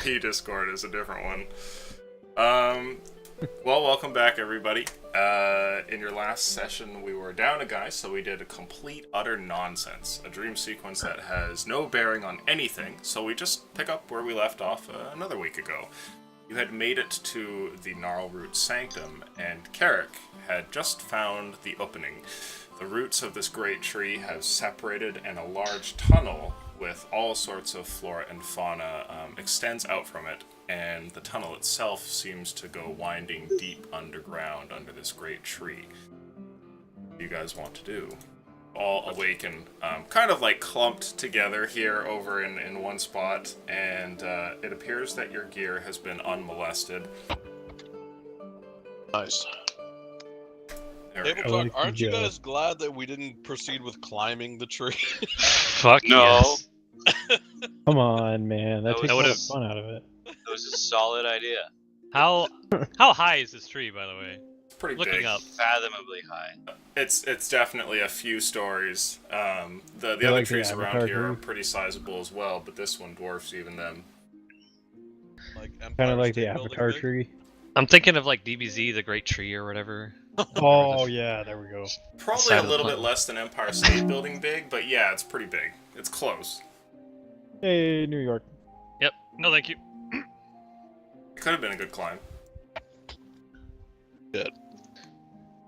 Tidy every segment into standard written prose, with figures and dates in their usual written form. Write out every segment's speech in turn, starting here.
P Discord is a different one. Well, welcome back, everybody. In your last session, we were down a guy, so we did a complete, utter nonsense. A dream sequence that has no bearing on anything, so we just pick up where we left off another week ago. You had made it to the Gnarlroot Sanctum, and Carrick had just found the opening. The roots of this great tree have separated, and a large tunnel with all sorts of flora and fauna extends out from it, and the tunnel itself seems to go winding deep underground under this great tree. What do you guys want to do? All awaken, kind of like clumped together here over in one spot, and it appears that your gear has been unmolested. Nice. There we go. Tabletop, aren't you guys glad that we didn't proceed with climbing the tree? Fuck No. yes. Come on, man. That That takes all would've- the fun out of it. That was a solid idea. How high is this tree, by the way? Pretty Looking big. up. Fathomably high. It's definitely a few stories. The Feel other like the trees around Avatar here are tree? pretty sizable as well, but this one dwarfs even them. Like Kind Empire of like the State Building Avatar big? tree. I'm thinking of like DBZ, the Great Tree or whatever. Oh, yeah, there we go. Probably Side a of the little planet. bit less than Empire State Building big, but yeah, it's pretty big. It's close. Hey, New York. Yep. No, thank you. It could have been a good climb.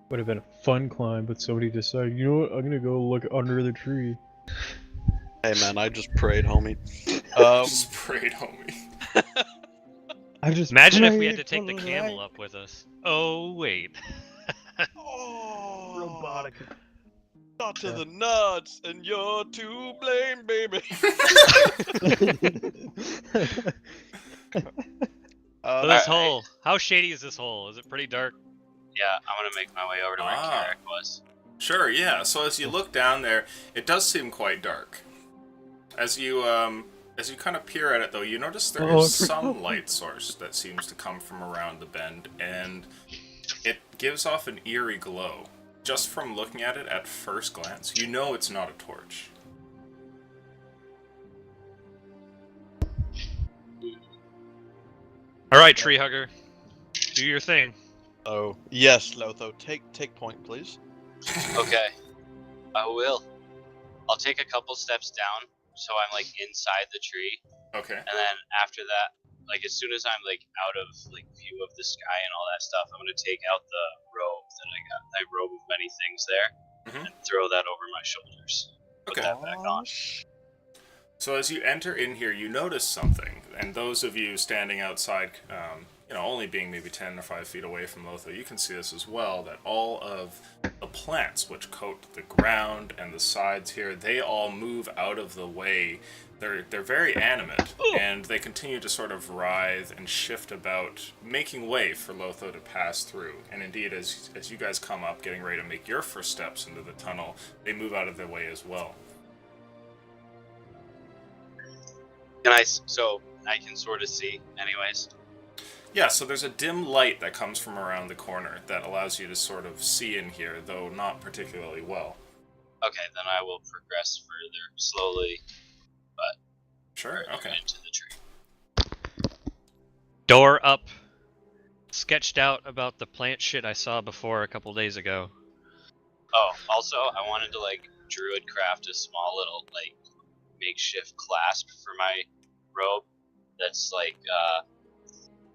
Would have been a fun climb, but somebody decided, you know what, I'm gonna go look under the tree. Hey man, I just prayed, homie. Just prayed, homie. I just Imagine if we had prayed to take for the camel light. up with us. Oh wait. Oh, Robotic. Not to Yeah. the nuts, and you're to blame, baby. So this Alright. hole. How shady is this hole? Is it pretty dark? Yeah, I'm gonna make my way over to where Ah. Carrick was. Sure, yeah. So as you look down there, it does seem quite dark. As you kind of peer at it, though, you notice there Oh, is I some forgot. light source that seems to come from around the bend, and it gives off an eerie glow. Just from looking at it at first glance, you know it's not a torch. All right, tree hugger. Do your thing. Oh yes, Lotho, take point, please. Okay, I will. I'll take a couple steps down, so I'm like inside the tree, Okay. and then after that, like as soon as I'm like out of like view of the sky and all that stuff, I'm gonna take out the robe that I got, my robe of many things there, Mhm. and throw that over my shoulders. Put Okay. that back on. So as you enter in here, you notice something, and those of you standing outside, only being maybe 10 or 5 feet away from Lotho, you can see this as well, that all of the plants which coat the ground and the sides here, they all move out of the way. They're very animate, and they continue to sort of writhe and shift about, making way for Lotho to pass through. And indeed, as you guys come up, getting ready to make your first steps into the tunnel, they move out of their way as well. So I can sort of see, anyways. Yeah, so there's a dim light that comes from around the corner that allows you to sort of see in here, though not particularly well. Okay, then I will progress further, slowly, Sure, further okay. into the tree. Door up. Sketched out about the plant shit I saw before a couple days ago. Oh, also, I wanted to like druid craft a small little like makeshift clasp for my robe. That's like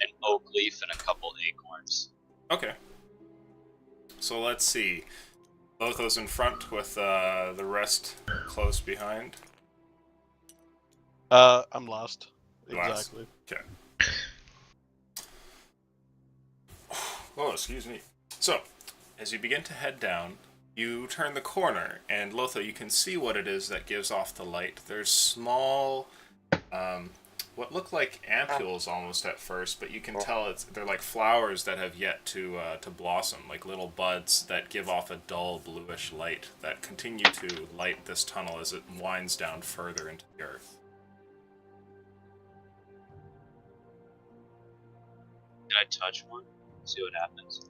an oak leaf and a couple acorns. Okay. So let's see. Lotho's in front with the rest close behind. I'm lost. Last. Exactly. Okay. Oh, excuse me. So, as you begin to head down, you turn the corner, and Lotho, you can see what it is that gives off the light. There's small, what look like ampules almost at first, but you can tell they're like flowers that have yet to blossom, like little buds that give off a dull bluish light that continue to light this tunnel as it winds down further into the earth. Can I touch one? See what happens.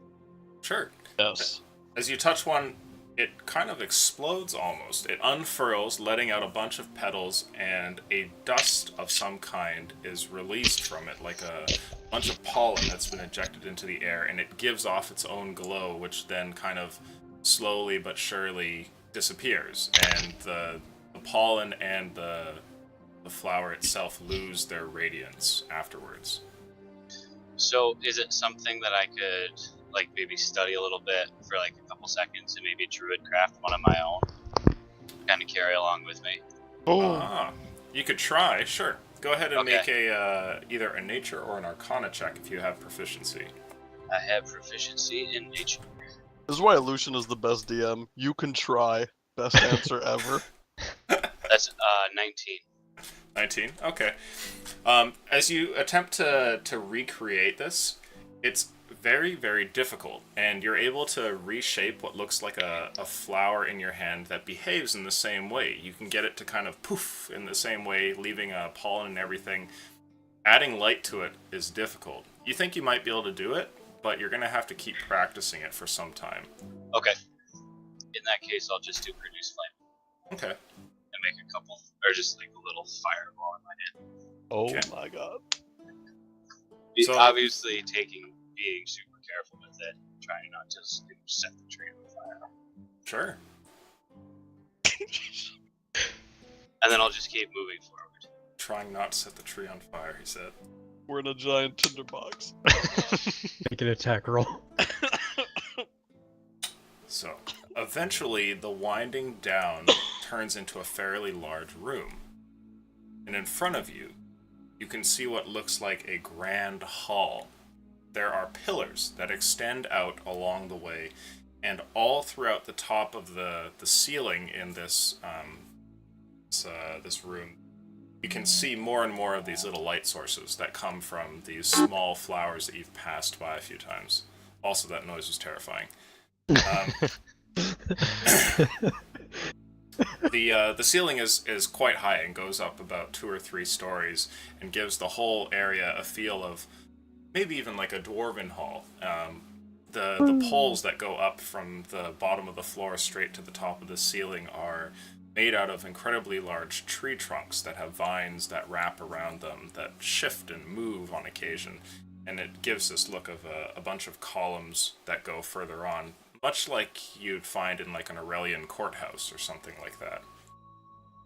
Sure. Yes. As you touch one, it kind of explodes almost. It unfurls, letting out a bunch of petals, and a dust of some kind is released from it, like a bunch of pollen that's been ejected into the air, and it gives off its own glow, which then kind of slowly but surely disappears, and the pollen and the flower itself lose their radiance afterwards. So is it something that I could like maybe study a little bit for like a couple seconds and maybe druid craft one of my own, kind of carry along with me? Ah, you could try, sure. Go ahead and Okay. make a either a nature or an arcana check if you have proficiency. I have proficiency in nature. This is why Lucian is the best DM. You can try. Best answer ever. That's 19. 19. Okay. As you attempt to recreate this, it's very, very difficult, and you're able to reshape what looks like a flower in your hand that behaves in the same way. You can get it to kind of poof in the same way, leaving pollen and everything. Adding light to it is difficult. You think you might be able to do it, but you're going to have to keep practicing it for some time. Okay. In that case, I'll just do produce flame Okay. and make a couple, or just like a little fireball in my hand. Oh Okay. my god. So- Obviously, being super careful with it, trying not to set the tree on fire. Sure. And then I'll just keep moving forward. Trying not to set the tree on fire, he said. We're in a giant tinderbox. Make an attack roll. So, eventually, the winding down turns into a fairly large room. And in front of you, you can see what looks like a grand hall. There are pillars that extend out along the way, and all throughout the top of the ceiling in this room, you can see more and more of these little light sources that come from these small flowers that you've passed by a few times. Also, that noise was terrifying. The ceiling is quite high and goes up about 2 or 3 stories and gives the whole area a feel of maybe even like a dwarven hall. The poles that go up from the bottom of the floor straight to the top of the ceiling are made out of incredibly large tree trunks that have vines that wrap around them that shift and move on occasion, and it gives this look of a bunch of columns that go further on, much like you'd find in like an Aurelian courthouse or something like that.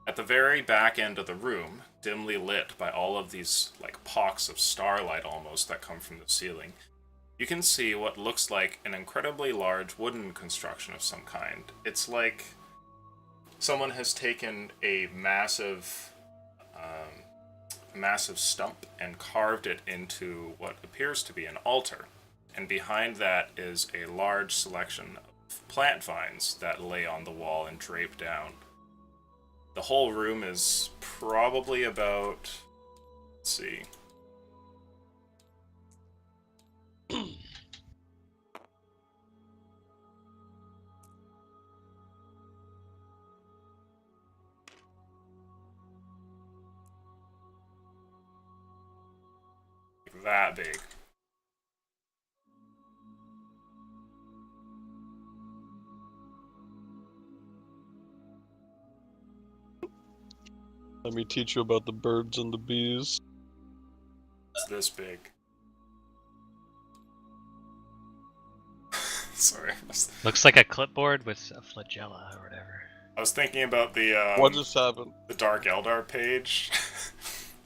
At the very back end of the room, dimly lit by all of these like pocks of starlight almost that come from the ceiling, you can see what looks like an incredibly large wooden construction of some kind. It's like someone has taken a massive stump and carved it into what appears to be an altar. And behind that is a large selection of plant vines that lay on the wall and drape down. The whole room is probably about, let's see, that big. Let me teach you about the birds and the bees. It's this big. Sorry. Looks like a clipboard with a flagella or whatever. I was thinking about the What just happened? the Dark Eldar page.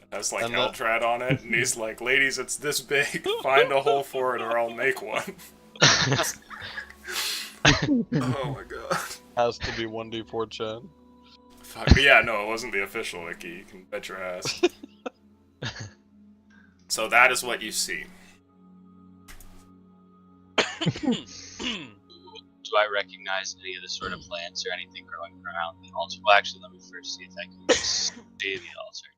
It has like And that- Eldrad on it, and he's like, "Ladies, it's this big. Find a hole for it, or I'll make one." Oh my god. Has to be 1d4 Fuck. But yeah, no, it wasn't the official wiki. You can bet your ass. So that is what you see. Do I recognize any of the sort of plants or anything growing around the altar? Well, actually, let me first see if I can see the altar.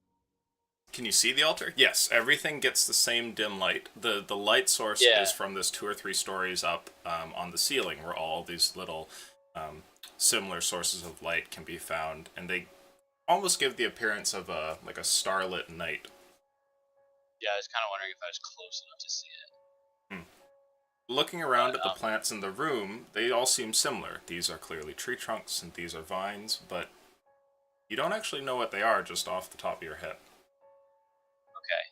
Can you see the altar? Yes, everything gets the same dim light. The light source Yeah. is from this 2 or 3 stories up on the ceiling, where all these little similar sources of light can be found, and they almost give the appearance of a starlit night. Yeah, I was kind of wondering if I was close enough to see it. looking around at the plants in the room, they all seem similar. These are clearly tree trunks and these are vines, but you don't actually know what they are just off the top of your head. Okay.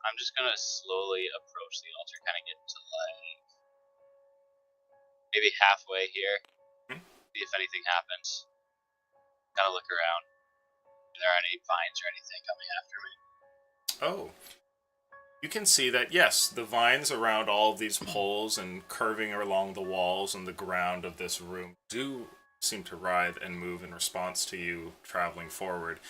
I'm just gonna slowly approach the altar, kind of get to like maybe halfway here, see if anything happens. Kind of look around. If there are any vines or anything coming after me. Oh. You can see that, yes, the vines around all of these poles and curving along the walls and the ground of this room do seem to writhe and move in response to you traveling forward.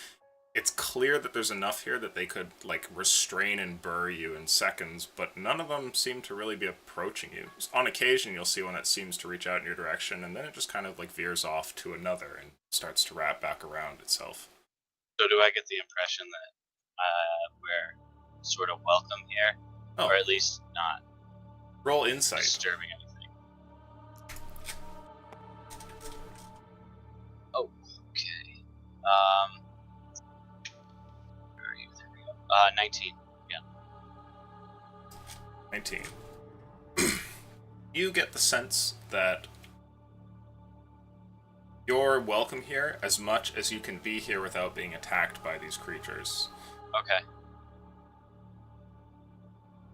It's clear that there's enough here that they could, like, restrain and burr you in seconds, but none of them seem to really be approaching you. On occasion, you'll see one that seems to reach out in your direction, and then it just kind of, like, veers off to another and starts to wrap back around itself. So do I get the impression that we're sort of welcome here, or at least not Roll insight. disturbing anything? Oh, okay. Where are you? There we go. 19. Yeah. 19. You get the sense that you're welcome here as much as you can be here without being attacked by these creatures. Okay.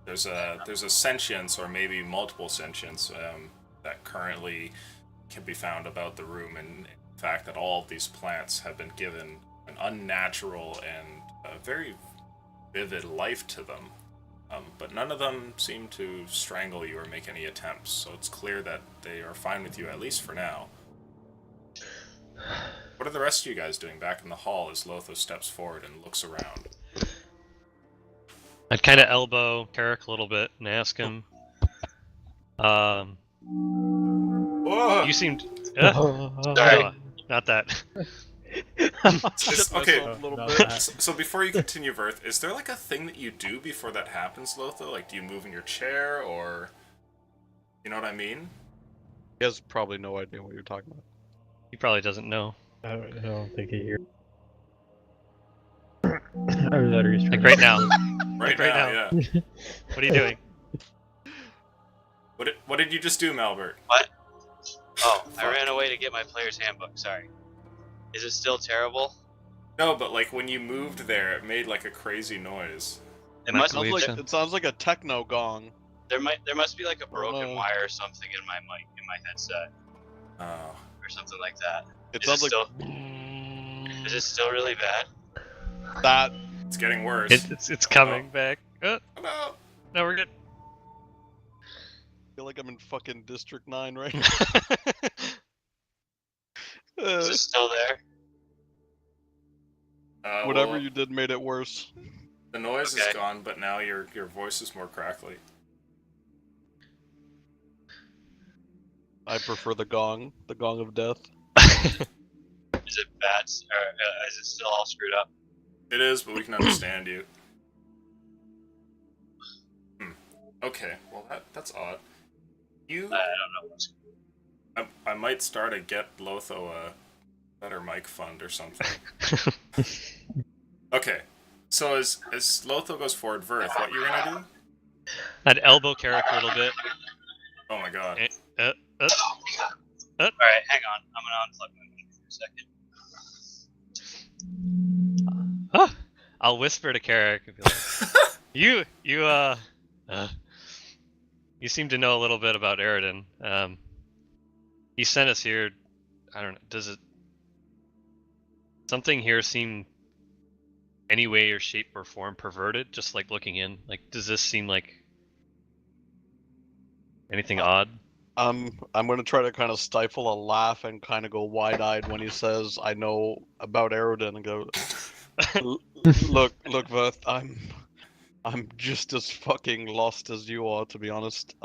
There's a sentience, or maybe multiple sentience, that currently can be found about the room, and in fact that all of these plants have been given an unnatural and very vivid life to them. But none of them seem to strangle you or make any attempts, so it's clear that they are fine with you, at least for now. What are the rest of you guys doing back in the hall as Lotho steps forward and looks around? I'd kind of elbow Carrick a little bit and ask him. Whoa! You seemed. Sorry. Not that. Okay, A little No, bit. no. so before you continue, Verth, is there like a thing that you do before that happens, Lotho? Like, do you move in your chair, or... You know what I mean? He has probably no idea what you're talking about. He probably doesn't know. I don't think he hears. Either that or he's trying Like right now. Right Right now, now. yeah. What are you doing? What did you just do, Malbert? What? Oh, I Fuck. ran away to get my player's handbook. Sorry. Is it still terrible? No, but like when you moved there, it made like a crazy noise. It Might must believe Sounds so. like, it sounds like a techno gong. there must be like a broken Oh. wire or something in my mic, in my headset, Oh. or something like that. It Is sounds it like still? Is it still really bad? that. It's getting worse. It's coming back. No. No, we're good. I feel like I'm in fucking District 9 right Is it still there? Whatever Well, you did made it worse. the noise is Okay. gone, but now your voice is more crackly. I prefer the gong of death. Is it bad, or is it still all screwed up? It is, but we can understand you. Okay, well that's odd. You, I don't know what's. I might start a Get Lotho a better mic fund or something. Okay, so as Lotho goes forward, Verth, what you're gonna do? I'd elbow Carrick a little bit. Oh my god. Eh. All right, hang on. I'm gonna unplug my mic for a second. I'll whisper to Carrick and be like, you seem to know a little bit about Eridan. He sent us here. I don't know. Does it something here seem any way or shape or form perverted? Just like looking in, like, does this seem like anything odd? I'm gonna try to kind of stifle a laugh and kind of go wide-eyed when he says, "I know about Aerodin," and go, "Look, Veth, I'm just as fucking lost as you are, to be honest.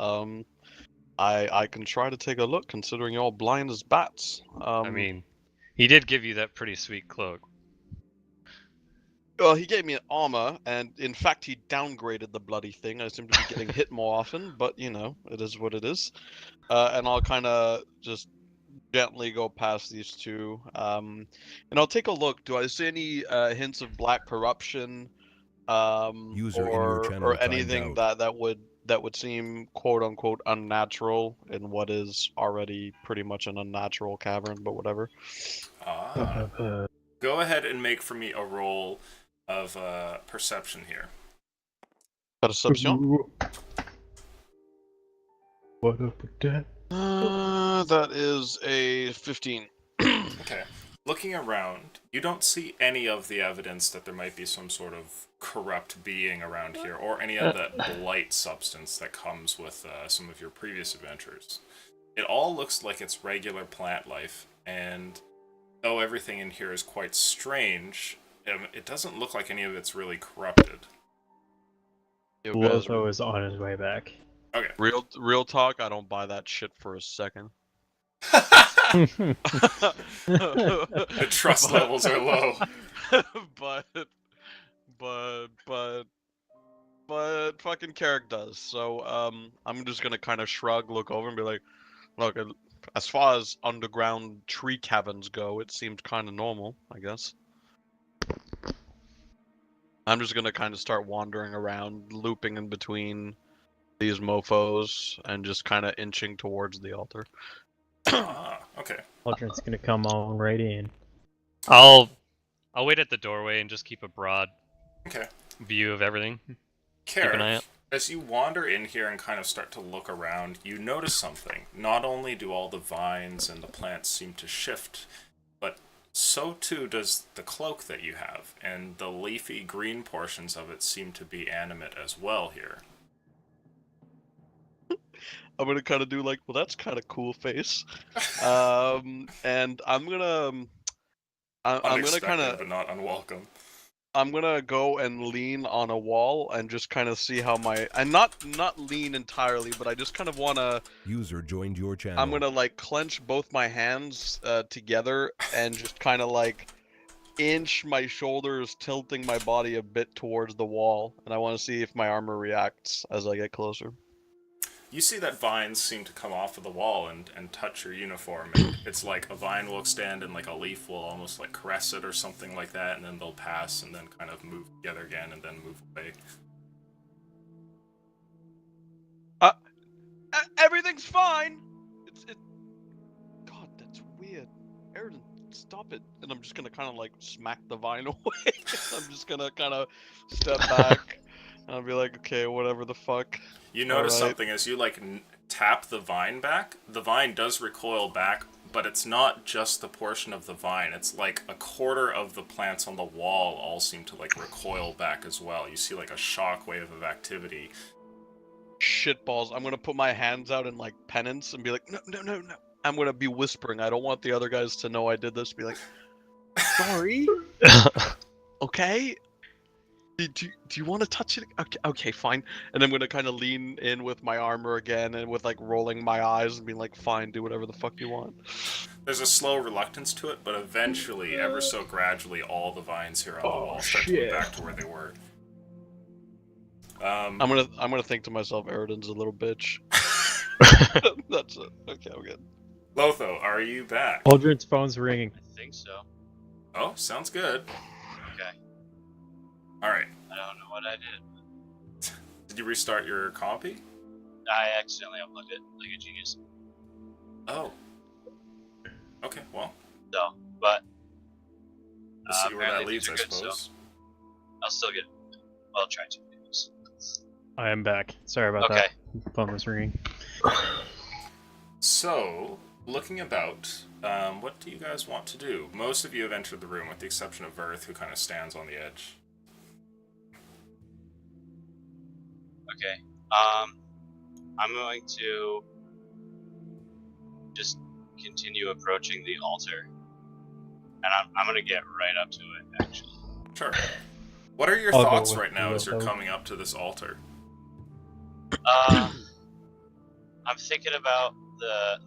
I can try to take a look, considering you're blind as bats. I mean, he did give you that pretty sweet cloak. Well, he gave me an armor, and in fact, he downgraded the bloody thing. I seem to be getting hit more often, but you know, it is what it is. And I'll kind of just gently go past these two, and I'll take a look. Do I see any hints of black corruption, User in your channel or timed anything out. that would that would seem quote unquote unnatural in what is already pretty much an unnatural cavern, but whatever. Ah. Go ahead and make for me a roll of perception here. Perception? What up with that? That is a 15. Okay. Looking around, you don't see any of the evidence that there might be some sort of corrupt being around here, or any of that blight substance that comes with some of your previous adventures. It all looks like it's regular plant life, and though everything in here is quite strange, it doesn't look like any of it's really corrupted. You guys, Lotho is on his way back. Okay. real talk, I don't buy that shit for a second. The trust levels are low. but fucking Carrick does. So I'm just gonna kind of shrug, look over, and be like, look, as far as underground tree caverns go, it seemed kind of normal, I guess. I'm just gonna kind of start wandering around, looping in between these mofos, and just kind of inching towards the altar. Okay. Aldrin's gonna come on right in. I'll wait at the doorway and just keep a broad Okay. view of everything. Carrick, an eye out. as you wander in here and kind of start to look around, you notice something. Not only do all the vines and the plants seem to shift, but so too does the cloak that you have, and the leafy green portions of it seem to be animate as well here. I'm gonna kind of do like, well, that's kind of cool face, and I'm gonna Unexpected, kind of but not unwelcome. I'm gonna go and lean on a wall and just kind of see how and not lean entirely, but I just kind of wanna. User joined your channel. I'm gonna like clench both my hands together and just kind of like inch my shoulders, tilting my body a bit towards the wall, and I want to see if my armor reacts as I get closer. You see that vines seem to come off of the wall and touch your uniform. And it's like a vine will extend and like a leaf will almost like caress it or something like that, and then they'll pass and then kind of move together again and then move away. Everything's fine. God, that's weird. Airden, stop it. And I'm just gonna kind of like smack the vine away. I'm just gonna kind of step back. And I'll be like, okay, whatever the fuck. You notice Alright. something as you like tap the vine back. The vine does recoil back, but it's not just the portion of the vine. It's like a quarter of the plants on the wall all seem to like recoil back as well. You see like a shockwave of activity. Shitballs. I'm gonna put my hands out in like penance and be like, no. I'm gonna be whispering. I don't want the other guys to know I did this. Be like, sorry. Okay. Do you want to touch it? Okay, fine. And I'm gonna kind of lean in with my armor again and with like rolling my eyes and being like, fine, do whatever the fuck you want. There's a slow reluctance to it, but eventually, ever so gradually, all the vines here on the wall start to shit. move back to where they were. I'm gonna think to myself, Eridan's a little bitch. That's it. Okay, I'm good. Lotho, are you back? Aldrin's phone's ringing. I think so. Oh, sounds good. Okay. Alright. I don't know what I did. Did you restart your compy? I accidentally unplugged it like a genius. Oh. Okay, well, So, but we'll see where that apparently leads, I things are good, suppose. so I'll still get. I'll try to. I am back. Sorry about Okay. that. Phone was ringing. So, looking about, what do you guys want to do? Most of you have entered the room, with the exception of Verth, who kind of stands on the edge. Okay. I'm going to just continue approaching the altar, and I'm gonna get right up to it. Actually. Sure. What are your I'll go thoughts with right now you, as you're Lotho. coming up to this altar? I'm thinking about the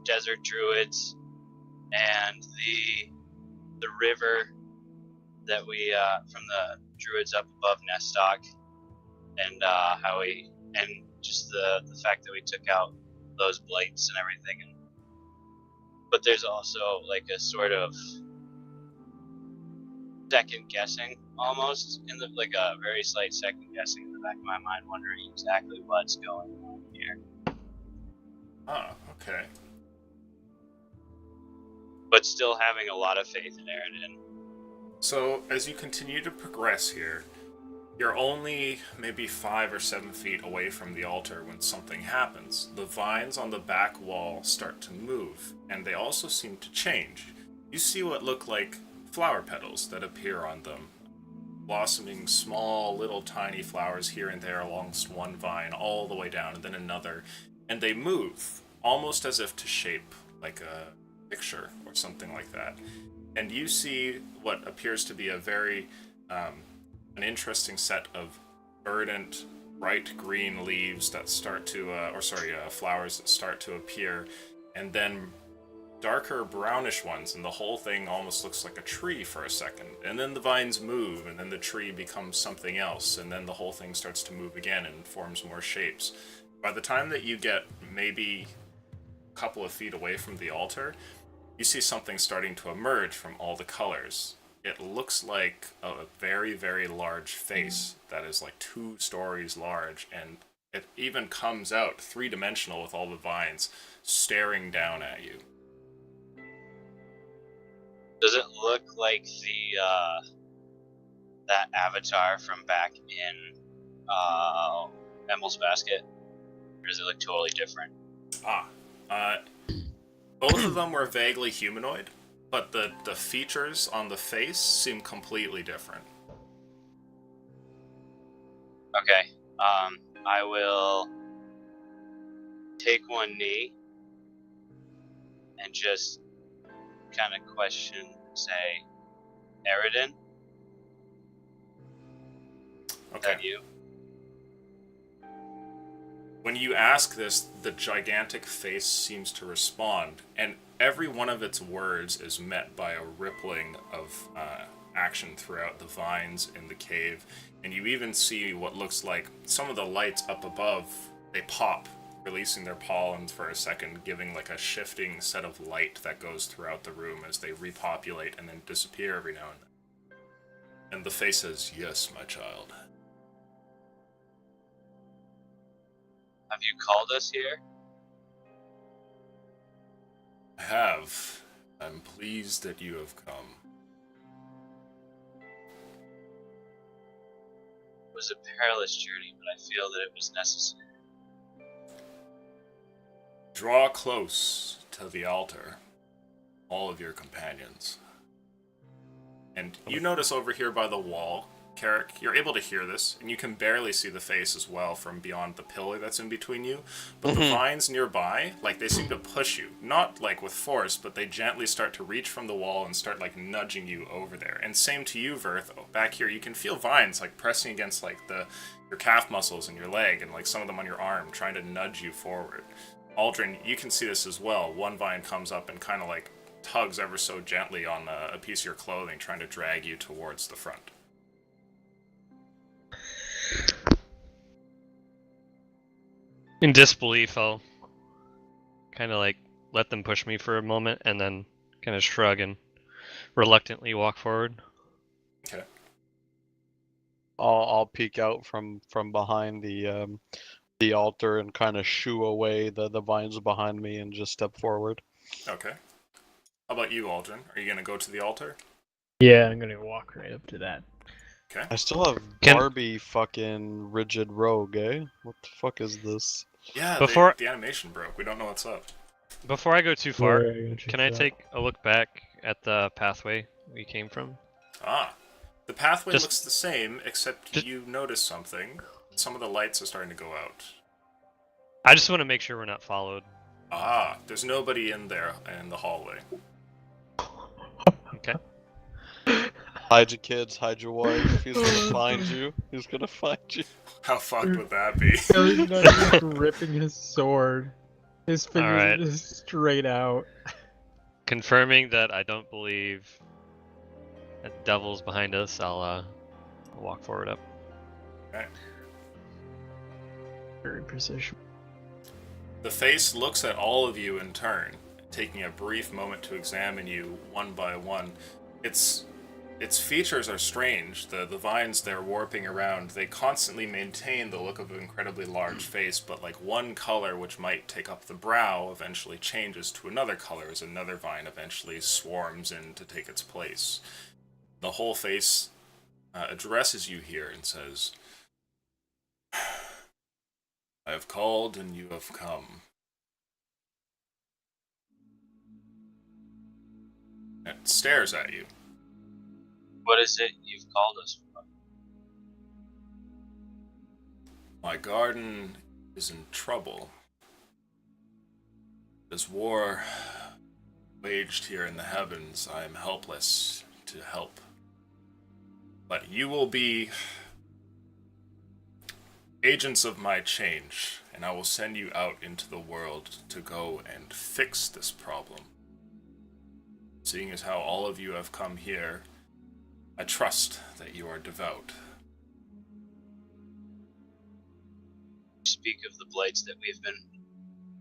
desert druids and the river that we from the druids up above Nestock, and just the fact that we took out those blights and everything. But there's also like a sort of second guessing almost in the like a very slight second guessing in the back of my mind, wondering exactly what's going on here. Ah, okay. But still having a lot of faith in Aridin. So, as you continue to progress here, you're only maybe 5 or 7 feet away from the altar when something happens. The vines on the back wall start to move, and they also seem to change. You see what look like flower petals that appear on them, blossoming small, little tiny flowers here and there along one vine, all the way down, and then another, and they move, almost as if to shape like a picture or something like that. And you see what appears to be a very an interesting set of verdant, bright green leaves that start to, flowers that start to appear, and then darker brownish ones, and the whole thing almost looks like a tree for a second. And then the vines move, and then the tree becomes something else, and then the whole thing starts to move again and forms more shapes. By the time that you get maybe a couple of feet away from the altar, you see something starting to emerge from all the colors. It looks like a very, very large face that is like 2 stories large, and it even comes out 3-dimensional with all the vines staring down at you. Does it look like the that avatar from back in Emel's Basket? Or does it look totally different? Both of them were vaguely humanoid, but the features on the face seem completely different. Okay. I will take one knee and just kind of question, say, Aridin? Is Okay. that you? When you ask this, the gigantic face seems to respond, and every one of its words is met by a rippling of action throughout the vines in the cave, and you even see what looks like some of the lights up above, they pop, releasing their pollens for a second, giving like a shifting set of light that goes throughout the room as they repopulate and then disappear every now and then. And the face says, "Yes, my child." Have you called us here? I have. I'm pleased that you have come. It was a perilous journey, but I feel that it was necessary. Draw close to the altar, all of your companions. And you notice over here by the wall, Carrick, you're able to hear this, and you can barely see the face as well from beyond the pillar that's in between you. But the vines nearby, like, they seem to push you. Not, like, with force, but they gently start to reach from the wall and start, like, nudging you over there. And same to you, Verth. Back here, you can feel vines, like, pressing against, like, your calf muscles and your leg, and, like, some of them on your arm, trying to nudge you forward. Aldrin, you can see this as well. One vine comes up and kind of, like, tugs ever so gently on a piece of your clothing, trying to drag you towards the front. In disbelief, I'll kind of like let them push me for a moment and then kind of shrug and reluctantly walk forward. Okay. I'll peek out from behind the altar and kind of shoo away the vines behind me and just step forward. Okay. How about you, Aldrin? Are you going to go to the altar? Yeah, I'm gonna walk right up to that. Okay. I still have Can- Barbie fucking rigid rogue, eh? What the fuck is this? Yeah, Before- the animation broke. We don't know what's up. Before I go too far, Where are you gonna check can I that? take a look back at the pathway we came from? Ah. The pathway Just- looks the same, except just- you notice something. Some of the lights are starting to go out. I just want to make sure we're not followed. Ah, there's nobody in there in the hallway. Okay. Hide your kids, hide your wife. He's gonna find you. He's gonna find you. How fucked would that be? He's not just gripping his sword. His fingers Alright. are just straight out. Confirming that I don't believe that devil's behind us, I'll walk forward up. Very precision. The face looks at all of you in turn, taking a brief moment to examine you one by one. It's its features are strange. The vines they're warping around, they constantly maintain the look of an incredibly large face, but like one color which might take up the brow eventually changes to another color as another vine eventually swarms in to take its place. The whole face addresses you here and says, I have called and you have come. It stares at you. What is it you've called us for? My garden is in trouble. As war waged here in the heavens, I am helpless to help. But you will be agents of my change, and I will send you out into the world to go and fix this problem. Seeing as how all of you have come here, I trust that you are devout. Speak of the blights that we've been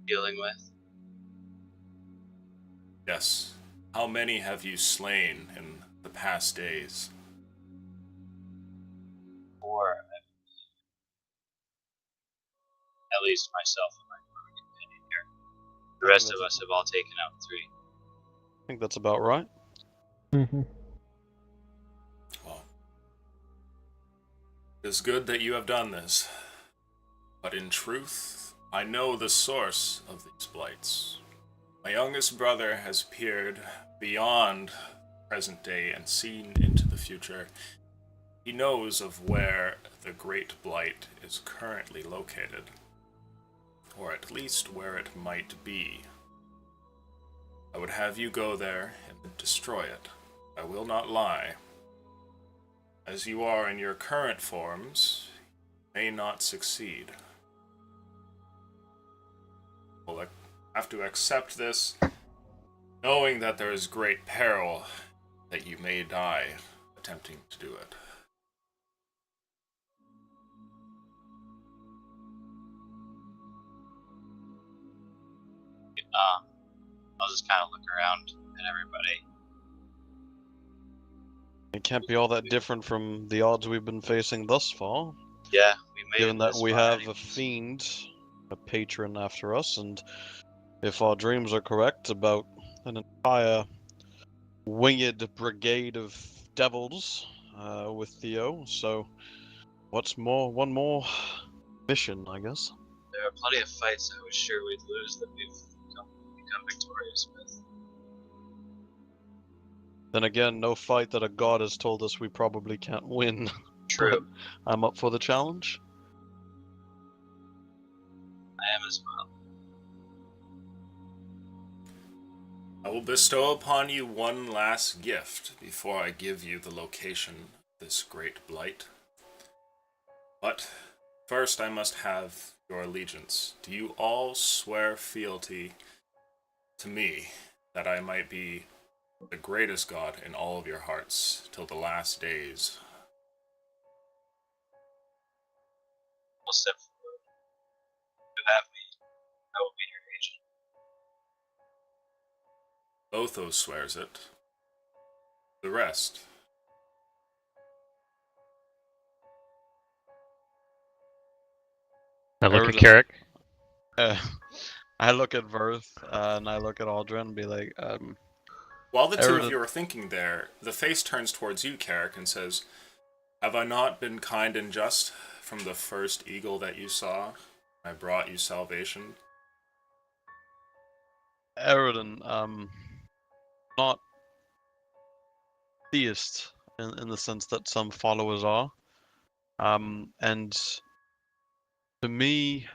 dealing with. Yes. How many have you slain in the past days? 4. At least myself and my former companion here. The rest of us have all taken out 3. I think that's about right. Mm-hmm. Well, it is good that you have done this. But in truth, I know the source of these blights. My youngest brother has peered beyond present day and seen into the future. He knows of where the Great Blight is currently located, or at least where it might be. I would have you go there and destroy it. I will not lie. As you are in your current forms, you may not succeed. We'll have to accept this, knowing that there is great peril that you may die attempting to do it. I'll just kind of look around at everybody. It can't be all that different from the odds we've been facing thus far. Yeah, we made Given it that this we far have a anyways. fiend, a patron after us, and if our dreams are correct about an entire winged brigade of devils with Theo, so what's more? One more mission, I guess. There are plenty of fights I was sure we'd lose that we've become victorious with. Then again, no fight that a god has told us we probably can't win. True, But I'm up for the challenge. I am as well. I will bestow upon you one last gift before I give you the location of this great blight. But first I must have your allegiance. Do you all swear fealty to me, that I might be the greatest god in all of your hearts till the last days? We'll step forward. You have me. I will be your agent. Bothos swears it. The rest. I look at Erudin- Carrick. I look at Verth and I look at Aldrin and be like, While the two of Erudin- you are thinking there, the face turns towards you, Carrick, and says, Have I not been kind and just from the first eagle that you saw? I brought you salvation. Erudin, not theist in the sense that some followers are. And to me,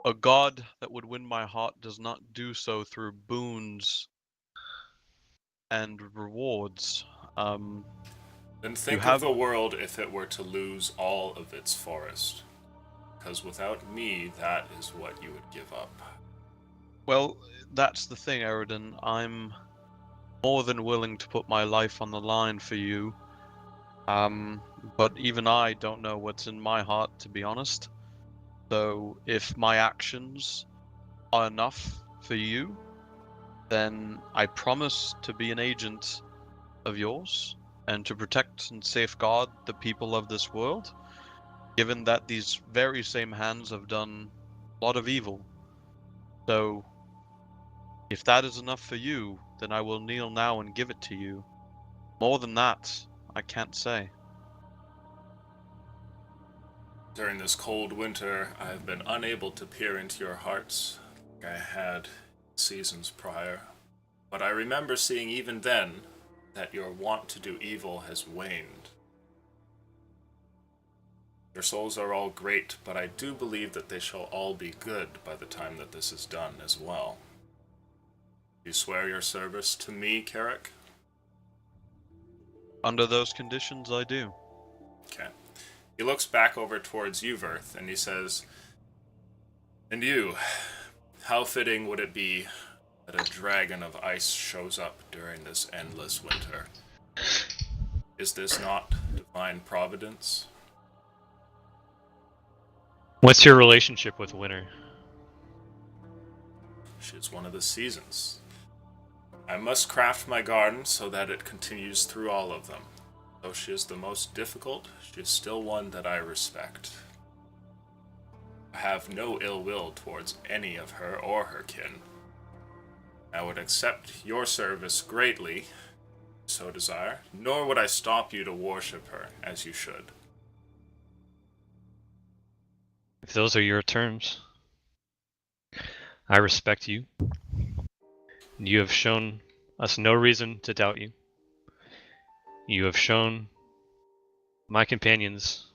a god that would win my heart does not do so through boons and rewards. Then think have- of the world if it were to lose all of its forest. Because without me, that is what you would give up. Well, that's the thing, Erudin. I'm more than willing to put my life on the line for you. But even I don't know what's in my heart, to be honest. So if my actions are enough for you, then I promise to be an agent of yours. and to protect and safeguard the people of this world, given that these very same hands have done a lot of evil. So, if that is enough for you, then I will kneel now and give it to you. More than that, I can't say. During this cold winter, I have been unable to peer into your hearts like I had seasons prior. But I remember seeing even then that your want to do evil has waned. Your souls are all great, but I do believe that they shall all be good by the time that this is done as well. You swear your service to me, Carrick? Under those conditions, I do. Okay. He looks back over towards you, Verth, and he says, "And you, how fitting would it be that a dragon of ice shows up during this endless winter? Is this not divine providence?" What's your relationship with winter? She's one of the seasons. I must craft my garden so that it continues through all of them. Though she is the most difficult, she is still one that I respect. I have no ill will towards any of her or her kin. I would accept your service greatly, if you so desire, nor would I stop you to worship her as you should. If those are your terms, I respect you. You have shown us no reason to doubt you. You have shown my companions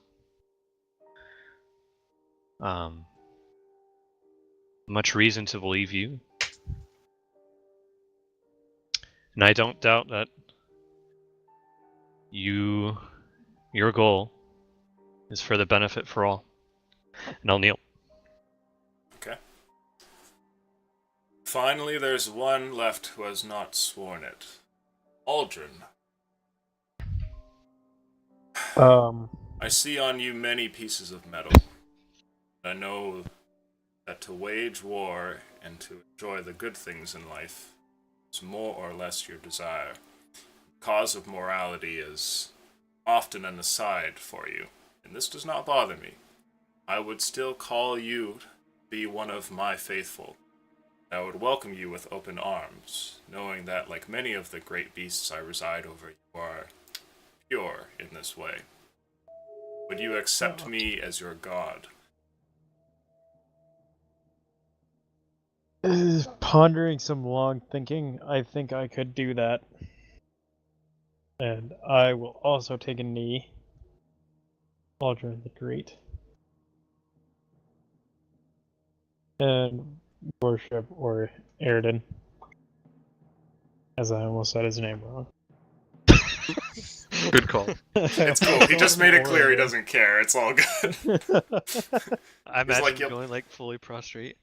much reason to believe you. And I don't doubt that your goal is for the benefit for all. And I'll kneel. Okay. Finally, there's one left who has not sworn it. Aldrin. I see on you many pieces of metal. I know that to wage war and to enjoy the good things in life is more or less your desire. The cause of morality is often an aside for you, and this does not bother me. I would still call you to be one of my faithful. I would welcome you with open arms, knowing that, like many of the great beasts I reside over, you are pure in this way. Would you accept me as your god? Pondering some long thinking, I think I could do that. And I will also take a knee. Aldrin the Great. And worship or Airden. As I almost said his name wrong. Good call. It's cool. He just made it clear he doesn't care. It's all good. I It's imagine like, yep. going like fully prostrate.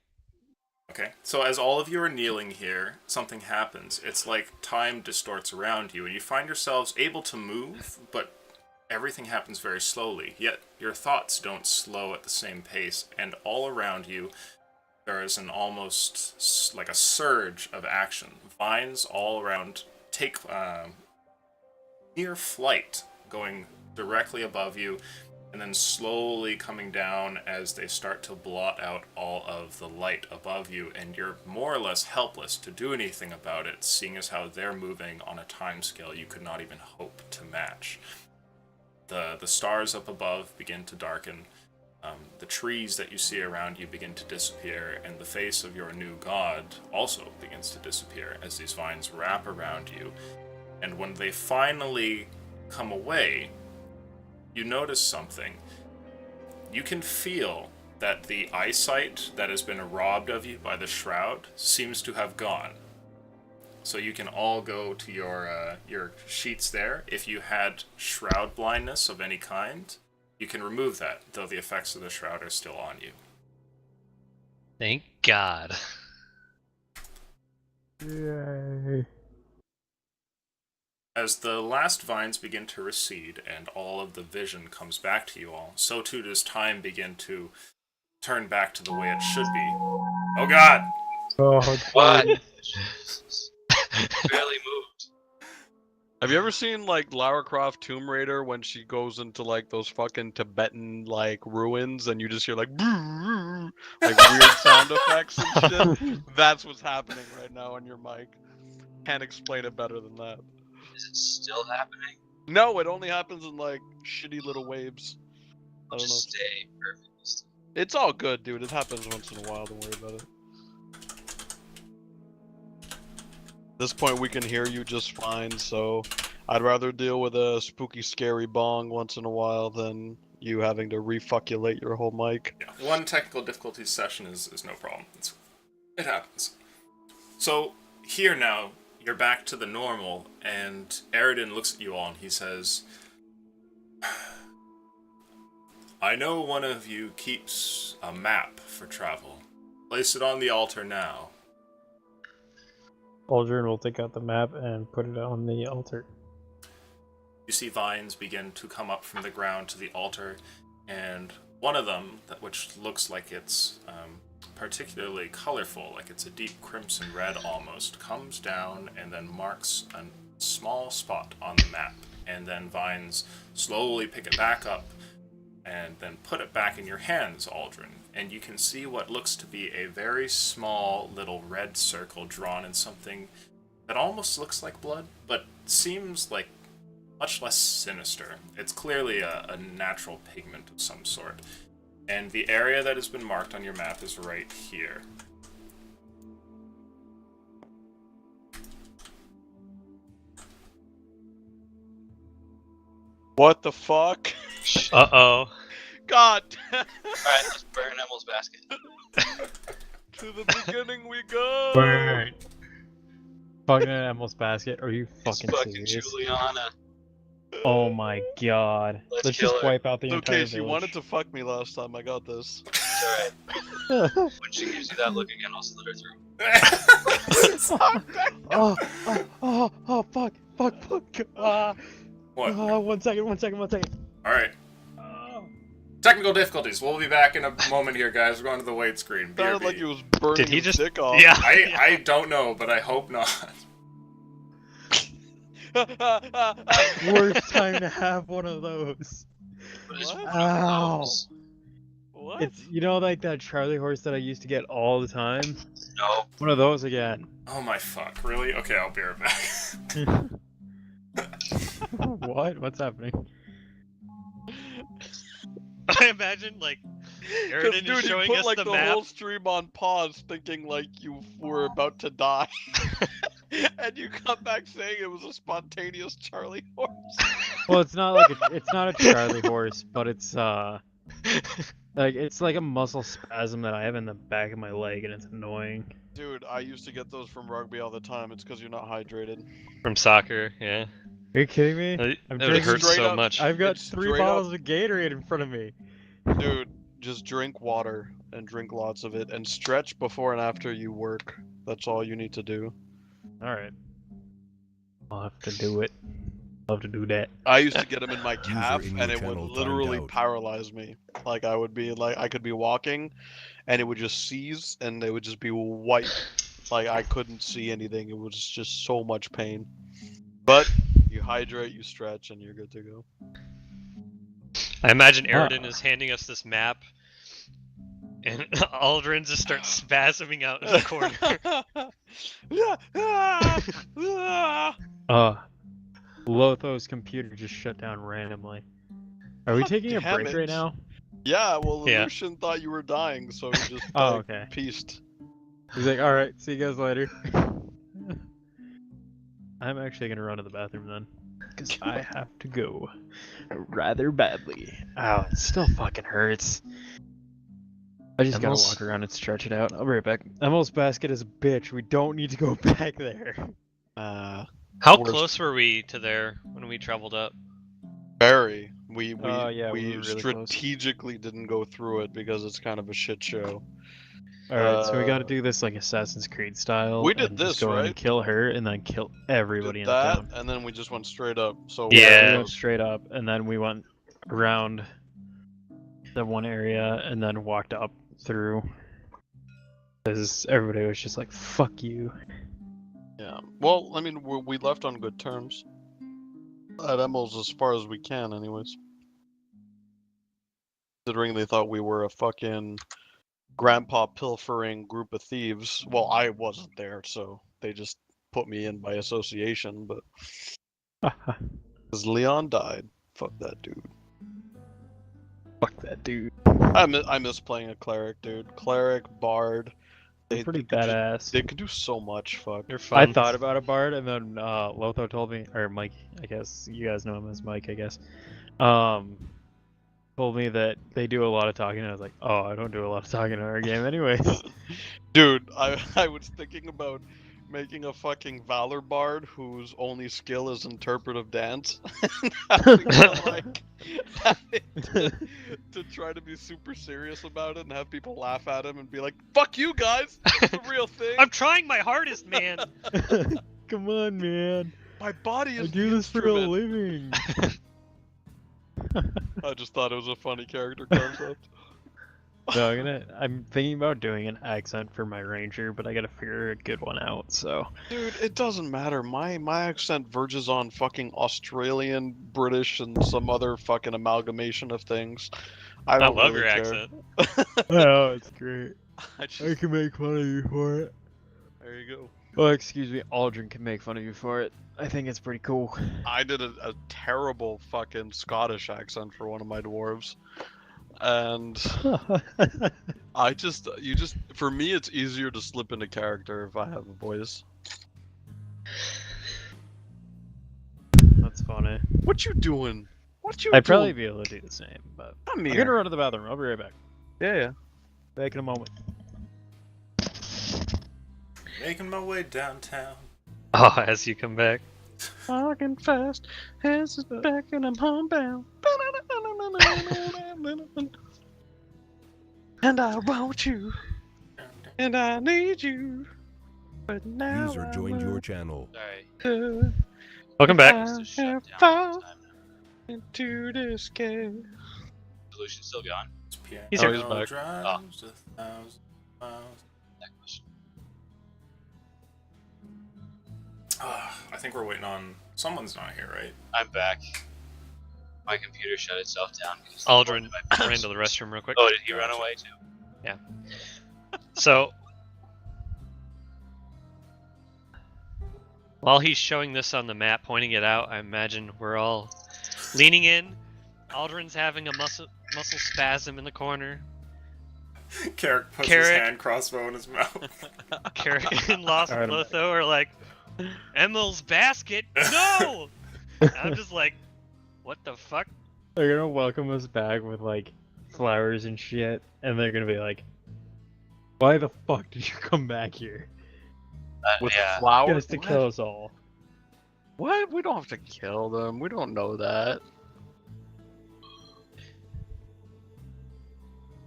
Okay, so as all of you are kneeling here, something happens. It's like time distorts around you, and you find yourselves able to move, but everything happens very slowly. Yet your thoughts don't slow at the same pace, and all around you, there is an almost like a surge of action. Vines all around take near flight, going directly above you, and then slowly coming down as they start to blot out all of the light above you, and you're more or less helpless to do anything about it, seeing as how they're moving on a time scale you could not even hope to match. The stars up above begin to darken, the trees that you see around you begin to disappear, and the face of your new god also begins to disappear as these vines wrap around you. And when they finally come away, you notice something. You can feel that the eyesight that has been robbed of you by the shroud seems to have gone. So you can all go to your sheets there. If you had shroud blindness of any kind, you can remove that, though the effects of the shroud are still on you. Thank God. Yay. As the last vines begin to recede and all of the vision comes back to you all, so too does time begin to turn back to the way it should be. Oh God! Oh, What? God. Barely moved. Have you ever seen like Lara Croft Tomb Raider when she goes into like those fucking Tibetan like ruins and you just hear like weird sound effects and shit? That's what's happening right now on your mic. Can't explain it better than that. Is it still happening? No, it only happens in like shitty little waves. I I'll don't know. just stay perfectly still. It's all good, dude. It happens once in a while. Don't worry about it. At this point, we can hear you just fine, so I'd rather deal with a spooky, scary bong once in a while than you having to refucculate your whole mic. Yeah, one technical difficulty session is no problem. It happens. So, here now, you're back to the normal, and Aridin looks at you all and he says, I know one of you keeps a map for travel. Place it on the altar now. Aldrin will take out the map and put it on the altar. You see vines begin to come up from the ground to the altar, and one of them, which looks like it's particularly colorful, like it's a deep crimson red almost, comes down and then marks a small spot on the map, and then vines slowly pick it back up and then put it back in your hands, Aldrin, and you can see what looks to be a very small little red circle drawn in something that almost looks like blood, but seems like much less sinister. It's clearly a natural pigment of some sort. And the area that has been marked on your map is right here. What the fuck? Uh-oh. God! Alright, let's burn Emil's basket. To the beginning we go! Burn! Fucking an Emel's basket? Are you It's fucking fucking serious? Juliana. Oh my god. Let's Let's kill just her. wipe out the entire Okay, she village. wanted to fuck me last time, I got this. It's alright. When she gives you that look again, I'll slit her throat. Oh, fuck. Ah, What? 1 second. Alright. Oh. Technical difficulties. We'll be back in a moment here, guys. We're going to the wait screen. Sounded BRB. like he was burning Did he his just- dick off. Yeah. I don't know, but I hope not. Worst time to have one of those. What is What? one of Ow. those? What? It's, you know, like that Charlie horse that I used to get all the time? No. One of those again. Oh my fuck, really? Okay, I'll be right back. What? What's happening? I imagine, like, Because, Aridin dude, is you showing put us like the the map. whole stream on pause, thinking like you were about to die, and you come back saying it was a spontaneous Charlie horse. Well, it's not like it's not a Charlie horse, but it's like it's like a muscle spasm that I have in the back of my leg, and it's annoying. Dude, I used to get those from rugby all the time. It's because you're not hydrated. From soccer, yeah. Are you kidding me? It I'm would drinking hurt straight so up- much. I've got It's 3 straight bottles of Gatorade in front of me. Dude, just drink water and drink lots of it, and stretch before and after you work. That's all you need to do. All right. I'll have to do it. Love to do that. I used to get them in my User calf, in and your it would channel timed literally out. paralyze me. Like I would be like, I could be walking, and it would just seize, and it would just be white. Like I couldn't see anything. It was just so much pain. But you hydrate, you stretch, and you're good to go. I imagine Ah. Aridin is handing us this map, and Aldrin just starts spasming out in the corner. Lotho's computer just shut down randomly. Are we God taking a damn break it. right now? Yeah, well, Yeah. Lucian thought you were dying, so he just Oh, like, okay. pieced. He's like, all right, see you guys later. I'm actually gonna run to the bathroom then, because I have to go rather badly. Ow, it still fucking hurts. I just gotta Emil's- walk around and stretch it out. I'll be right back. Emel's basket is a bitch. We don't need to go back there. How Worst. close were we to there when we traveled up? Very. We yeah, we were really close. strategically didn't go through it because it's kind of a shit show. Alright, so we gotta Uh, do this like Assassin's Creed style. We did and just this, go in right? and kill her, and then kill everybody Did in the that, town. and then we just went straight up. So Yeah. We went straight up, and then we went around the one area, and then walked up through. Because everybody was just like, fuck you. yeah. Well, I mean, we left on good terms. at Emmels as far as we can, anyways. Considering they thought we were a fucking grandpa pilfering group of thieves. Well, I wasn't there, so they just put me in by association, but because Leon died. Fuck that dude. Fuck that dude. I miss playing a cleric, dude. Cleric, bard. They're pretty could just- badass. they could do so much. Fuck. You're I fun. thought about a bard, and then Lotho told me, or Mike, I guess you guys know him as Mike, I guess. Told me that they do a lot of talking. And I was like, oh, I don't do a lot of talking in our game, anyways. Dude, I was thinking about making a fucking Valor Bard whose only skill is interpretive dance. And having to, like, to try to be super serious about it and have people laugh at him and be like, fuck you guys! It's a real thing! I'm trying my hardest, man. Come on, man. My body I is do the this for a instrument. living. I just thought it was a funny character concept. No, I'm thinking about doing an accent for my ranger, but I gotta figure a good one out, so. Dude, it doesn't matter. My accent verges on fucking Australian, British, and some other fucking amalgamation of things. I don't love really your care. accent. Oh, it's great. I I just, can make fun of you for it. there you go. Oh, excuse me, Aldrin can make fun of you for it. I think it's pretty cool. I did a terrible fucking Scottish accent for one of my dwarves. And for me, it's easier to slip into character if I have a voice. That's funny. What you doing? What you I'd doing? probably be able to do the same, but Come I'm here. gonna run to the bathroom. I'll be right back. Yeah. Back in a moment. Making my way downtown. Oh, as you come back. Walking fast, hands is back and I'm homebound. And I want you, and I need you, but now User joined your channel. Sorry. Welcome back. Just to shut have down found all the time now. into this game. Solution still gone? He's here. here. Oh, he's back. Drives 1,000 miles. That question. I think we're waiting on someone's not here, right? I'm back. My computer shut itself down. because the Aldrin port in my- ran to the restroom real quick. Oh, did he run away too? So, while he's showing this on the map, pointing it out, I imagine we're all leaning in. Aldrin's having a muscle spasm in the corner. Carrick puts his Carrick. hand crossbow in his mouth. Carrick and Lost Alright. Lotho are like, Emil's basket, no! I'm just like, what the fuck? They're gonna welcome us back with like flowers and shit, and they're gonna be like, "Why the fuck did you come back here? With Yeah. Get flowers? us to kill us all." What? We don't have to kill them. We don't know that.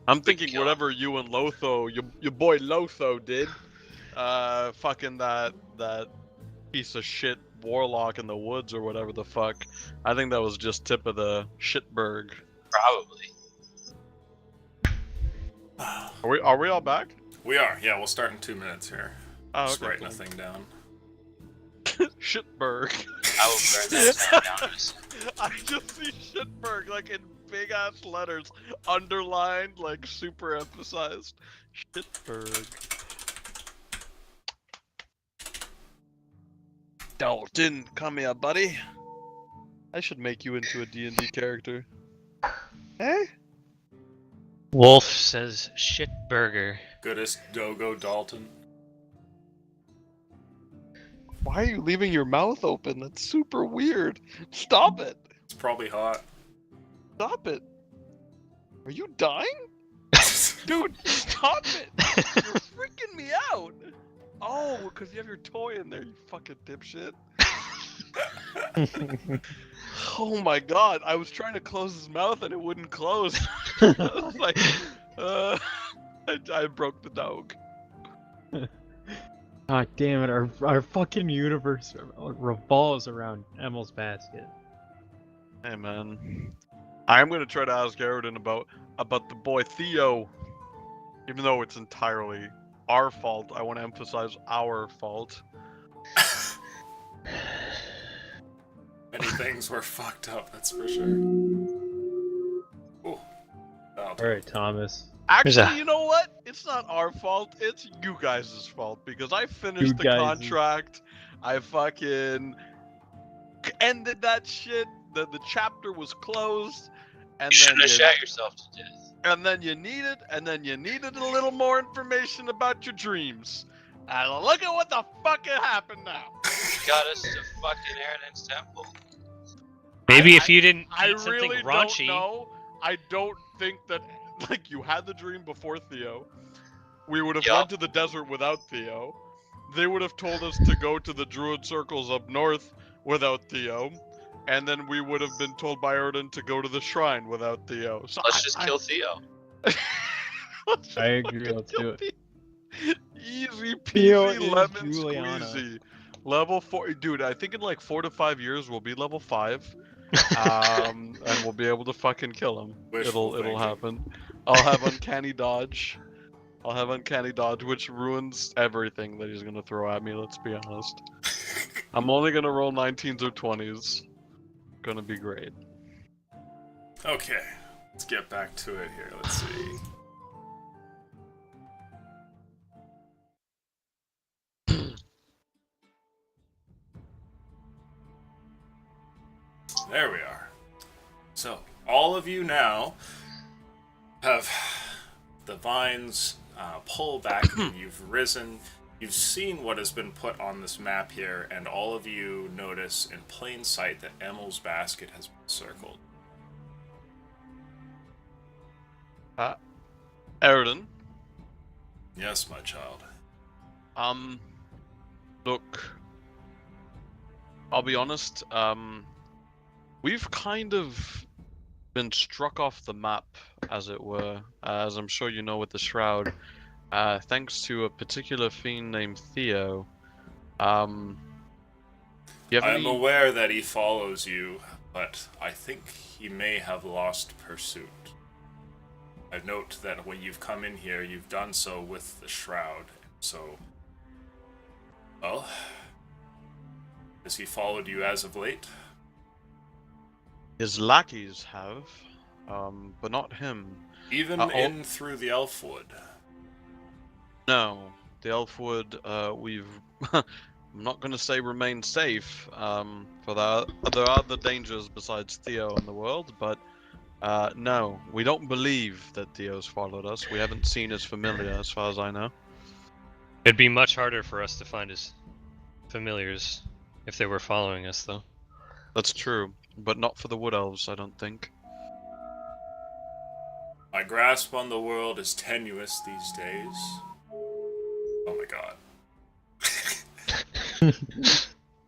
I'm thinking kill 'em. whatever you and Lotho, your boy Lotho did, fucking that piece of shit warlock in the woods or whatever the fuck. I think that was just tip of the shitberg. Probably. Are we all back? We are. Yeah, we'll start in 2 minutes here. Oh, Just okay, writing a cool. thing down. Shitberg. I will burn that town down to s- I just see shitberg like in big ass letters, underlined, like super emphasized. Shitberg. Dalton, come here, buddy. I should make you into a D&D character. Hey? Wolf says shit burger. Goodest Dogo Dalton. Why are you leaving your mouth open? That's super weird. Stop it. It's probably hot. Stop it. Are you dying? Dude, stop it. You're freaking me out. Oh, because you have your toy in there, you fucking dipshit. Oh my god, I was trying to close his mouth and it wouldn't close. I was like, I broke the dog. God damn it! Our fucking universe revolves around Emil's basket. Hey man, I'm gonna try to ask Aridin about the boy Theo, even though it's entirely our fault. I want to emphasize our fault. Many things were fucked up, that's for sure. Ooh. Alright, Thomas. Actually, you know what? It's not our fault. It's you guys' fault because I finished You the guys' contract. I fucking ended that shit. The chapter was closed, and You then shouldn't have shot yourself to death. and then you needed a little more information about your dreams. And look at what the fuck happened now. Got us to fucking Eridan's temple. Maybe if you didn't I eat something really raunchy. don't know. I don't think that like you had the dream before Theo. We would have Yup. went to the desert without Theo. They would have told us to go to the druid circles up north without Theo. And then we would have been told by Erden to go to the shrine without Theo. So Let's just kill Theo. I agree, let's do it. Easy Theo peasy is lemon Juliana. squeezy. Level 4, dude. I think in like 4 to 5 years we'll be level 5, and we'll be able to fucking kill him. Wishful It'll thinking. happen. I'll have uncanny dodge. Which ruins everything that he's gonna throw at me. Let's be honest. I'm only gonna roll 19s or 20s. Gonna be great. Okay, let's get back to it here. Let's see. There we are. So, all of you now have the vines pull back and you've risen. You've seen what has been put on this map here, and all of you notice in plain sight that Emil's basket has been circled. Erden, Yes, my child. look. I'll be honest. We've kind of been struck off the map, as it were, as I'm sure you know with the Shroud, thanks to a particular fiend named Theo. You have I'm any... aware that he follows you, but I think he may have lost pursuit. I note that when you've come in here, you've done so with the Shroud, so... Well... Has he followed you as of late? His lackeys have, but not him. Even in through the Elfwood? No, the Elfwood, we've... I'm not going to say remain safe, for there are other dangers besides Theo in the world, but no, we don't believe that Theo's followed us. We haven't seen his familiar, as far as I know. It'd be much harder for us to find his familiars if they were following us, though. That's true, but not for the Wood Elves, I don't think. My grasp on the world is tenuous these days. Oh my god.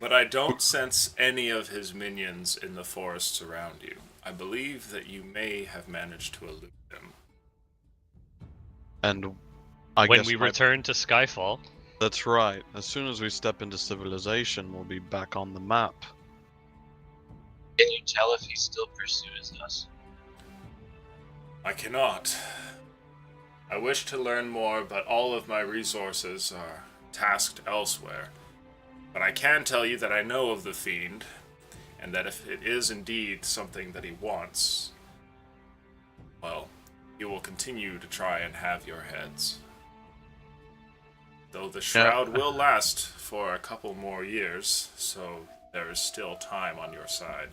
But I don't sense any of his minions in the forests around you. I believe that you may have managed to elude them. And I When guess we return to Skyfall, that's right. As soon as we step into civilization, we'll be back on the map. Can you tell if he still pursues us? I cannot. I wish to learn more, but all of my resources are tasked elsewhere. But I can tell you that I know of the Fiend, and that if it is indeed something that he wants, well, he will continue to try and have your heads. Though the Shroud will last for a couple more years, so there is still time on your side.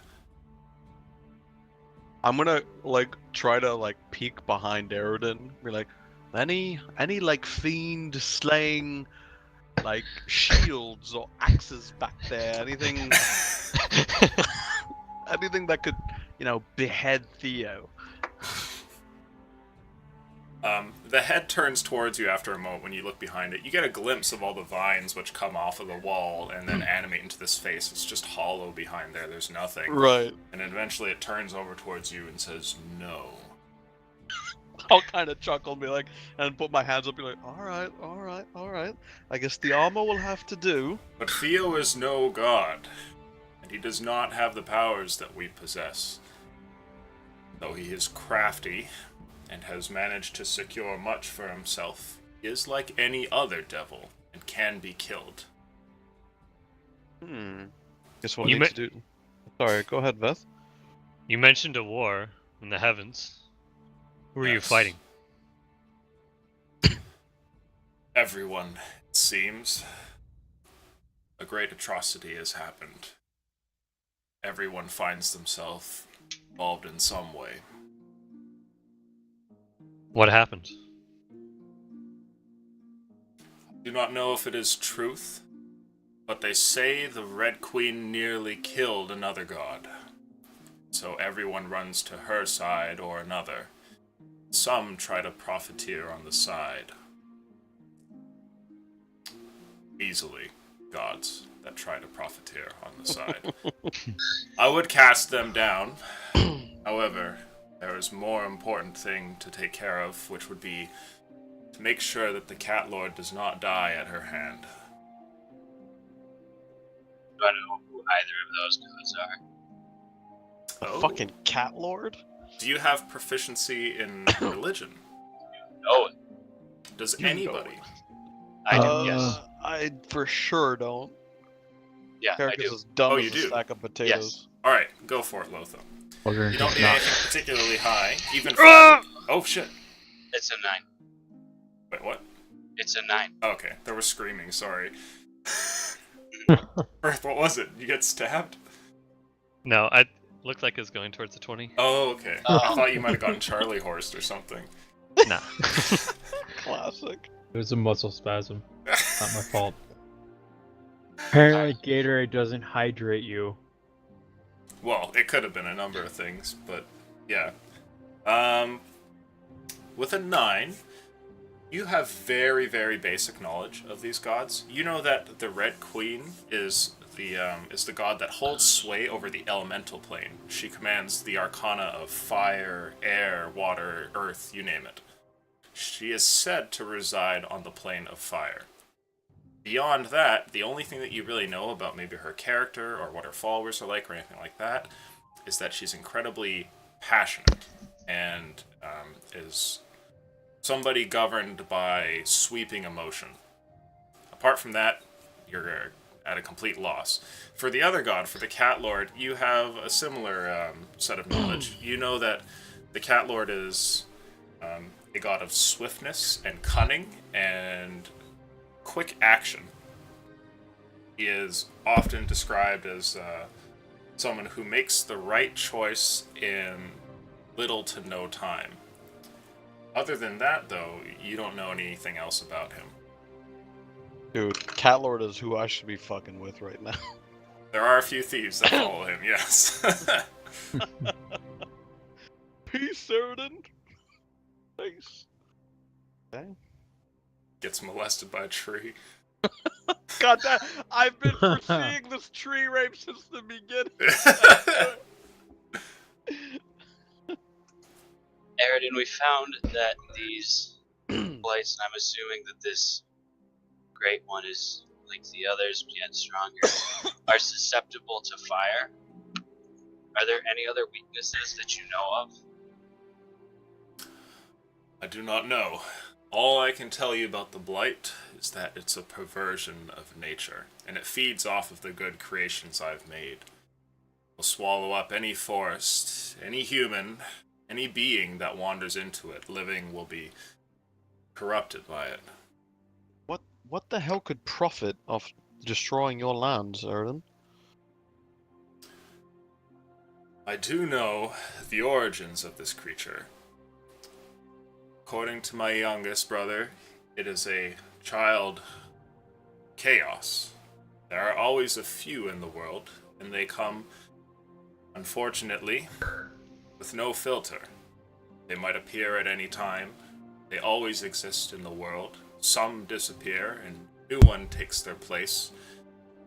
I'm gonna try to peek behind Eridan, be like, any like fiend slaying shields or axes back there? Anything anything that could, behead Theo? The head turns towards you after a moment when you look behind it. You get a glimpse of all the vines which come off of the wall and then animate into this face. It's just hollow behind there. There's nothing. Right. And eventually it turns over towards you and says, no. I'll kind of chuckle and be like, and put my hands up and be like, all right. I guess the armor will have to do. But Theo is no god, and he does not have the powers that we possess. Though he is crafty and has managed to secure much for himself, he is like any other devil and can be killed. Guess what I need to do? Sorry, go ahead, Veth. You mentioned a war in the heavens. Who are you Yes. fighting? Everyone, it seems. A great atrocity has happened. Everyone finds themselves involved in some way. What happened? Do not know if it is truth, but they say the Red Queen nearly killed another god. So everyone runs to her side or another. Some try to profiteer on the side. Easily, gods that try to profiteer on the side. I would cast them down. However, there is more important thing to take care of, which would be to make sure that the Cat Lord does not die at her hand. Do I know who either of those gods are? A Oh. fucking cat lord? Do you have proficiency in religion? No, Does You know anybody? I do. Yes. I for sure don't. Yeah, I Character's do. as dumb Oh, as you a do? stack of potatoes. Alright, go for it, Lotho. Bugger You don't does need not. anything particularly high. Even Ah! Oh shit. It's a 9. Wait, what? It's a 9. Okay, there was screaming, sorry. Earth, what was it? You get stabbed? No, I looked like it was going towards the 20. Oh, okay. I thought you might have gotten Charlie horsed or something. Nah. Classic. It was a muscle spasm. Not my fault. Apparently, Gatorade doesn't hydrate you. Well, it could have been a number of things, but yeah. With a 9, you have very, very basic knowledge of these gods. You know that the Red Queen is the god that holds sway over the elemental plane. She commands the arcana of fire, air, water, earth, you name it. She is said to reside on the plane of fire. Beyond that, the only thing that you really know about maybe her character or what her followers are like or anything like that is that she's incredibly passionate and is somebody governed by sweeping emotion. Apart from that, you're at a complete loss. For the other god, for the Cat Lord, you have a similar set of knowledge. You know that the Cat Lord is a god of swiftness and cunning and quick action. He is often described as someone who makes the right choice in little to no time. Other than that, though, you don't know anything else about him. Dude, cat lord is who I should be fucking with right now. There are a few thieves that follow him, yes. Peace, Eridan. Thanks. Okay. Gets molested by a tree. God damn, I've been foreseeing this tree rape since the beginning. Eridan, we found that these blights, and I'm assuming that this great one is like the others, yet stronger, are susceptible to fire. Are there any other weaknesses that you know of? I do not know. All I can tell you about the Blight is that it's a perversion of nature, and it feeds off of the good creations I've made. It will swallow up any forest, any human, any being that wanders into it. Living will be corrupted by it. What the hell could profit off destroying your lands, Eridan? I do know the origins of this creature. According to my youngest brother, it is a child chaos. There are always a few in the world, and they come, unfortunately, with no filter. They might appear at any time. They always exist in the world. Some disappear, and a new one takes their place.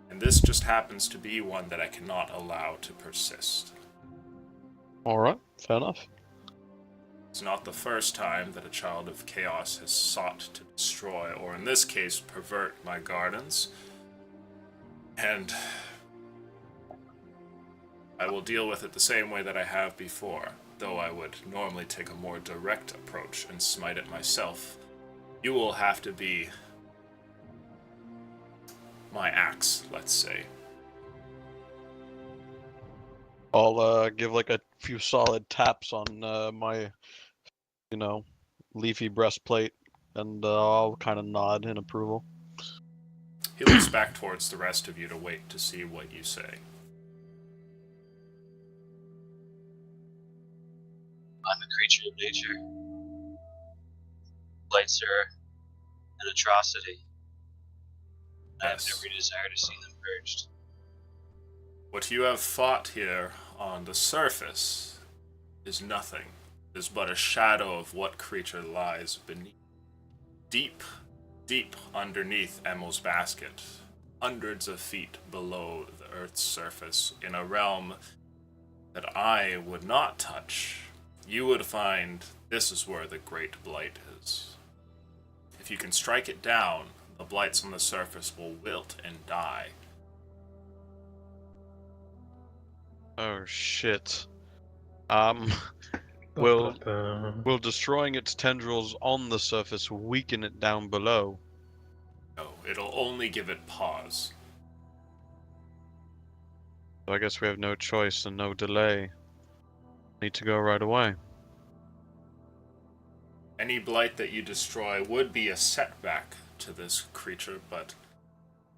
And this just happens to be one that I cannot allow to persist. Alright, fair enough. It's not the first time that a child of chaos has sought to destroy, or in this case, pervert my gardens. And I will deal with it the same way that I have before, though I would normally take a more direct approach and smite it myself. You will have to be my axe, let's say. I'll give like a few solid taps on my, leafy breastplate, and I'll kind of nod in approval. He looks back towards the rest of you to wait to see what you say. I'm a creature of nature. Blights are an atrocity. I have Yes. every desire to see them purged. What you have fought here on the surface is nothing. It is but a shadow of what creature lies beneath. Deep, deep underneath Emil's basket, hundreds of feet below the Earth's surface, in a realm that I would not touch, you would find this is where the Great Blight is. If you can strike it down, the blights on the surface will wilt and die. Oh shit. Will destroying its tendrils on the surface weaken it down below? No, it'll only give it pause. So I guess we have no choice and no delay. Need to go right away. Any blight that you destroy would be a setback to this creature, but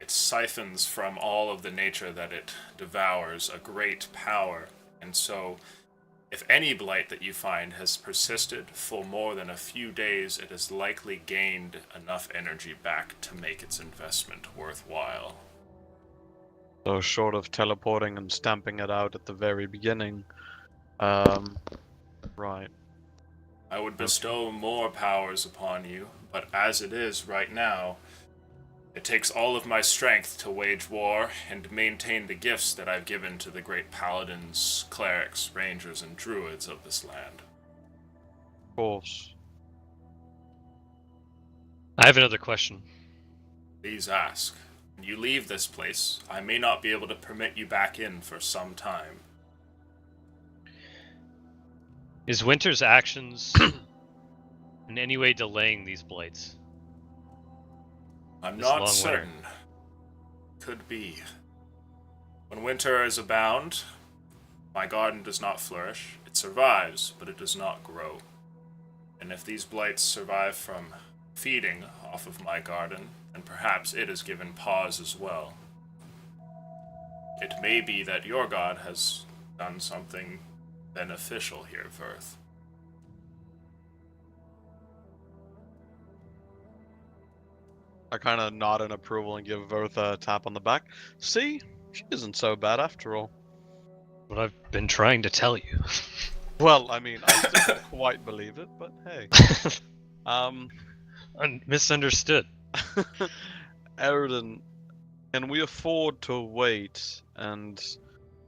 it siphons from all of the nature that it devours a great power, and so if any blight that you find has persisted for more than a few days, it has likely gained enough energy back to make its investment worthwhile. So short of teleporting and stamping it out at the very beginning, right. I would bestow more powers upon you, but as it is right now, it takes all of my strength to wage war and maintain the gifts that I've given to the great paladins, clerics, rangers, and druids of this land. Of course. I have another question. Please ask. When you leave this place, I may not be able to permit you back in for some time. Is Winter's actions in any way delaying these blights? I'm This not long certain. winter. Could be. When winter is abound, my garden does not flourish. It survives, but it does not grow. And if these blights survive from feeding off of my garden, then perhaps it is given pause as well. It may be that your god has done something beneficial here, Verth. I kind of nod in approval and give Vertha a tap on the back. See? She isn't so bad after all. What I've been trying to tell you. Well, I mean, I still don't quite believe it, but hey. Misunderstood. Eridan, can we afford to wait and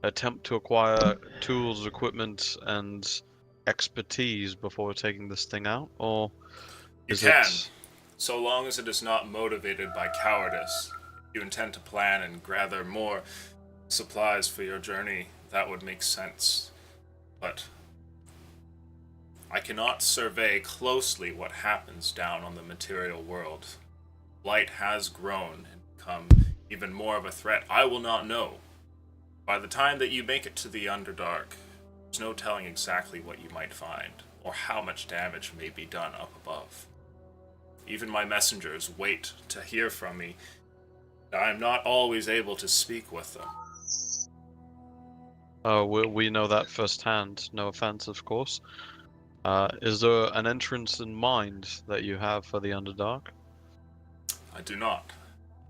attempt to acquire tools, equipment, and expertise before taking this thing out? Or You is can, it... so long as it is not motivated by cowardice. If you intend to plan and gather more supplies for your journey, that would make sense. But I cannot survey closely what happens down on the material world. Light has grown and become even more of a threat. I will not know. By the time that you make it to the Underdark, there's no telling exactly what you might find, or how much damage may be done up above. Even my messengers wait to hear from me. I am not always able to speak with them. Oh, we know that firsthand. No offense, of course. Is there an entrance in mind that you have for the Underdark? I do not.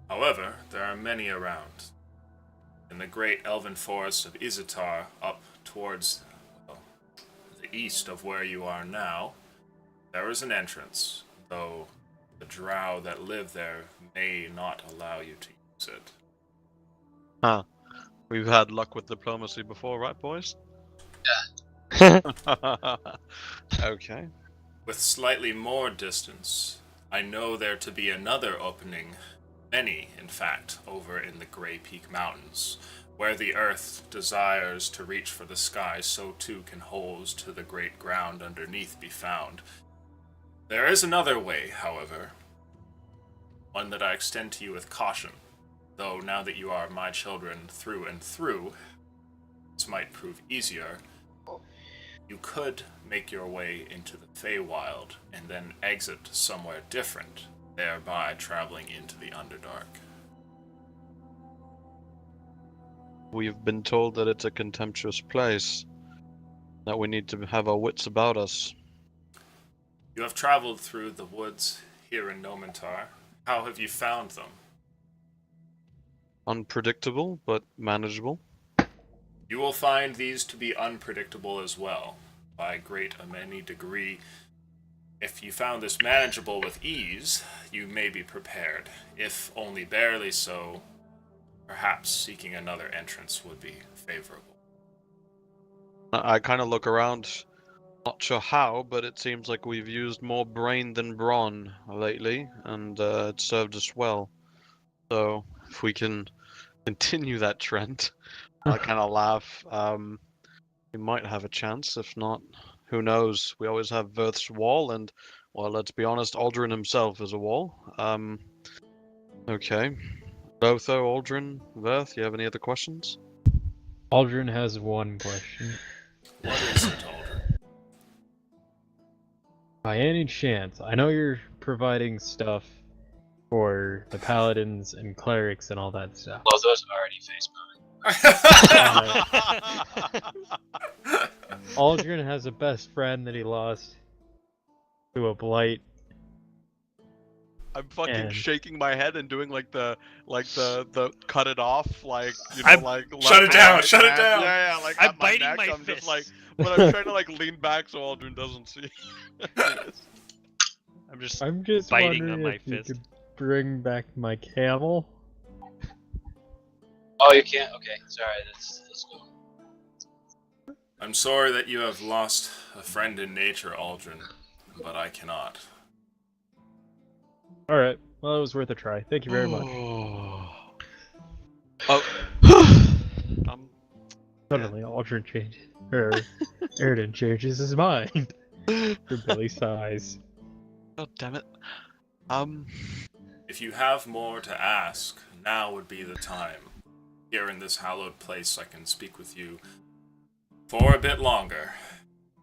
However, there are many around. In the great elven forest of Izitar, up towards the east of where you are now, there is an entrance, though the drow that live there may not allow you to use it. Huh. We've had luck with diplomacy before, right, boys? Okay. With slightly more distance, I know there to be another opening, many, in fact, over in the Grey Peak Mountains. Where the earth desires to reach for the sky, so too can holes to the great ground underneath be found. There is another way, however, one that I extend to you with caution, though now that you are my children through and through, this might prove easier, you could make your way into the Feywild and then exit somewhere different, thereby traveling into the Underdark. We've been told that it's a contemptuous place, that we need to have our wits about us. You have traveled through the woods here in Nomentar. How have you found them? Unpredictable, but manageable. You will find these to be unpredictable as well, by many degree. If you found this manageable with ease, you may be prepared. If only barely so, perhaps seeking another entrance would be favorable. I kind of look around, not sure how, but it seems like we've used more brain than brawn lately, and it served us well. So, if we can continue that trend, I kind of laugh. We might have a chance. If not, who knows? We always have Verth's wall, and, well, let's be honest, Aldrin himself is a wall. Okay. Lotho, Aldrin, Verth, you have any other questions? Aldrin has one question. What is it, Aldrin? By any chance, I know you're providing stuff for the paladins and clerics and all that stuff. Lotho's already facebumming. Aldrin has a best friend that he lost to a blight. I'm fucking And- shaking my head and doing like the cut it off, like, you know, I'm- like Shut it down, left shut it hand. down. Yeah, like I'm at my biting neck, my I'm just like, fists. but I'm trying to like lean back so Aldrin doesn't see. I'm just I'm just biting wondering on my if you fist. could bring back my camel. Oh, you can't? Okay, sorry, let's go. I'm sorry that you have lost a friend in nature, Aldrin, but I cannot. Alright, well, it was worth a try. Thank you very much. Oh. Suddenly, Aldrin changes. Or, Airden changes his mind. For Billy's size. God damn it. If you have more to ask, now would be the time. Here in this hallowed place, I can speak with you for a bit longer,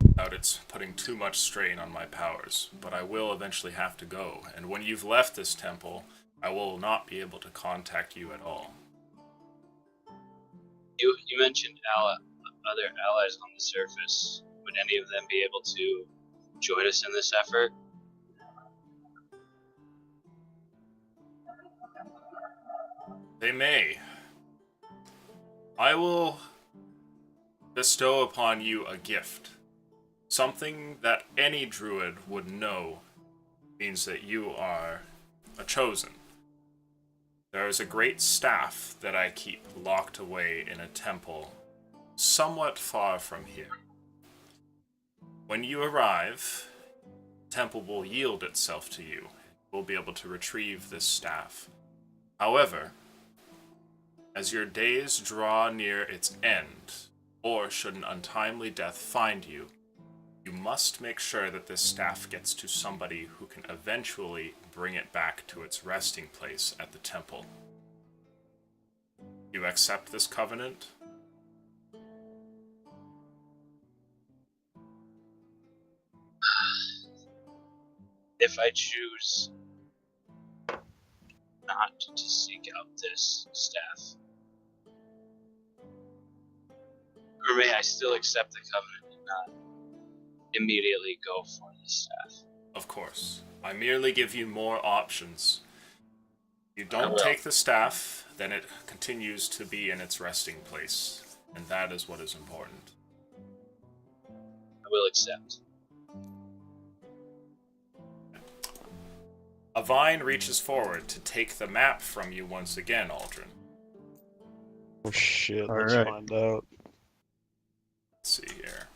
without it's putting too much strain on my powers. But I will eventually have to go, and when you've left this temple, I will not be able to contact you at all. You mentioned other allies on the surface. Would any of them be able to join us in this effort? They may. I will bestow upon you a gift. Something that any druid would know means that you are a chosen. There is a great staff that I keep locked away in a temple somewhat far from here. When you arrive, the temple will yield itself to you. You will be able to retrieve this staff. However, as your days draw near its end, or should an untimely death find you, you must make sure that this staff gets to somebody who can eventually bring it back to its resting place at the temple. You accept this covenant? If I choose not to seek out this staff, or may I still accept the covenant and not immediately go for this staff? Of course. I merely give you more options. You I don't will. take the staff, then it continues to be in its resting place, and that is what is important. I will accept. A vine reaches forward to take the map from you once again, Aldrin. Oh shit, let's Alright. find out. Let's see here.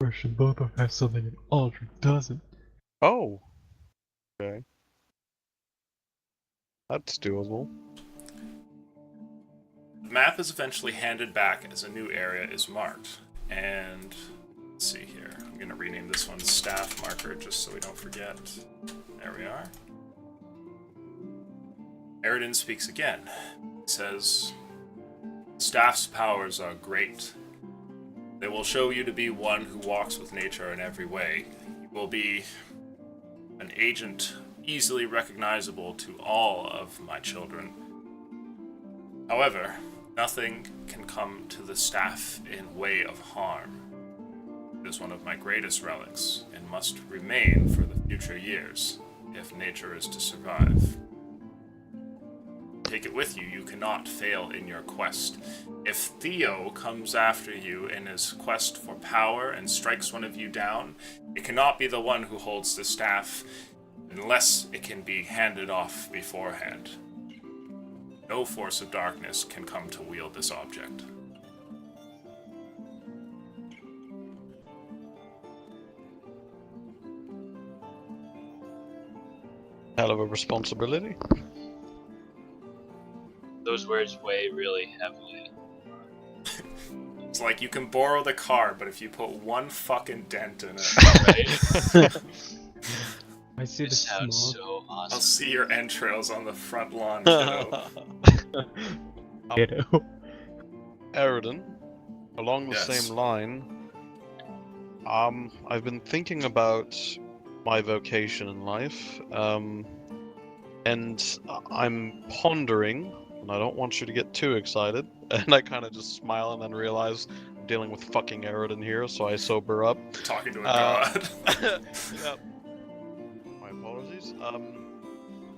Question both of us have something and Aldrin doesn't. Oh. Okay. That's doable. The map is eventually handed back as a new area is marked. And let's see here. I'm going to rename this one staff marker just so we don't forget. There we are. Aridin speaks again. He says, Staff's powers are great. They will show you to be one who walks with nature in every way. You will be an agent easily recognizable to all of my children. However, nothing can come to the staff in way of harm. It is one of my greatest relics and must remain for the future years if nature is to survive. Take it with you. You cannot fail in your quest. If Theo comes after you in his quest for power and strikes one of you down, it cannot be the one who holds the staff unless it can be handed off beforehand. No force of darkness can come to wield this object. Hell of a responsibility. Those words weigh really heavily. It's like you can borrow the car, but if you put one fucking dent in it, Right? I see It the sounds smoke. so I'll awesome. see your entrails on the front lawn, kiddo. Kiddo. Eridan, along the Yes. same line, I've been thinking about my vocation in life, and I'm pondering, and I don't want you to get too excited, and I kind of just smile and then realize I'm dealing with fucking Eridan here, so I sober up. Talking to a Uh, god. Yep. My apologies.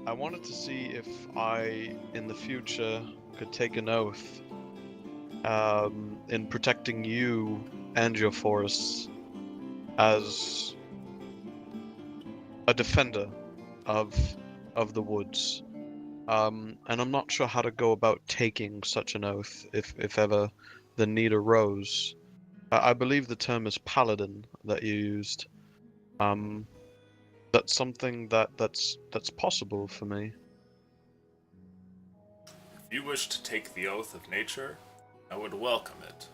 I wanted to see if I, in the future, could take an oath in protecting you and your forests as a defender of the woods. And I'm not sure how to go about taking such an oath if ever the need arose. I believe the term is paladin that you used. That's something that's possible for me. If you wish to take the oath of nature, I would welcome it.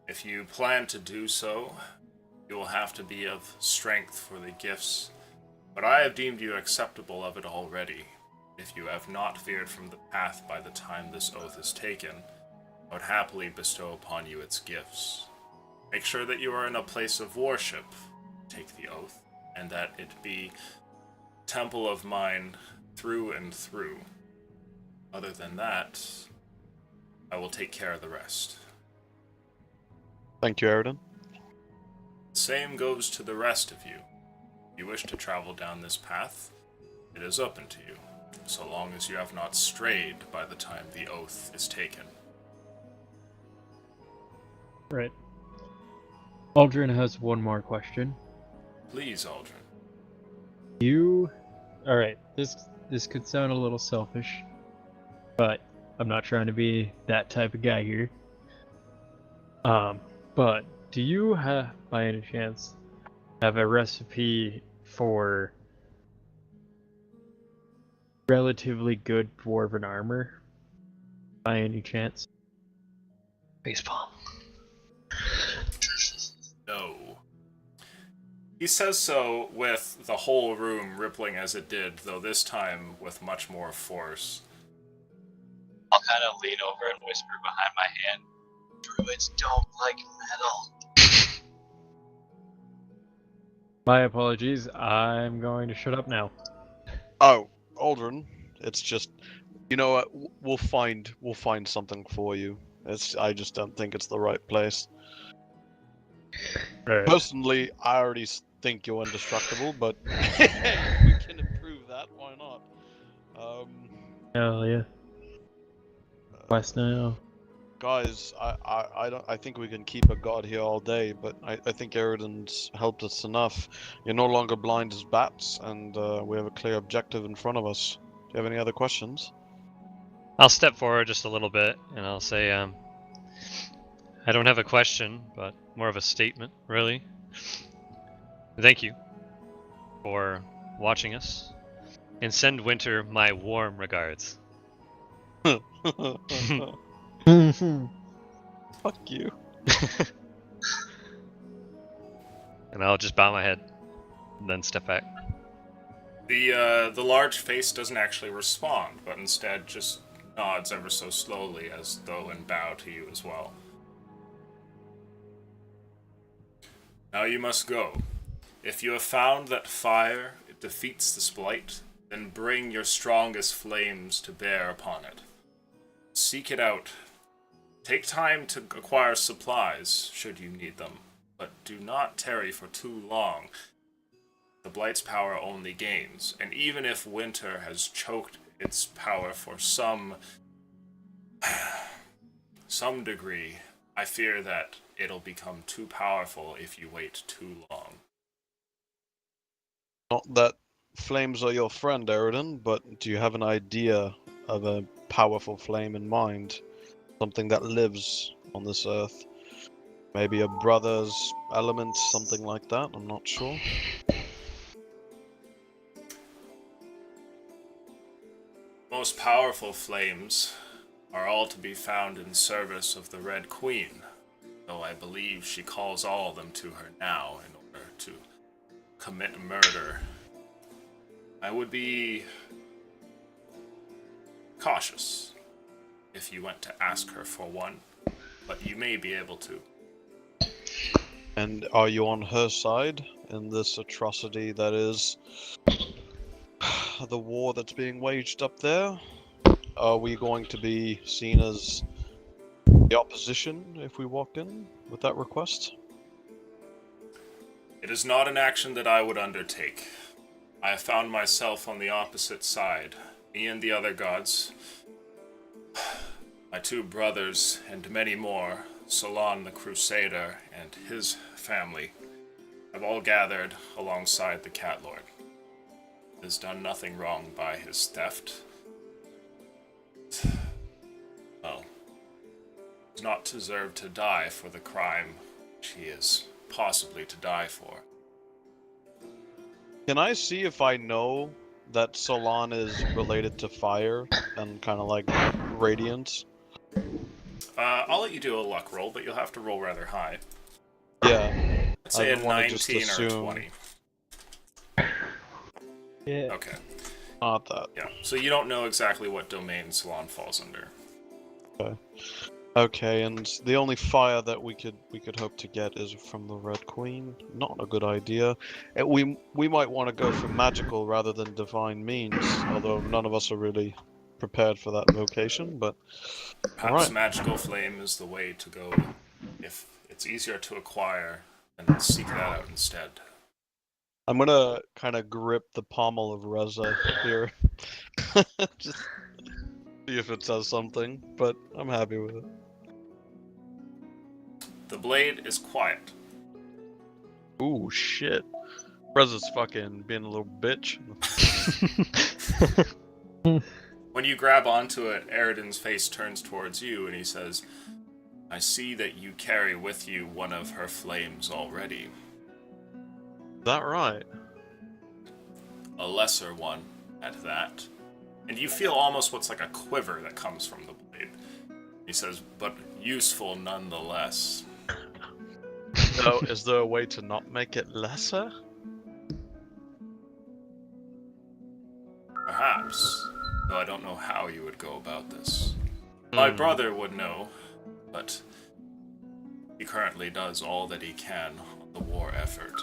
If you plan to do so, you will have to be of strength for the gifts, but I have deemed you acceptable of it already. If you have not veered from the path by the time this oath is taken, I would happily bestow upon you its gifts. Make sure that you are in a place of worship, take the oath, and that it be temple of mine through and through. Other than that, I will take care of the rest. Thank you, Eridan. The same goes to the rest of you. If you wish to travel down this path, it is open to you, so long as you have not strayed by the time the oath is taken. Right. Aldrin has one more question. Please, Aldrin. Alright, this could sound a little selfish, but I'm not trying to be that type of guy here. But do you have, by any chance, have a recipe for relatively good dwarven armor? By any chance? Facepalm. No. He says so with the whole room rippling as it did, though this time with much more force. I'll kind of lean over and whisper behind my hand, "Druids don't like metal." My apologies, I'm going to shut up now. Oh, Aldrin, it's just, you know what? We'll find something for you. I just don't think it's the right place. Right. Personally, I already think you're indestructible, but if we can improve that, why not? Hell yeah. West now. Guys, I think we can keep a god here all day, but I think Eridan's helped us enough. You're no longer blind as bats, and we have a clear objective in front of us. Do you have any other questions? I'll step forward just a little bit and I'll say, I don't have a question, but more of a statement, really. Thank you for watching us, and send Winter my warm regards. Fuck you. And I'll just bow my head, and then step back. The large face doesn't actually respond, but instead just nods ever so slowly as though in bow to you as well. Now you must go. If you have found that fire defeats the Splight, then bring your strongest flames to bear upon it. Seek it out. Take time to acquire supplies, should you need them, but do not tarry for too long. The Blight's power only gains, and even if winter has choked its power for some degree, I fear that it'll become too powerful if you wait too long. Not that flames are your friend, Eridan, but do you have an idea of a powerful flame in mind? Something that lives on this earth? Maybe a brother's element, something like that? I'm not sure. Most powerful flames are all to be found in service of the Red Queen, though I believe she calls all of them to her now in order to commit murder. I would be cautious if you went to ask her for one, but you may be able to. And are you on her side in this atrocity that is the war that's being waged up there? Are we going to be seen as the opposition if we walk in with that request? It is not an action that I would undertake. I have found myself on the opposite side. Me and the other gods, my two brothers, and many more, Solon the Crusader and his family, have all gathered alongside the Cat Lord. He has done nothing wrong by his theft. Well, does not deserve to die for the crime which he is possibly to die for. Can I see if I know that Solon is related to fire and kind of like radiance? I'll let you do a luck roll, but you'll have to roll rather high. Yeah. Let's say a didn't wanna just 19 or a assume. 20. Yeah. Okay. Not that. Yeah. So you don't know exactly what domain Salon falls under. Okay, and the only fire that we could hope to get is from the Red Queen. Not a good idea. We might want to go for magical rather than divine means, although none of us are really prepared for that vocation. But Perhaps Alright. magical flame is the way to go if it's easier to acquire, then seek that out instead. I'm gonna kind of grip the pommel of Reza here, just see if it says something. But I'm happy with it. The blade is quiet. Ooh, shit. Reza's fucking being a little bitch. When you grab onto it, Eridan's face turns towards you and he says, I see that you carry with you one of her flames already. Is that right? A lesser one, at that. And you feel almost what's like a quiver that comes from the blade. He says, but useful nonetheless. So, is there a way to not make it lesser? Perhaps, though I don't know how you would go about this. My brother would know, but he currently does all that he can on the war effort.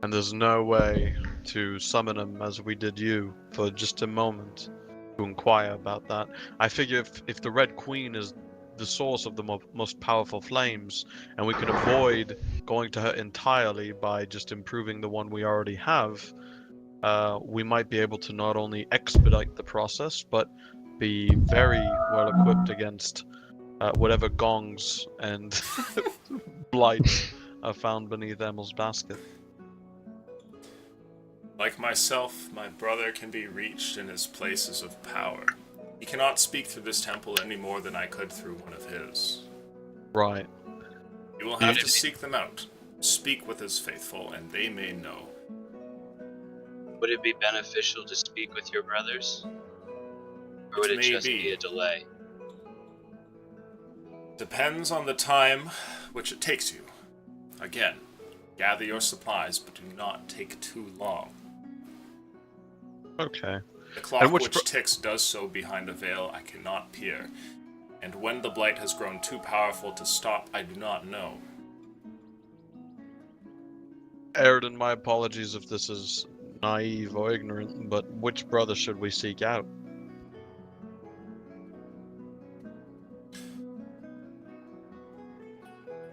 And there's no way to summon him as we did you for just a moment to inquire about that. I figure if the Red Queen is the source of the most powerful flames, and we can avoid going to her entirely by just improving the one we already have, we might be able to not only expedite the process, but be very well equipped against whatever gongs and blights are found beneath Emel's basket. Like myself, my brother can be reached in his places of power. He cannot speak through this temple any more than I could through one of his. Right. You will have to seek them out, speak with his faithful, and they may know. Would it be beneficial to speak with your brothers? Or would it May just be. be a delay? Depends on the time which it takes you. Again, gather your supplies, but do not take too long. Okay. The clock which which ticks does so behind a veil I cannot peer, and when the blight has grown too powerful to stop, I do not know. Aridin, my apologies if this is naive or ignorant, but which brother should we seek out?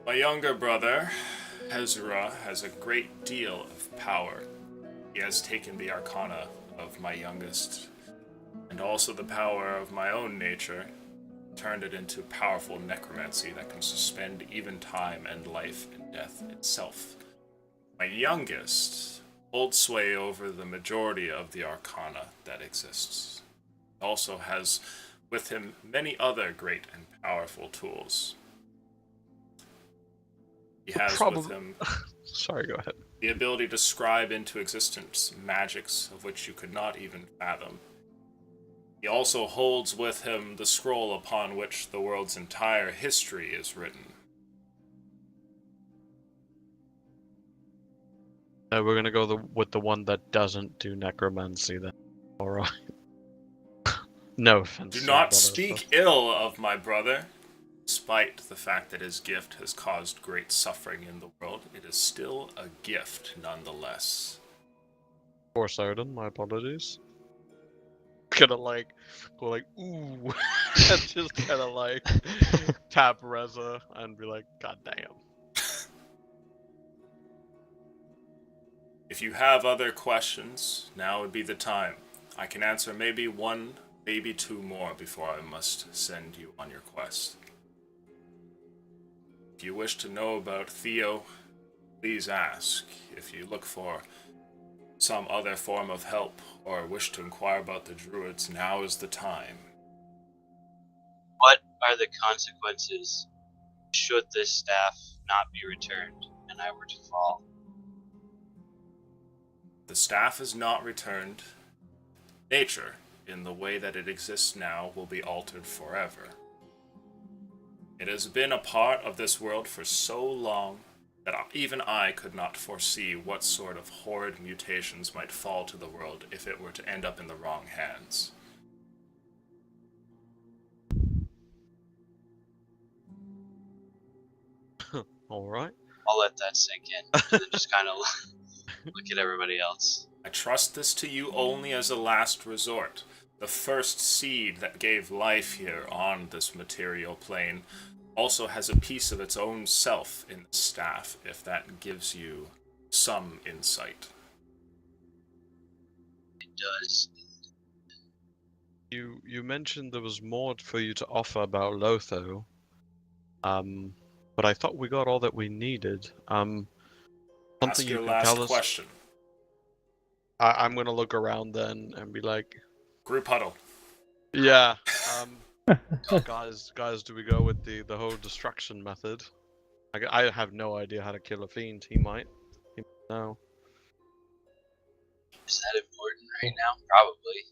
My younger brother, Hezra, has a great deal of power. He has taken the arcana of my youngest, and also the power of my own nature, turned it into powerful necromancy that can suspend even time and life and death itself. My youngest holds sway over the majority of the arcana that exists. He also has with him many other great and powerful tools. He has with him Sorry, go ahead. the ability to scribe into existence magics of which you could not even fathom. He also holds with him the scroll upon which the world's entire history is written. We're gonna go with the one that doesn't do necromancy then. Alright. No offense. Do to not brother, speak ill of my brother. Despite the fact that his gift has caused great suffering in the world, it is still a gift nonetheless. Of course, Aridin, my apologies. Gonna go ooh, and just kinda tap Reza and be like, God damn. If you have other questions, now would be the time. I can answer maybe one, maybe two more before I must send you on your quest. If you wish to know about Theo, please ask. If you look for some other form of help or wish to inquire about the druids, now is the time. What are the consequences should this staff not be returned and I were to fall? The staff is not returned. Nature, in the way that it exists now, will be altered forever. It has been a part of this world for so long that even I could not foresee what sort of horrid mutations might fall to the world if it were to end up in the wrong hands. Alright. I'll let that sink in and then just kind of look at everybody else. I trust this to you only as a last resort. The first seed that gave life here on this material plane also has a piece of its own self in the staff, if that gives you some insight. It does. You mentioned there was more for you to offer about Lotho. But I thought we got all that we needed. Something Ask you your can last tell us. question. I'm gonna look around then and be like, Group huddle. yeah. Guys, do we go with the whole destruction method? I have no idea how to kill a fiend. He might know. Is that important right now? Probably.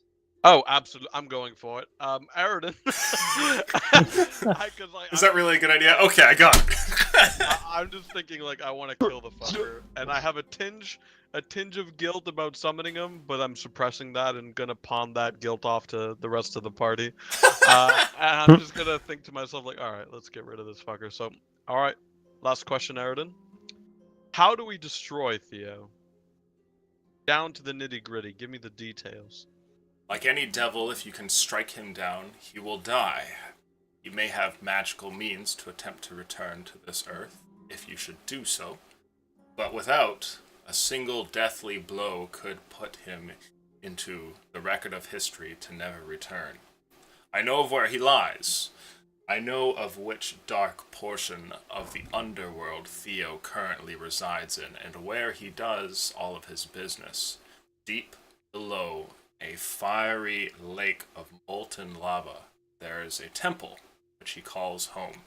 Oh, absolutely. I'm going for it. Aridin. Is that really a good idea? Okay, I got it. I'm just thinking I want to kill the fucker, and I have a tinge of guilt about summoning him, but I'm suppressing that and gonna pawn that guilt off to the rest of the party. And I'm just gonna think to myself all right, let's get rid of this fucker. So, all right, last question, Aridin. How do we destroy Theo? Down to the nitty gritty. Give me the details. Like any devil, if you can strike him down, he will die. You may have magical means to attempt to return to this earth, if you should do so, but without, a single deathly blow could put him into the record of history to never return. I know of where he lies. I know of which dark portion of the underworld Theo currently resides in, and where he does all of his business. Deep below a fiery lake of molten lava, there is a temple, which he calls home,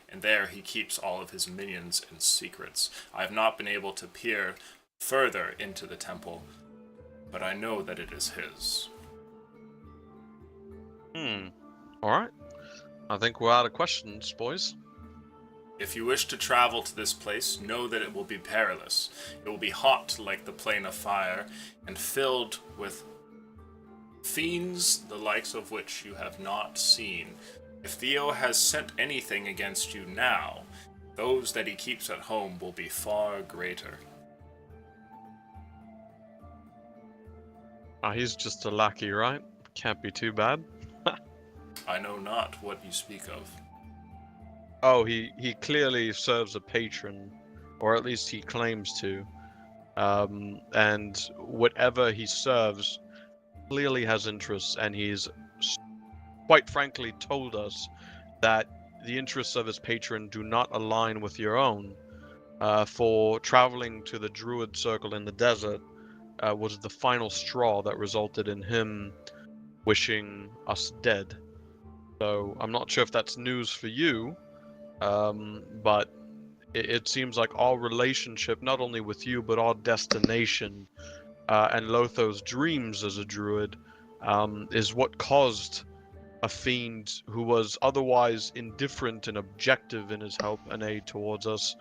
and there he keeps all of his minions and secrets. I have not been able to peer further into the temple, but I know that it is his. Alright. I think we're out of questions, boys. If you wish to travel to this place, know that it will be perilous. It will be hot like the plane of fire, and filled with Fiends, the likes of which you have not seen. If Theo has sent anything against you now, those that he keeps at home will be far greater. He's just a lackey, right? Can't be too bad. I know not what you speak of. Oh, he clearly serves a patron, or at least he claims to. And whatever he serves clearly has interests, and he's quite frankly told us that the interests of his patron do not align with your own. For traveling to the Druid Circle in the desert was the final straw that resulted in him wishing us dead. So I'm not sure if that's news for you, but it seems like our relationship, not only with you, but our destination and Lotho's dreams as a druid, is what caused a fiend who was otherwise indifferent and objective in his help and aid towards us,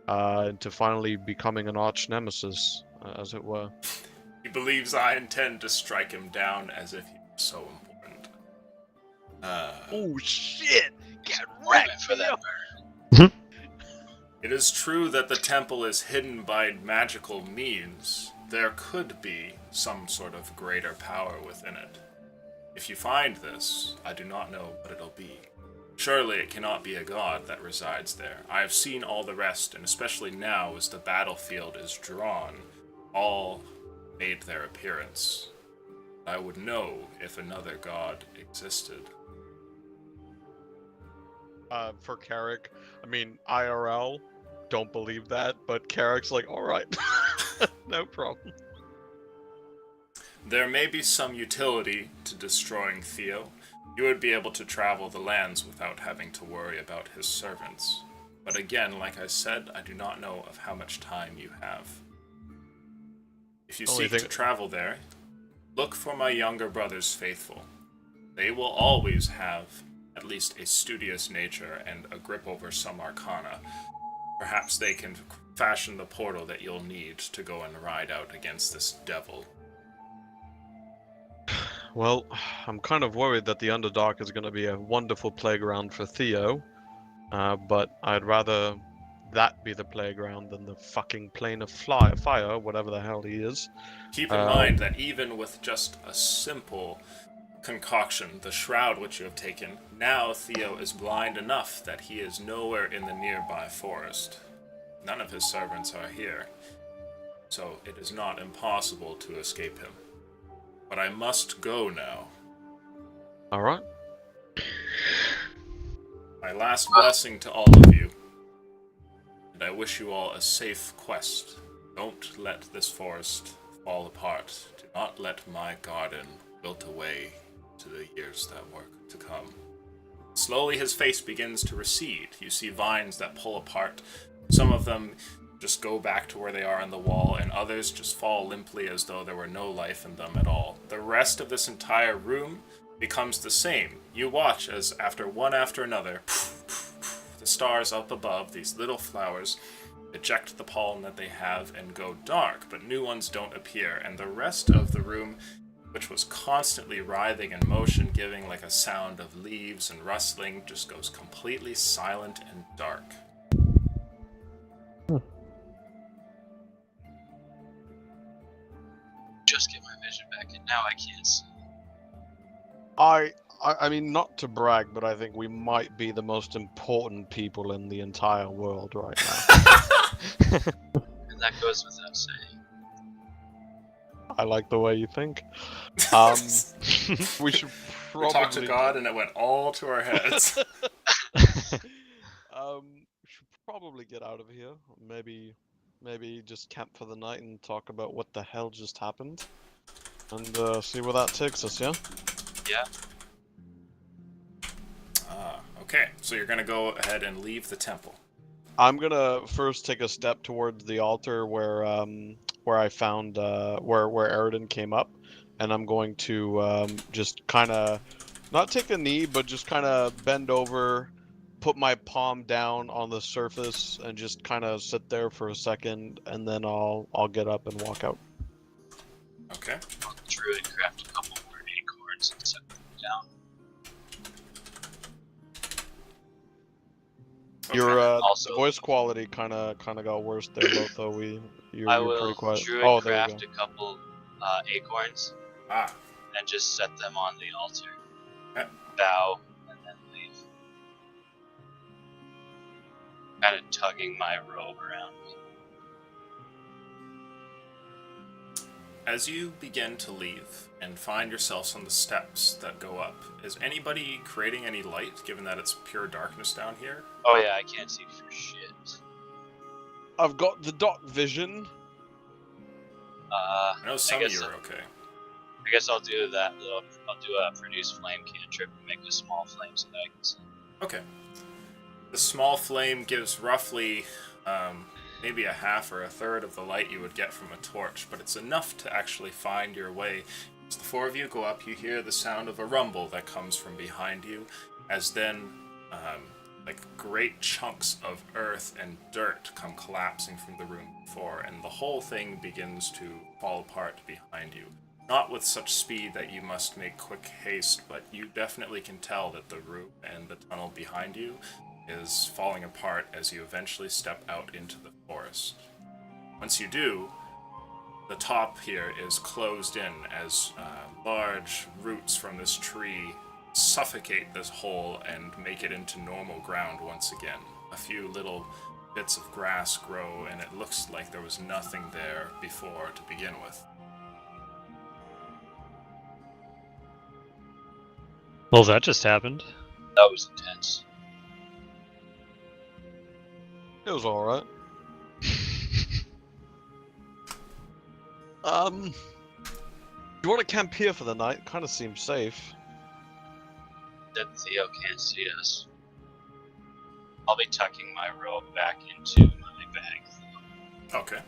into finally becoming an arch nemesis, as it were. He believes I intend to strike him down as if he was so important. Oh shit! Get Wrecked for that. It is true that the temple is hidden by magical means. There could be some sort of greater power within it. If you find this, I do not know what it'll be. Surely it cannot be a god that resides there. I have seen all the rest, and especially now as the battlefield is drawn, all made their appearance. I would know if another god existed. For Carrick, I mean, IRL, don't believe that, but Carrick's like, alright, no problem. There may be some utility to destroying Theo. You would be able to travel the lands without having to worry about his servants. But again, like I said, I do not know of how much time you have. If you seek to travel there, look for my younger brothers faithful. They will always have at least a studious nature and a grip over some arcana. Perhaps they can fashion the portal that you'll need to go and ride out against this devil. Well, I'm kind of worried that the Underdark is going to be a wonderful playground for Theo, but I'd rather that be the playground than the fucking plane of fire, whatever the hell he is. Keep in mind that even with just a simple concoction, the shroud which you have taken, now Theo is blind enough that he is nowhere in the nearby forest. None of his servants are here, so it is not impossible to escape him. But I must go now. Alright. My last blessing to all of you, and I wish you all a safe quest. Don't let this forest fall apart. Do not let my garden wilt away to the years that were to come. Slowly his face begins to recede. You see vines that pull apart. Some of them just go back to where they are on the wall, and others just fall limply as though there were no life in them at all. The rest of this entire room becomes the same. You watch as one after another, the stars up above, these little flowers, eject the pollen that they have and go dark, but new ones don't appear, and the rest of the room, which was constantly writhing in motion, giving like a sound of leaves and rustling, just goes completely silent and dark. Just get my vision back, and now I can't see. I mean, not to brag, but I think we might be the most important people in the entire world right now. And that goes without saying. I like the way you think. We should probably... We talked to God and it went all to our heads. We should probably get out of here. Maybe just camp for the night and talk about what the hell just happened. And see where that takes us, yeah? Yeah. Okay, so you're gonna go ahead and leave the temple. I'm gonna first take a step towards the altar where I found where Aroden came up, and I'm going to just kind of not take a knee, but just kind of bend over, put my palm down on the surface, and just kind of sit there for a second, and then I'll get up and walk out. Okay. Druid craft a couple more down. Your Also- voice quality kind of got worse there, Lotho. You're I pretty will quiet. druid Oh, there you craft go. a couple acorns Ah, and just set them on the altar. Okay. Bow and then leave. Kind of tugging my robe around me. as you begin to leave and find yourselves on the steps that go up, is anybody creating any light, given that it's pure darkness down here? Oh yeah, I can't see for shit. I've got the dark vision. I know some of guess you so. are okay. I guess I'll do that. I'll do a produce flame cantrip and make a small flame so that I can see. Okay. The small flame gives roughly maybe a half or a third of the light you would get from a torch, but it's enough to actually find your way. As the four of you go up, you hear the sound of a rumble that comes from behind you, as then like great chunks of earth and dirt come collapsing from the room before, and the whole thing begins to fall apart behind you. Not with such speed that you must make quick haste, but you definitely can tell that the room and the tunnel behind you is falling apart as you eventually step out into the forest. Once you do, the top here is closed in as large roots from this tree suffocate this hole and make it into normal ground once again. A few little bits of grass grow, and it looks like there was nothing there before to begin with. Well, that just happened. That was intense. It was alright. You want to camp here for the night? Kind of seems safe. That Theo can't see us. I'll be tucking my robe back into my bag. Okay.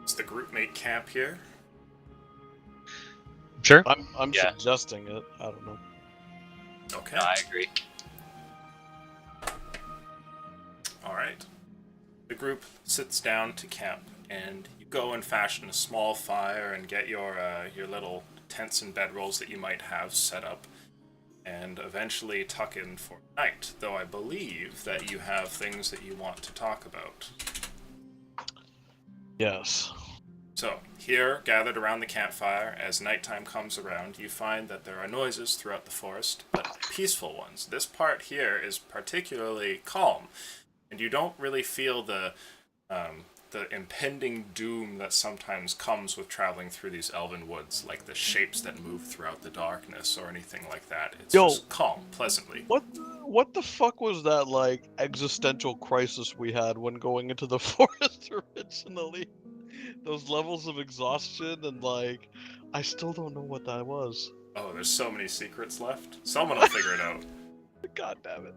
Does the group make camp here? Sure. I'm Yeah. suggesting it. I don't know. Okay. No, I agree. Alright. The group sits down to camp, and you go and fashion a small fire and get your little tents and bedrolls that you might have set up, and eventually tuck in for night, though I believe that you have things that you want to talk about. Yes. So, here, gathered around the campfire, as nighttime comes around, you find that there are noises throughout the forest, but peaceful ones. This part here is particularly calm, and you don't really feel the impending doom that sometimes comes with traveling through these elven woods, like the shapes that move throughout the darkness or anything like that. It's Yo. just calm, pleasantly. What the fuck was that, like, existential crisis we had when going into the forest originally? Those levels of exhaustion and, like, I still don't know what that was. Oh, there's so many secrets left. Someone will figure it out. God damn it.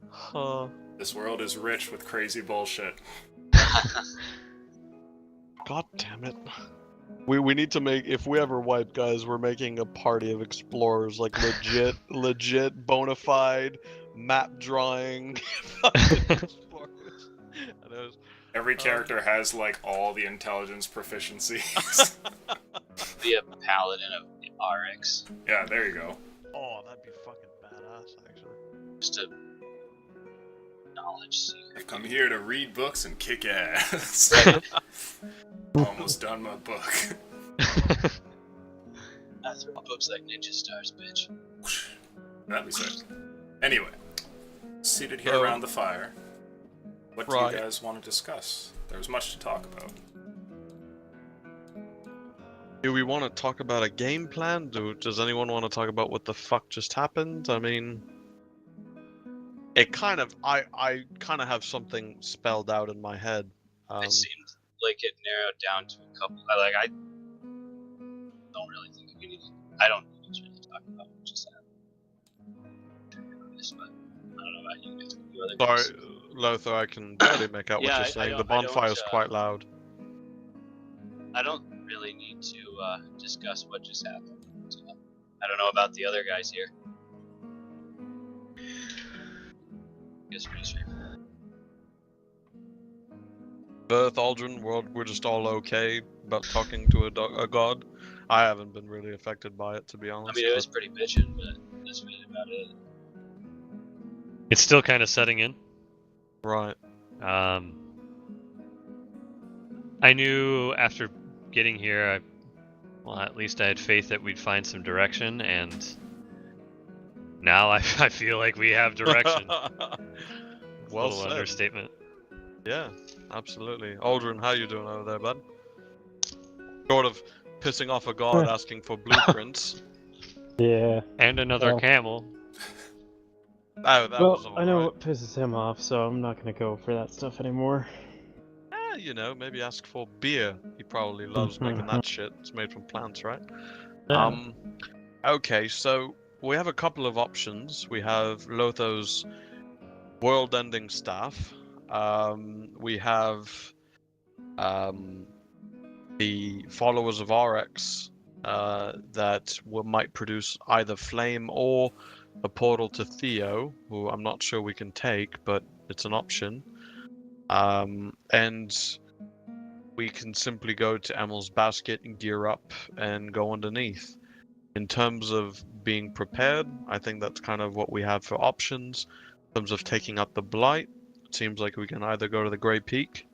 Huh. This world is rich with crazy bullshit. God damn it. We need to make, if we ever wipe, guys, we're making a party of explorers, like legit, bona fide, map drawing fucking explorers. And it was, Every character has, like, all the intelligence proficiencies. Be a paladin of RX. Yeah, there you go. oh, that'd be fucking badass, actually. Just a knowledge seeker. I've come here to read books and kick ass. Almost done my book. I throw books like ninja stars, bitch. That'd be sick. Anyway, seated here So- around the fire, what do Right. you guys want to discuss? There's much to talk about. Do we want to talk about a game plan? Does anyone want to talk about what the fuck just happened? I mean, it kind of, I kind of have something spelled out in my head. It seemed like it narrowed down to a couple. I don't really think we need. I don't think we should really talk about what just happened. To be honest, but I don't know about you guys. But you other Sorry, guys. Lothar, I can barely make out what Yeah, you're I saying. The don't- I bonfire is don't, quite loud. I don't really need to discuss what just happened. So, I don't know about the other guys here. Guess pretty straightforward. Birth, Aldrin, we're just all okay about talking to a god. I haven't been really affected by it, to be honest. I mean, it was pretty bitchin', but that's really about it. It's still kind of setting in. Right. I knew after getting here, well, at least I had faith that we'd find some direction, and now I feel like we have direction. Well Little said. understatement. Yeah, absolutely. Aldrin, how you doing over there, bud? Short of pissing off a god asking for blueprints. Yeah. And another Well. camel. Oh, that was Well, all I know right. what pisses him off, so I'm not gonna go for that stuff anymore. You know, maybe ask for beer. He probably loves making that shit. It's made from plants, right? Yeah. Okay, so we have a couple of options. We have Lotho's world-ending staff. We have the followers of RX that might produce either flame or a portal to Theo, who I'm not sure we can take, but it's an option. And we can simply go to Emel's basket and gear up and go underneath. In terms of being prepared, I think that's kind of what we have for options. In terms of taking up the Blight, it seems like we can either go to the Grey Peak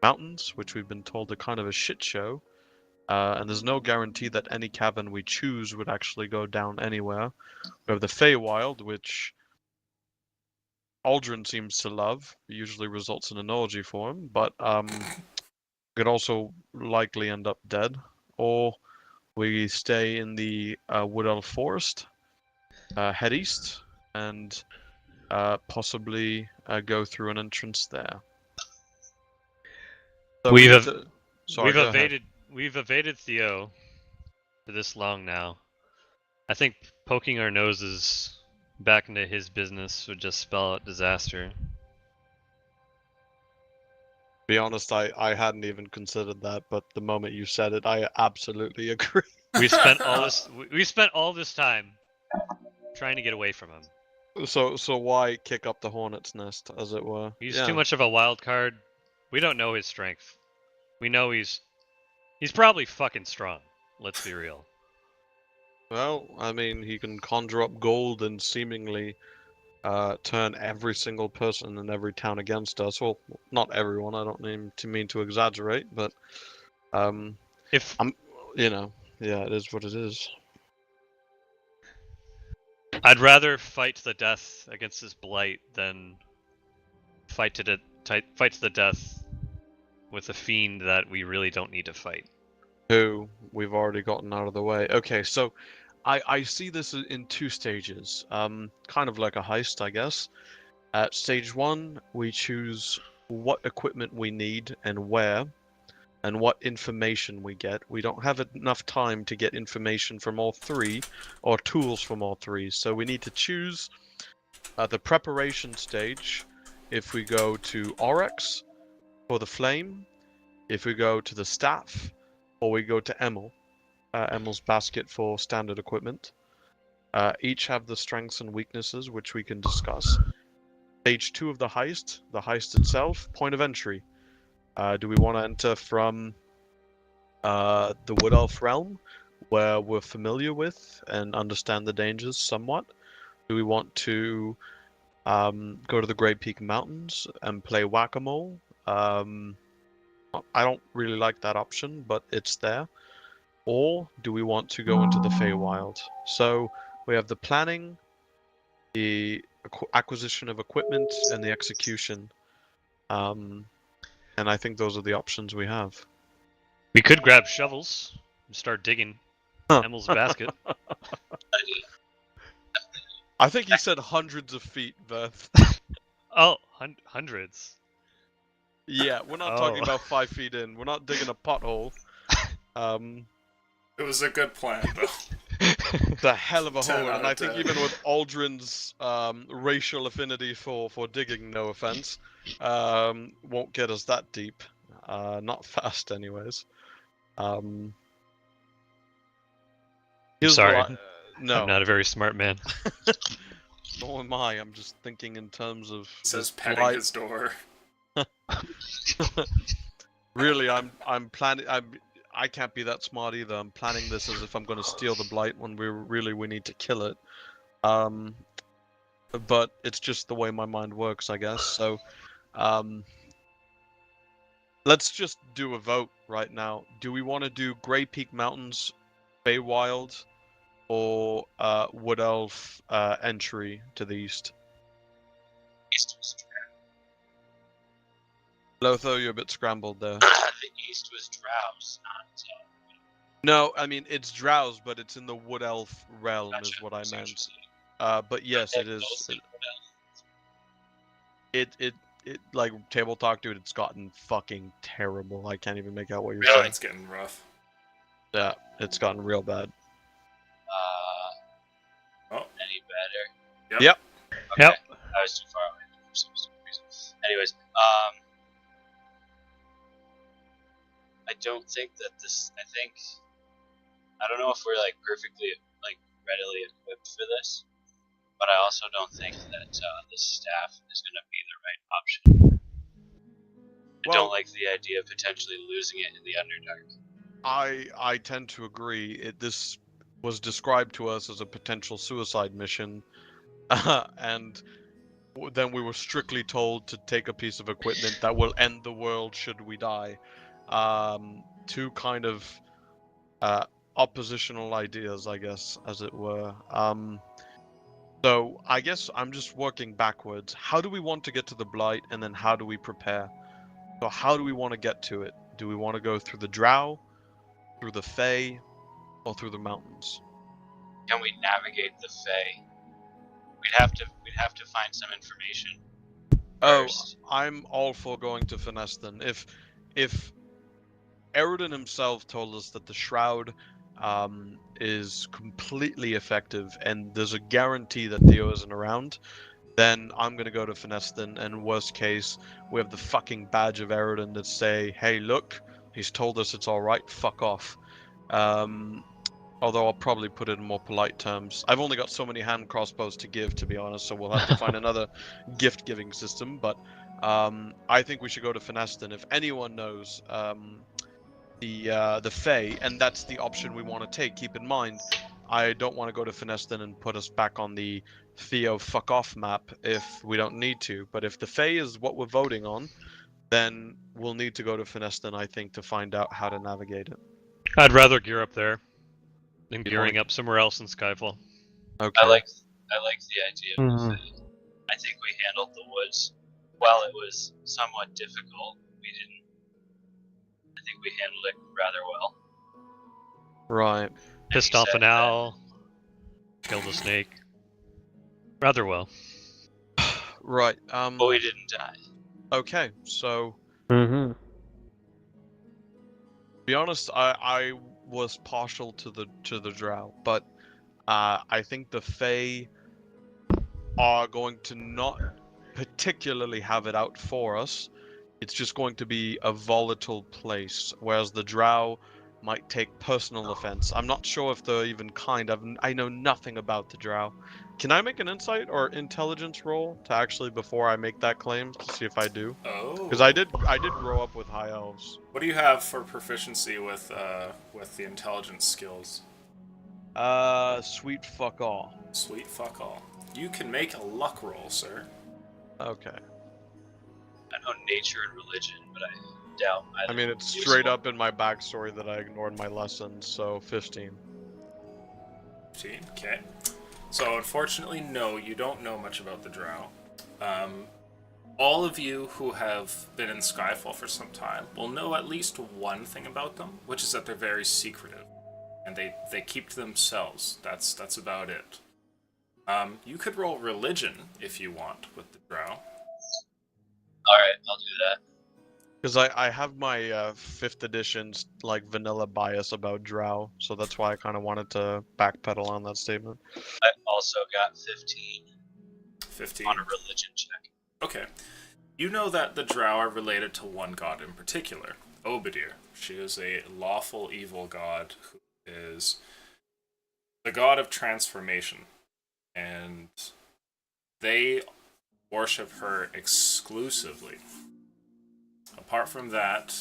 Mountains, which we've been told are kind of a shit show, and there's no guarantee that any cavern we choose would actually go down anywhere. We have the Feywild, which Aldrin seems to love. It usually results in an orgy for him, but could also likely end up dead. Or we stay in the Wood Elf Forest, head east, and possibly go through an entrance there. So We've evaded Theo for this long now. I think poking our noses back into his business would just spell out disaster. Be honest, I hadn't even considered that, but the moment you said it, I absolutely agree. We spent all this time trying to get away from him. So why kick up the hornet's nest, as it were? He's too much of a wild card. We don't know his strength. We know he's probably fucking strong. Let's be real. Well, I mean, he can conjure up gold and seemingly turn every single person in every town against us. Well, not everyone. I don't mean to exaggerate, but yeah, it is what it is. I'd rather fight to the death against this blight than fight to the death with a fiend that we really don't need to fight. Who we've already gotten out of the way. Okay, so I see this in two stages. Kind of like a heist, I guess. At stage 1, we choose what equipment we need and where, and what information we get. We don't have enough time to get information from all three, or tools from all three, so we need to choose the preparation stage. If we go to Oryx for the flame, if we go to the staff, or we go to Emel, Emel's basket for standard equipment. Each have the strengths and weaknesses, which we can discuss. Stage 2 of the heist itself, point of entry. Do we want to enter from the Wood Elf realm, where we're familiar with and understand the dangers somewhat? Do we want to go to the Grey Peak Mountains and play whack-a-mole? I don't really like that option, but it's there. Or do we want to go into the Feywild? So we have the planning, the acquisition of equipment, and the execution. And I think those are the options we have. We could grab shovels and start digging Emel's basket. I think you said hundreds of feet, Beth. Oh, hundreds. Yeah, we're not talking about 5 feet in. We're not digging a pothole. It was a good plan, though. It's a hell of a 10 hole, out and I of think 10. even with Aldrin's racial affinity for digging, no offense, won't get us that deep. Not fast, anyways. Here's Sorry. what no, I'm not a very smart man. nor am I. I'm just thinking in terms of Says this petting blight. his door. Really, I'm planning. I can't be that smart either. I'm planning this as if I'm going to steal the blight when we need to kill it. But it's just the way my mind works, I guess. So, let's just do a vote right now. Do we want to do Grey Peak Mountains, Feywild, or Wood Elf entry to the east? East was Lotho, you're a bit scrambled there. the east was Drowse, not. No, I mean it's Drowse, but it's in the Wood Elf realm, Gotcha. is what I See what meant. you're saying. But yes, They it is. both in Wood Elf. It like table talk, dude. It's gotten fucking terrible. I can't even make out what you're Yeah, saying. it's getting rough. Yeah, it's gotten real bad. Oh. Any better? Yep. Okay. Yep. I was too far away for some stupid reason. Anyways, I don't think that this. I don't know if we're like perfectly like readily equipped for this, but I also don't think that the staff is going to be the right option. I Well- don't like the idea of potentially losing it in the Underdark. I tend to agree. This was described to us as a potential suicide mission, and then we were strictly told to take a piece of equipment that will end the world should we die. Two kind of oppositional ideas, I guess, as it were. So I guess I'm just working backwards. How do we want to get to the Blight, and then how do we prepare? So how do we want to get to it? Do we want to go through the Drow, through the Fey, or through the mountains? Can we navigate the Fae? We'd have to find some information first. Oh, I'm all for going to Finestyn. If Eredin himself told us that the Shroud is completely effective and there's a guarantee that Theo isn't around, then I'm gonna go to Finestyn, and worst case, we have the fucking badge of Eredin that say, hey look, he's told us it's alright, fuck off. Although I'll probably put it in more polite terms. I've only got so many hand crossbows to give, to be honest, so we'll have to find another gift-giving system, but I think we should go to Finestyn. If anyone knows the Fae, and that's the option we want to take. Keep in mind, I don't want to go to Finestyn and put us back on the Theo fuck off map if we don't need to. But if the Fae is what we're voting on, then we'll need to go to Finestyn, I think, to find out how to navigate it. I'd rather gear up there than You gearing want- up somewhere else in Skyfall. Okay. I like the idea of the Fae. I think we handled the woods. While it was somewhat difficult, I think we handled it rather well. Right. Pissed you off said an that- owl, killed a snake. Rather well. Right. But we didn't die. Okay. So, Mm-hmm. to be honest, I was partial to the Drow, but I think the Fae are going to not particularly have it out for us. It's just going to be a volatile place, whereas the Drow might take personal offense. I'm not sure if they're even kind. I know nothing about the Drow. Can I make an insight or intelligence roll to actually, before I make that claim, to see if I do? Oh. Because I did grow up with high elves. What do you have for proficiency with the intelligence skills? Sweet fuck all. Sweet fuck all. You can make a luck roll, sir. Okay. I know nature and religion, but I doubt either. I mean, it's useful. straight up in my backstory that I ignored my lessons, so 15. 15. Okay. So unfortunately, no, you don't know much about the Drow. All of you who have been in Skyfall for some time will know at least one thing about them, which is that they're very secretive, and they keep to themselves. That's about it. You could roll religion if you want with the Drow. Alright, I'll do that. Because I have my 5th edition's like vanilla bias about Drow, so that's why I kind of wanted to backpedal on that statement. I also got 15 15. on a religion check. Okay. You know that the Drow are related to one god in particular, Obadir. She is a lawful evil god who is the god of transformation. And they worship her exclusively. Apart from that,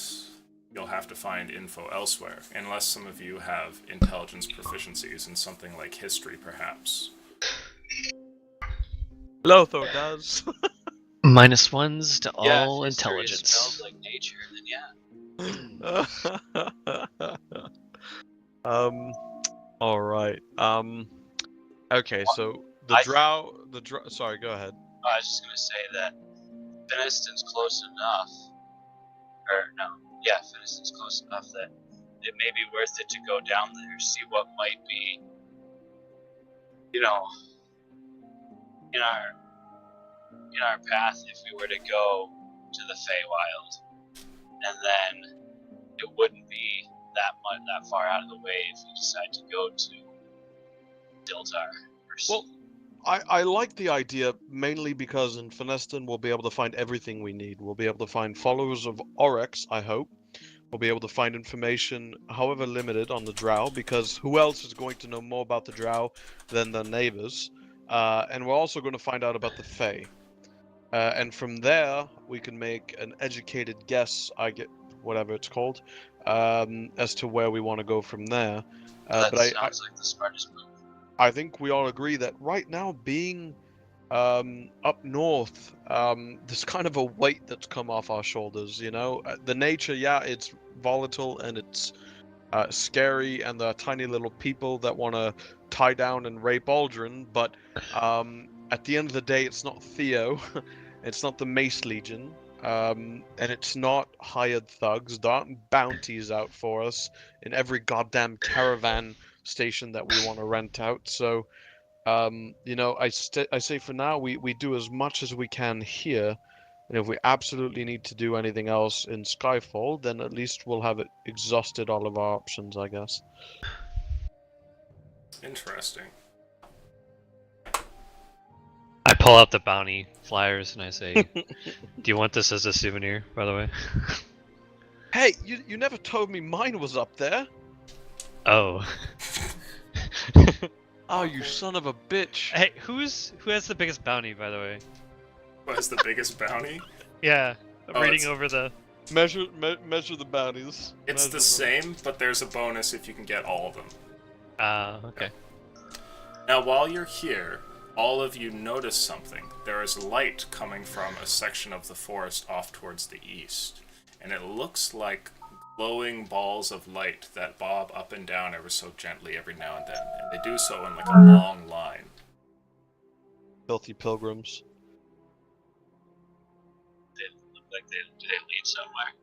you'll have to find info elsewhere, unless some of you have intelligence proficiencies in something like history, perhaps. Lotho does. -1s to Yeah, all if history is intelligence. spelled like nature, then yeah. All right. Okay, so sorry, go ahead. I was just gonna say that Finiston's close enough, Finiston's close enough that it may be worth it to go down there, see what might be, in our path if we were to go to the Feywild, and then it wouldn't be that far out of the way if we decide to go to Diltar. Well, I like the idea mainly because in Finestin we'll be able to find everything we need. We'll be able to find followers of Oryx, I hope. We'll be able to find information, however limited, on the Drow, because who else is going to know more about the Drow than their neighbors? And we're also going to find out about the Fae. And from there, we can make an educated guess, whatever it's called, as to where we want to go from there. That sounds like the smartest move. I think we all agree that right now, being up north, there's kind of a weight that's come off our shoulders, The nature, yeah, it's volatile and it's scary, and there are tiny little people that want to tie down and rape Aldrin, but at the end of the day, it's not Theo, it's not the Mace Legion, and it's not hired thugs. There aren't bounties out for us in every goddamn caravan station that we want to rent out. So, I say for now we do as much as we can here, and if we absolutely need to do anything else in Skyfall, then at least we'll have exhausted all of our options, I guess. Interesting. I pull out the bounty flyers and I say, "Do you want this as a souvenir, by the way?" Hey, you never told me mine was up there. Oh. Oh, you son of a bitch. Hey, who has the biggest bounty, by the way? What is the biggest bounty? Yeah, I'm Oh, reading it's- over the. Measure the bounties. It's Measure the them. same, but there's a bonus if you can get all of them. Okay. Now, while you're here, all of you notice something. There is light coming from a section of the forest off towards the east, and it looks like glowing balls of light that bob up and down ever so gently every now and then, and they do so in like a long line. Filthy pilgrims. Do they lead somewhere?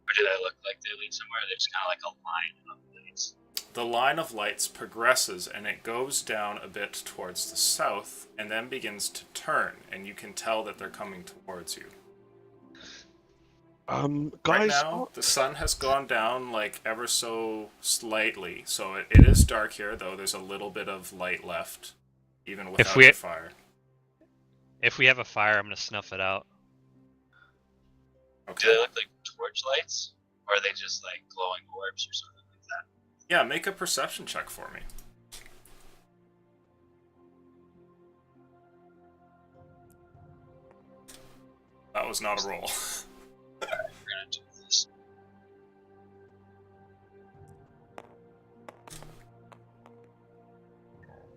Or do they look like they lead somewhere? They're just kind of like a line of lights. The line of lights progresses and it goes down a bit towards the south and then begins to turn, and you can tell that they're coming towards you. Guys. Right now, the sun has gone down like ever so slightly, so it is dark here, though there's a little bit of light left, even without the fire. If we have a fire, I'm gonna snuff it out. Do they Okay. look like torch lights? Or are they just like glowing orbs or something like that? Yeah, make a perception check for me. That was not a roll. We're gonna do this.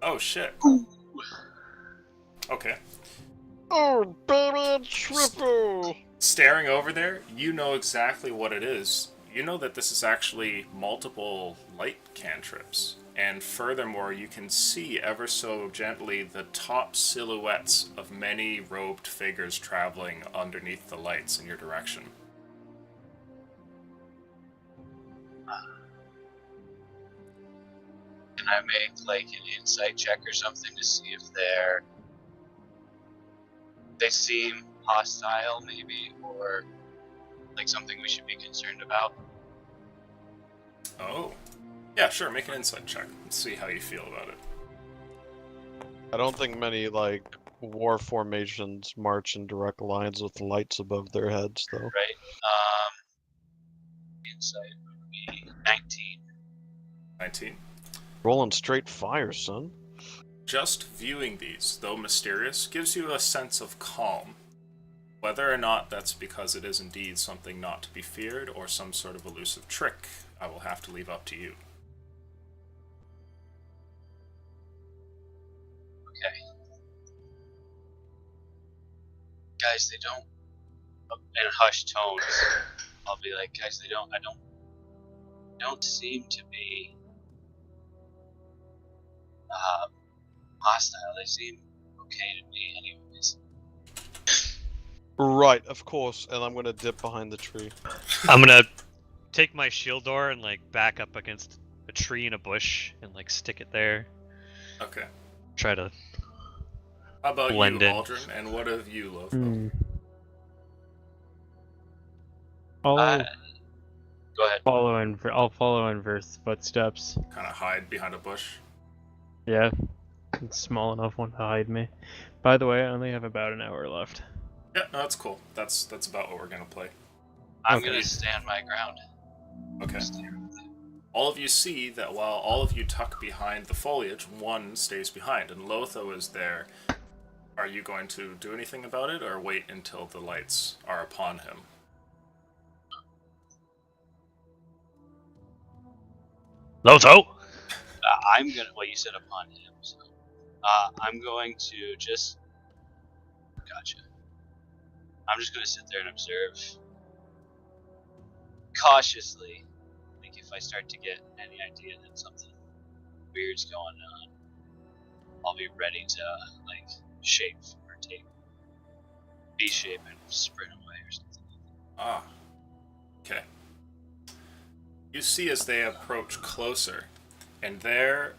Oh shit. Okay. Oh, baby, triple! Staring over there, you know exactly what it is. You know that this is actually multiple light cantrips. And furthermore, you can see ever so gently the top silhouettes of many robed figures traveling underneath the lights in your direction. Can I make like an insight check or something to see if they seem hostile maybe, or like something we should be concerned about? Oh. Yeah, sure, make an insight check and see how you feel about it. I don't think many, war formations march in direct lines with lights above their heads, though. Right? Insight would be 19. 19. Rolling straight fire, son. Just viewing these, though mysterious, gives you a sense of calm. Whether or not that's because it is indeed something not to be feared or some sort of elusive trick, I will have to leave up to you. Okay. Guys, they don't. In hushed tones, I'll be like, guys, they don't seem to be hostile. They seem okay to me, anyways. Right, of course, and I'm gonna dip behind the tree. I'm gonna take my shield door and like back up against a tree and a bush and like stick it there. Okay. Try to. How about Blend you, in. Aldrin? And what of you, Lotho? Hmm. Go ahead. I'll follow in Verth's footsteps. Kind of hide behind a bush. Yeah, it's small enough one to hide me. By the way, I only have about an hour left. Yeah, no, that's cool. That's about what we're gonna play. I'm Okay. gonna stand my ground. Okay. Stand. All of you see that while all of you tuck behind the foliage, one stays behind, and Lotho is there. Are you going to do anything about it, or wait until the lights are upon him? Lotho! I'm gonna. Well, you said upon him, so I'm going to just. Gotcha. I'm just gonna sit there and observe cautiously. Like if I start to get any idea that something weird's going on, I'll be ready to like shape or take B shape and sprint away or something. Ah. Okay. You see as they approach closer, and there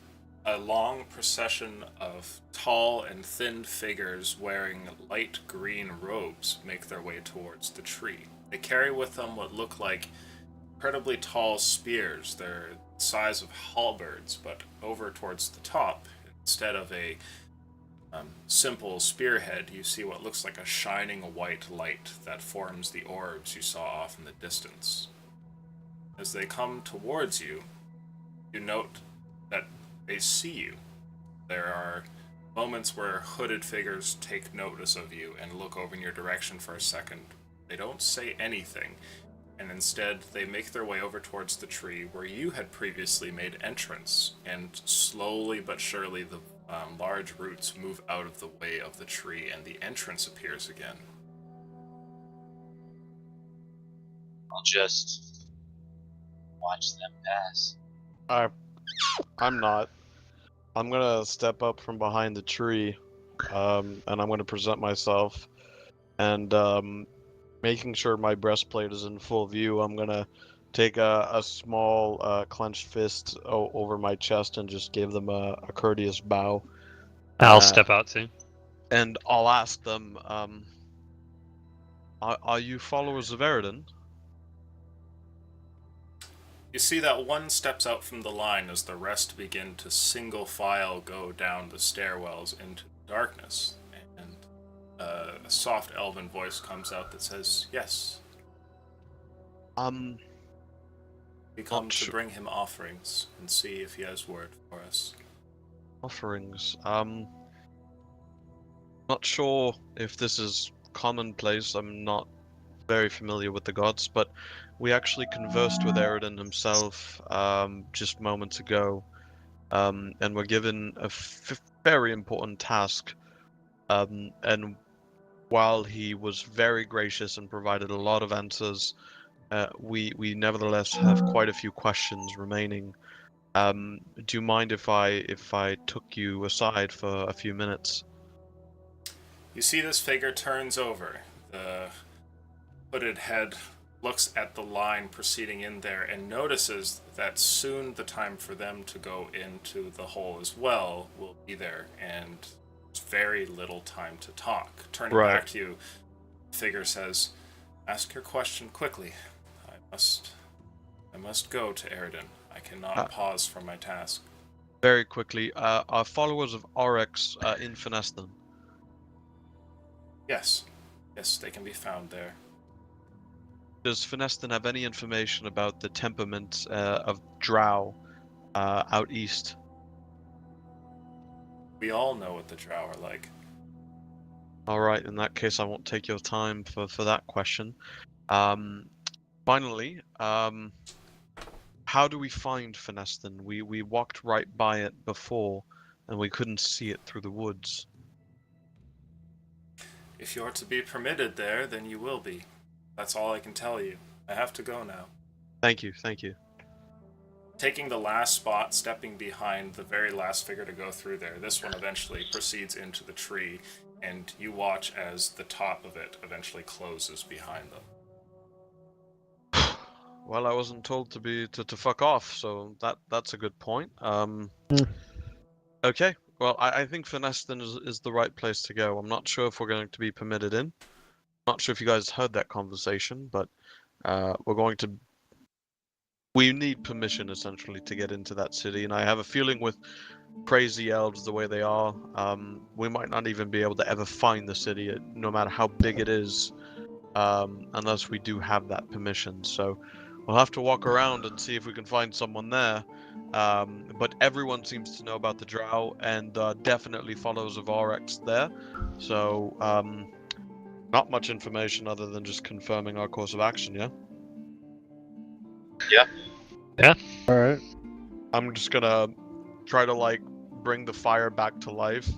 a long procession of tall and thin figures wearing light green robes make their way towards the tree. They carry with them what look like incredibly tall spears. They're the size of halberds, but over towards the top, instead of a simple spearhead, you see what looks like a shining white light that forms the orbs you saw off in the distance. As they come towards you, you note that they see you. There are moments where hooded figures take notice of you and look over in your direction for a second. They don't say anything, and instead they make their way over towards the tree where you had previously made entrance, and slowly but surely the large roots move out of the way of the tree and the entrance appears again. I'll just watch them pass. I'm not. I'm gonna step up from behind the tree, and I'm gonna present myself, and making sure my breastplate is in full view, I'm gonna take a small clenched fist over my chest and just give them a courteous bow. I'll step out too. And I'll ask them, are you followers of Eridan? You see that one steps out from the line as the rest begin to single file go down the stairwells into the darkness, and a soft elven voice comes out that says, "Yes, we come to bring him offerings and see if he has word for us." Offerings. Not sure if this is commonplace. I'm not very familiar with the gods, but we actually conversed with Eridan himself just moments ago, and were given a very important task. And while he was very gracious and provided a lot of answers, we nevertheless have quite a few questions remaining. Do you mind if I took you aside for a few minutes? You see this figure turns over. The hooded head looks at the line proceeding in there and notices that soon the time for them to go into the hole as well will be there, and there's very little time to talk. Turning Right. back to you, the figure says, "Ask your question quickly. I must go to Eridan. I cannot pause from my task." Very quickly, are followers of Oryx in Fineston? Yes, they can be found there. Does Fineston have any information about the temperament of Drow out east? We all know what the Drow are like. All right, in that case, I won't take your time for that question. Finally, how do we find Finestin? We walked right by it before, and we couldn't see it through the woods. If you're to be permitted there, then you will be. That's all I can tell you. I have to go now. Thank you, thank you. Taking the last spot, stepping behind the very last figure to go through there, this one eventually proceeds into the tree, and you watch as the top of it eventually closes behind them. Well, I wasn't told to fuck off, so that's a good point. Okay. Well, I think Finestin is the right place to go. I'm not sure if we're going to be permitted in. Not sure if you guys heard that conversation, but we're going to. We need permission essentially to get into that city, and I have a feeling with crazy elves the way they are, we might not even be able to ever find the city, no matter how big it is, unless we do have that permission. So we'll have to walk around and see if we can find someone there. But everyone seems to know about the Drow and definitely follows Avarex there. So not much information other than just confirming our course of action, yeah? Alright. I'm just gonna try to like bring the fire back to life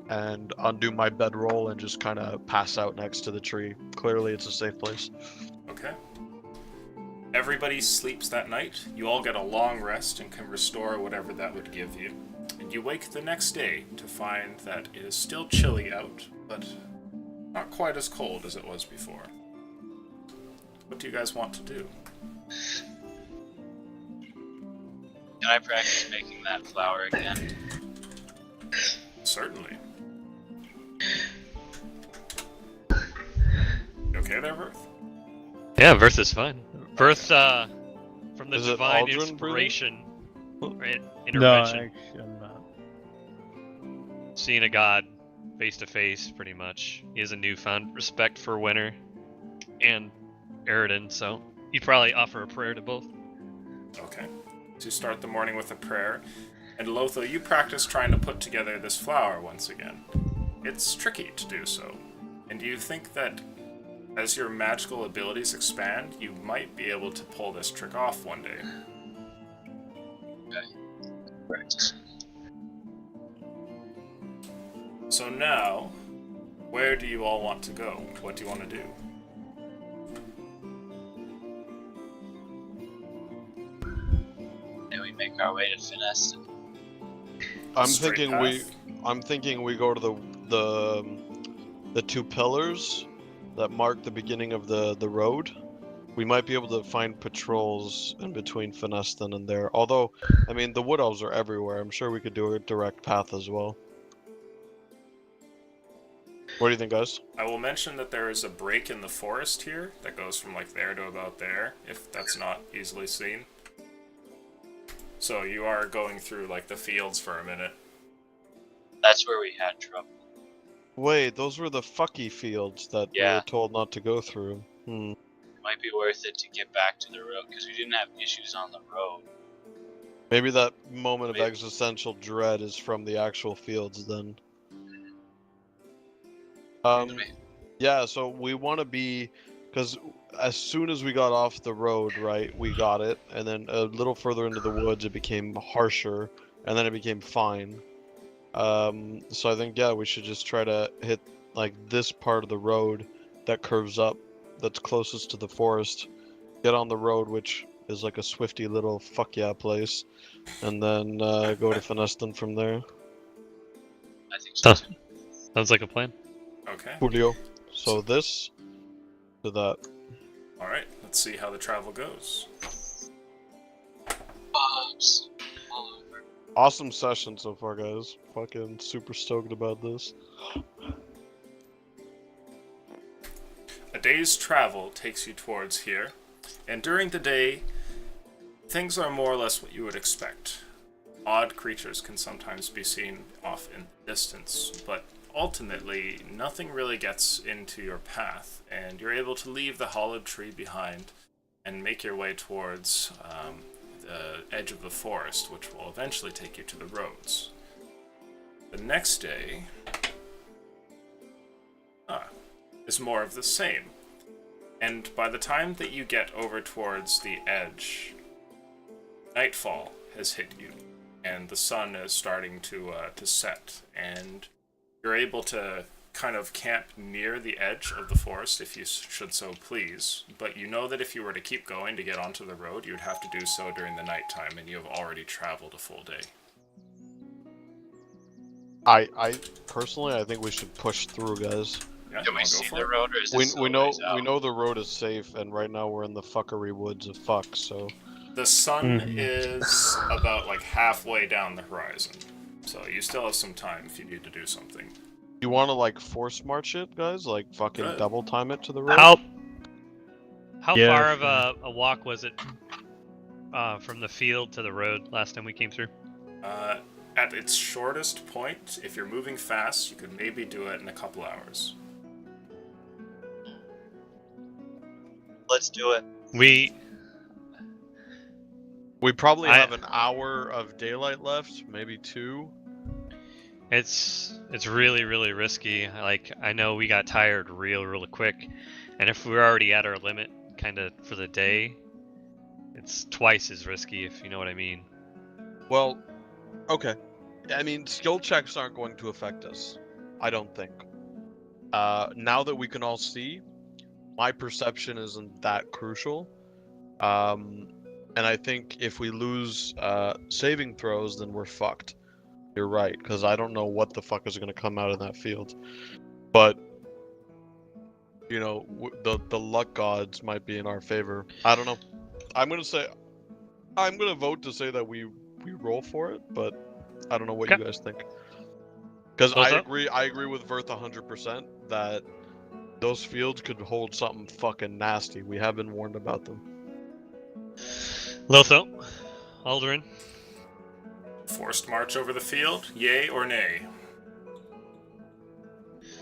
and undo my bedroll and just kind of pass out next to the tree. Clearly it's a safe place. Okay. Everybody sleeps that night. You all get a long rest and can restore whatever that would give you. And you wake the next day to find that it is still chilly out, but not quite as cold as it was before. What do you guys want to do? Can I practice making that flower again? Certainly. You okay there, Verth? Yeah, Verth is fine. Verth, from the Is it divine Aldrin inspiration, right, No, intervention, actually, I'm not. seeing a god face to face, pretty much. He has a newfound respect for Winter and Eridan, so he'd probably offer a prayer to both. Okay. So you start the morning with a prayer, and Lotho, you practice trying to put together this flower once again. It's tricky to do so, and you think that as your magical abilities expand, you might be able to pull this trick off one day. Practice. So now, where do you all want to go? What do you want to do? Then we make our way to Finestin. I'm Straight thinking we go to the two pillars that mark the beginning of the road. We might be able to find patrols in between Finestin and there. Although, I mean, the wood elves are everywhere. I'm sure we could do a direct path as well. What do you think, guys? I will mention that there is a break in the forest here that goes from like there to about there, if that's not easily seen. So you are going through like the fields for a minute. That's where we had trouble. Wait, those were the fucky fields that we Yeah. were told not to go through. It might be worth it to get back to the road because we didn't have issues on the road. Maybe that moment of Maybe. existential dread is from the actual fields then. Yeah, so we want to be, because as soon as we got off the road, right, we got it, and then a little further into the woods it became harsher, and then it became fine. So I think, yeah, we should just try to hit, like, this part of the road that curves up, that's closest to the forest, get on the road, which is like a swifty little fuck yeah place, and then go to Finestin from there. I think so. Huh. Sounds like a plan. Okay. Julio. So this to that. Alright, let's see how the travel goes. Bobs all over. Awesome session so far, guys. Fucking super stoked about this. A day's travel takes you towards here, and during the day, things are more or less what you would expect. Odd creatures can sometimes be seen off in the distance, but ultimately, nothing really gets into your path, and you're able to leave the hollowed tree behind and make your way towards the edge of the forest, which will eventually take you to the roads. The next day, is more of the same. And by the time that you get over towards the edge, nightfall has hit you, and the sun is starting to set, and you're able to kind of camp near the edge of the forest if you should so please, but you know that if you were to keep going to get onto the road, you'd have to do so during the nighttime, and you have already traveled a full day. I personally, I think we should push through, guys. Yeah, Can you we wanna go see for the it? road, or is it We still know ways out? we know the road is safe, and right now we're in the fuckery woods of fuck. So The sun Mhm. is about like halfway down the horizon, so you still have some time if you need to do something. you want to like force march it, guys? Like fucking Good. double time it to the road? How Yeah, far of sure. a walk was it from the field to the road last time we came through? At its shortest point, if you're moving fast, you could maybe do it in a couple hours. Let's do it. We We probably I- have an hour of daylight left, maybe 2. it's really risky. Like, I know we got tired really quick, and if we're already at our limit kind of for the day, it's twice as risky, if you know what I mean. Well, okay. I mean, skill checks aren't going to affect us. I don't think. Now that we can all see, my perception isn't that crucial. And I think if we lose saving throws, then we're fucked. You're right, because I don't know what the fuck is going to come out of that field. But, you know, the luck gods might be in our favor. I don't know. I'm going to vote to say that we roll for it, but I don't know what Okay. you guys think. Because Close I up. agree with Verth 100% that those fields could hold something fucking nasty. We have been warned about them. Lotho, Aldrin, Forced march over the field, yay or nay?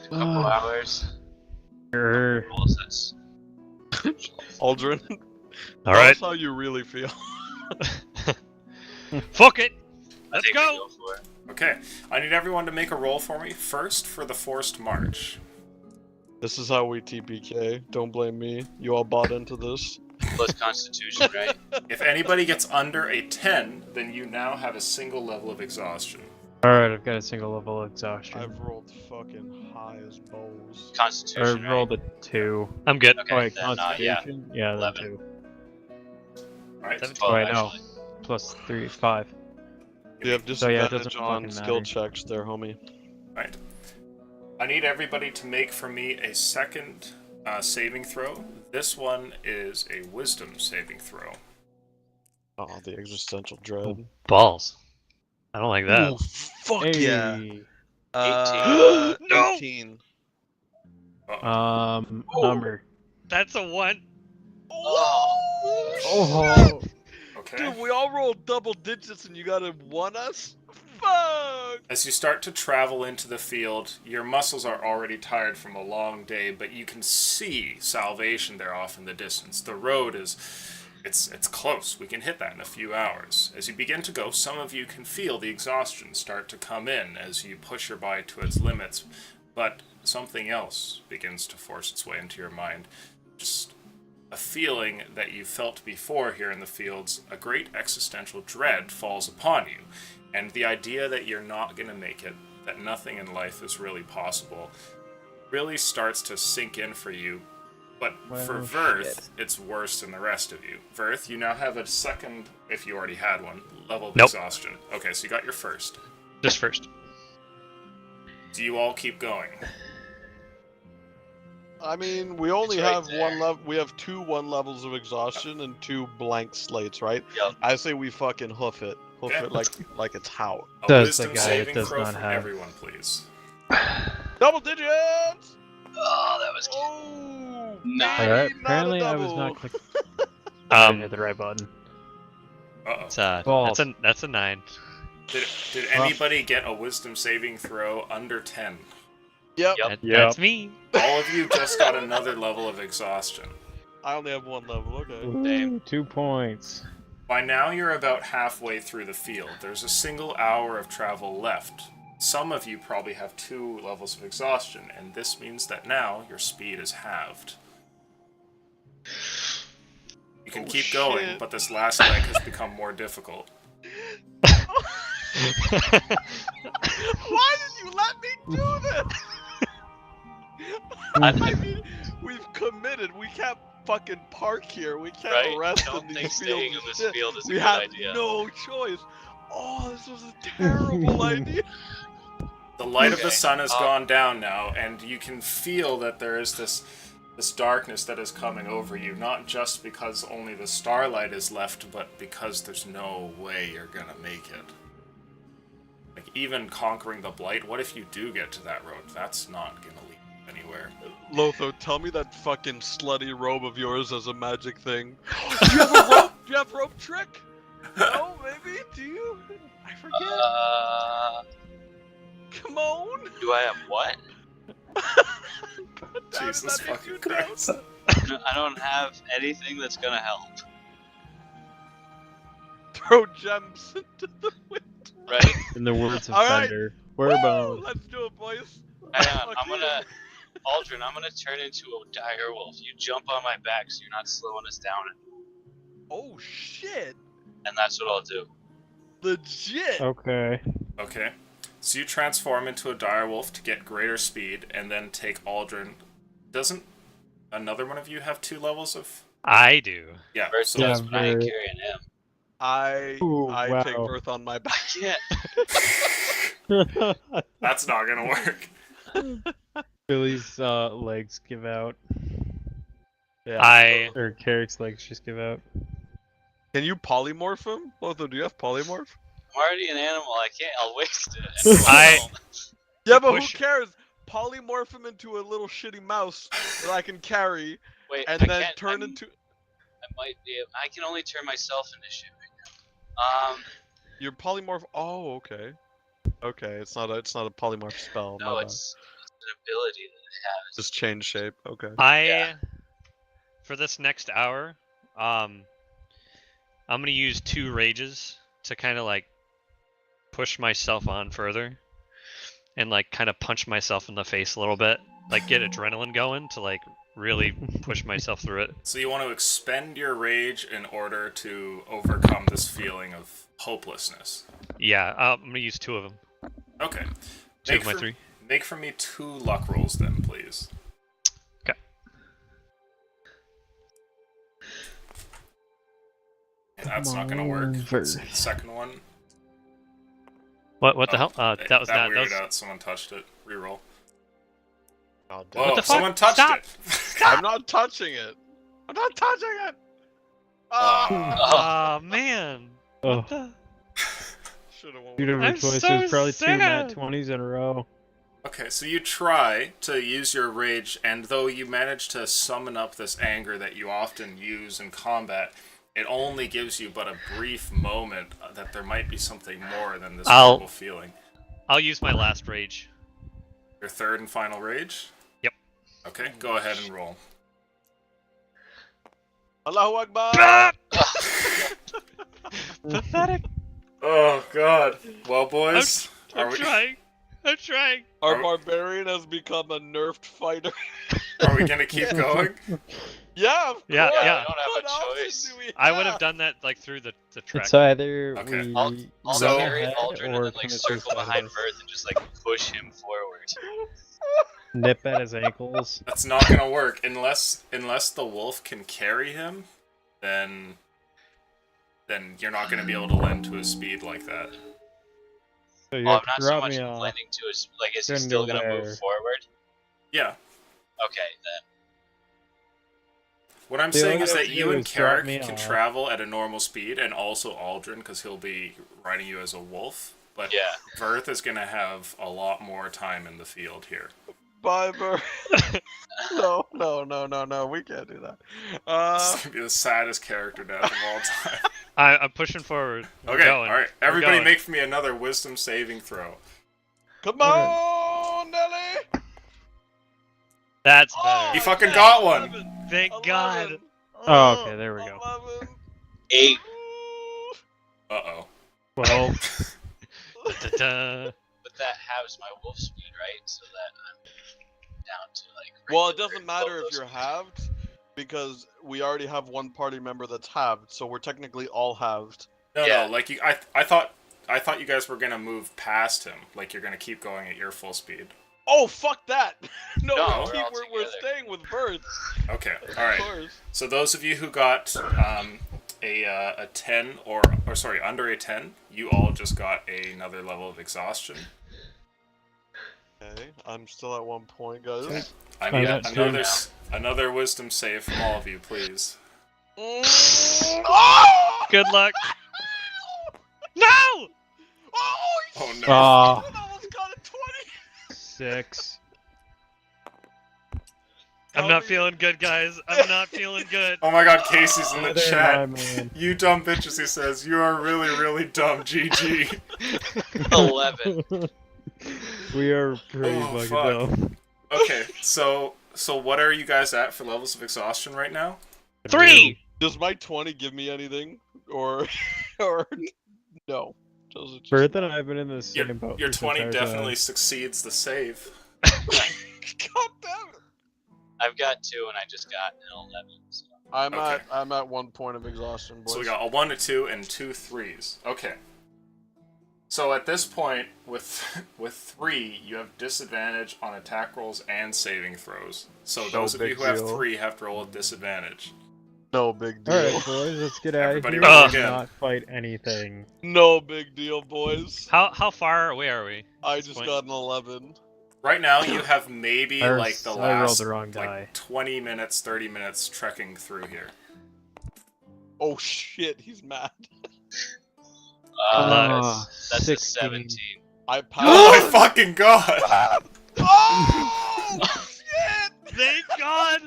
Couple hours. Sure. Rules, that's Aldrin, all tell right, us how you really feel. fuck it, I let's think we go. for it. Okay, I need everyone to make a roll for me. First, for the forced march. This is how we TPK. Don't blame me. You all bought into this. Plus Constitution, right? If anybody gets under a 10, then you now have a single level of exhaustion. Alright, I've got a single level of exhaustion. I've rolled fucking high as balls. I Constitution, rolled right? a 2. I'm good. Okay, Oh, wait, then, yeah. Constitution? Yeah, then 11. 2. Right? 17. Well, Wait, no. actually, Plus 3, 5. You have So, yeah, it disadvantage doesn't on fucking skill matter. checks there, homie. Right. I need everybody to make for me a second saving throw. This one is a wisdom saving throw. Oh, the existential dread. Balls. I don't like that. Ooh, fuck Hey. yeah. 18. No! 18. Number. That's a 1. Oh! Okay. Dude, we all rolled double digits and you gotta one us? Fuck! As you start to travel into the field, your muscles are already tired from a long day, but you can see salvation there off in the distance. The road is... It's close. We can hit that in a few hours. As you begin to go, some of you can feel the exhaustion start to come in as you push your body to its limits, but something else begins to force its way into your mind. Just a feeling that you felt before here in the fields, a great existential dread falls upon you. And the idea that you're not going to make it, that nothing in life is really possible, really starts to sink in for you. But for Well, Verth, shit. it's worse than the rest of you. Verth, you now have a second, if you already had one, level of Nope. exhaustion. Okay, so you got your first. Just first. Do you all keep going? I mean, we only It's right have there. one level. We have 2 1 levels of exhaustion and 2 blank slates, right? Yep. I say we fucking hoof it. Hoof Okay. it like it's how. A Does the wisdom guy saving does throw not from have- everyone, please. Double digits! Oh, that was cute. Oh, Nice. baby, Alright, not a apparently I was double. not clicking. I didn't Um, hit the right button. Uh-oh. it's Balls. that's a 9. Did anybody get a wisdom saving throw under 10? Yep. Yep. That's me. All of you just got another level of exhaustion. I only have 1 level. Okay. Ooh, 2 points. By now, you're about halfway through the field. There's a single hour of travel left. some of you probably have 2 levels of exhaustion, and this means that now your speed is halved. You can keep going, shit. but this last leg has become more difficult. Why did you let me do this? I mean, we've committed. We can't fucking park here. We can't Right? rest Don't in these think fields. staying in and this shit. field is a We good have idea. no choice. Oh, this was a terrible idea. The light of the Okay, sun has gone down now, and you can feel that there is this darkness that is coming over you, not just because only the starlight is left, but because there's no way you're gonna make it. Like, even conquering the blight, what if you do get to that road? That's not gonna lead you anywhere. Lotho, tell me that fucking slutty robe of yours as a magic thing. Do you have a rope? Do you have rope trick? No, maybe? Do you? I forget. Come on. Do I have what? God damn it, Jesus that makes fucking you Christ. down. I don't have anything that's gonna help. Throw gems into the wind. Right? In the words of All right. Thunder, Woo! we're bones. Let's do it, boys. Hang on, Fuck I'm gonna. yeah. Aldrin, I'm gonna turn into a dire wolf. You jump on my back so you're not slowing us down, Oh shit! and that's what I'll do. Legit. Okay. Okay. So you transform into a direwolf to get greater speed, and then take Aldrin. Doesn't another one of you have 2 levels of... I do. Yeah, First so Yeah, does, but I ain't very- carrying him. I Ooh, take wow. birth on my back. Yeah. that's not gonna work. Billy's legs give out. I Or Carrick's legs just give out. Can you polymorph him? Lotho, do you have polymorph? I'm already an animal. I can't. I'll waste it. I- Yeah, but push- who cares? Polymorph him into a little shitty mouse that I can carry, Wait, and I then can't, turn into. I might be. I can only turn myself into shit right now. Your polymorph. Oh, okay. Okay, it's not a polymorph spell. No, my bad. it's an ability that it has. Just change shape. Okay. I for this next hour, I'm gonna use 2 rages to kind of like push myself on further, and like kind of punch myself in the face a little bit, like get adrenaline going to like really push myself through it. So you want to expend your rage in order to overcome this feeling of hopelessness. Yeah, I'm gonna use 2 of them. Okay. 2 of my 3. Make for me 2 luck rolls then, please. Okay. Yeah, that's Come not gonna work. on, Let's see Vert. the second one. What the hell? That That was not. That weirded was, out. Someone touched it. Reroll. God Whoa! What the fuck? Someone touched Stop! it. I'm not touching it. I'm not touching it. Ah! oh man. Oh, What the- Should have won. two different I'm choices, so probably 2 nat sad. 20s in a row. Okay, so you try to use your rage, and though you manage to summon up this anger that you often use in combat, it only gives you but a brief moment that there might be something more than this I'll- horrible feeling. I'll use my last rage. Your third and final rage? Yep. Okay, go ahead and roll. Allahu Akbar. Ah! Pathetic. Oh god. Well, boys, I'm trying. I'm trying. Our Are- barbarian has become a nerfed fighter. are we gonna keep going? Yeah, of Yeah, course. yeah. I don't have What a option choice. do we I would have have? done that like through the trek. It's either Okay. we I'll So- carry ahead Aldrin and or then like commit circle suicide. behind Verth and just like push him forward. nip at his ankles. That's not gonna work unless the wolf can carry him. Then you're not gonna be able to lend to his speed like that. So you Well, I'm have not to so drop much me off. blending to his. Like, is he Then still go gonna there. move forward? Yeah. Okay, then. What I'm The saying only is that thing you to do and is drop Carrick me can off. travel at a normal speed, and also Aldrin, because he'll be riding you as a wolf. But Yeah. Verth is gonna have a lot more time in the field here. Bye, Bert. No, we can't do that. It's gonna be the saddest character death of all time. I'm pushing forward. We're Okay, going. alright. We're Everybody going. make for me another wisdom saving throw. Come on, Nelly. That's Oh, better. You fucking yeah, got one. 11, Thank 11, God. Oh, okay, there we go. 11. 8. Uh-oh. Well, Da-da. but that halves my wolf speed, right? So that I'm down to like. Well, it regular doesn't matter Lobo if you're speed. halved, because we already have one party member that's halved, so we're technically all halved. No, Yeah. no. Like I thought you guys were gonna move past him. Like you're gonna keep going at your full speed. Oh, fuck that! No, No, we're, we're keep, all we're together. staying with Bird. Okay. Of All right. course. So those of you who got a 10 or sorry under a 10, you all just got another level of exhaustion. Okay, I'm still at 1 point, guys. I need that's another wisdom save from all of you, please. Oh! Good luck. No! Oh, Oh, shit! no. Ah. I almost got a 20! 6. I'm not feeling good, guys. I'm not feeling good. Oh my God, Casey's in the There, chat. my man. You dumb bitches, he says. You are really, really dumb. GG. 11. We are pretty Oh, fucking fuck. dumb. Okay, so what are you guys at for levels of exhaustion right now? 3! Does my 20 give me anything? Or no? Does it just... Bert and I have been in the same Your, boat. your this 20 entire definitely time. succeeds the save. God damn it! I've got 2 and I just got an 11. So. I'm at 1 point of exhaustion, boys. So we got a 1, a 2, and 2 3s. Okay. So at this point, with 3, you have disadvantage on attack rolls and saving throws. So No those of you big who have deal. 3 have to roll a disadvantage. No big deal. Alright, boys, let's get out of Everybody here roll and again. not fight anything. No big deal, boys. How far away are we? I this just point? got an 11. Right now, you have maybe I like the I rolled last the wrong die. like 20 minutes, 30 minutes trekking through here. Oh shit, he's mad. That's a 16. 17. I Oh passed. my fucking God! Oh shit! Thank God!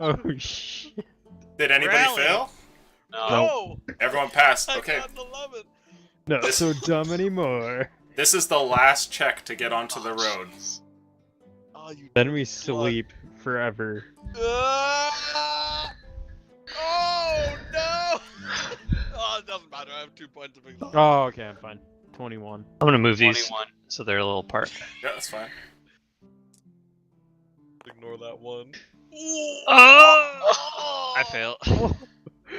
Oh shit. Did anybody Rally. fail? No. No! Everyone passed. I Okay, got an 11. Not so dumb anymore. this is the last check to get onto the road. Oh, you. Then we sleep forever. Ah! Oh no! Oh, it doesn't matter. I have 2 points of exhaustion. Oh, okay, I'm fine. 21. I'm gonna move these 21. so they're a little apart. Yeah, that's fine. Ignore that one. Oh! I fail.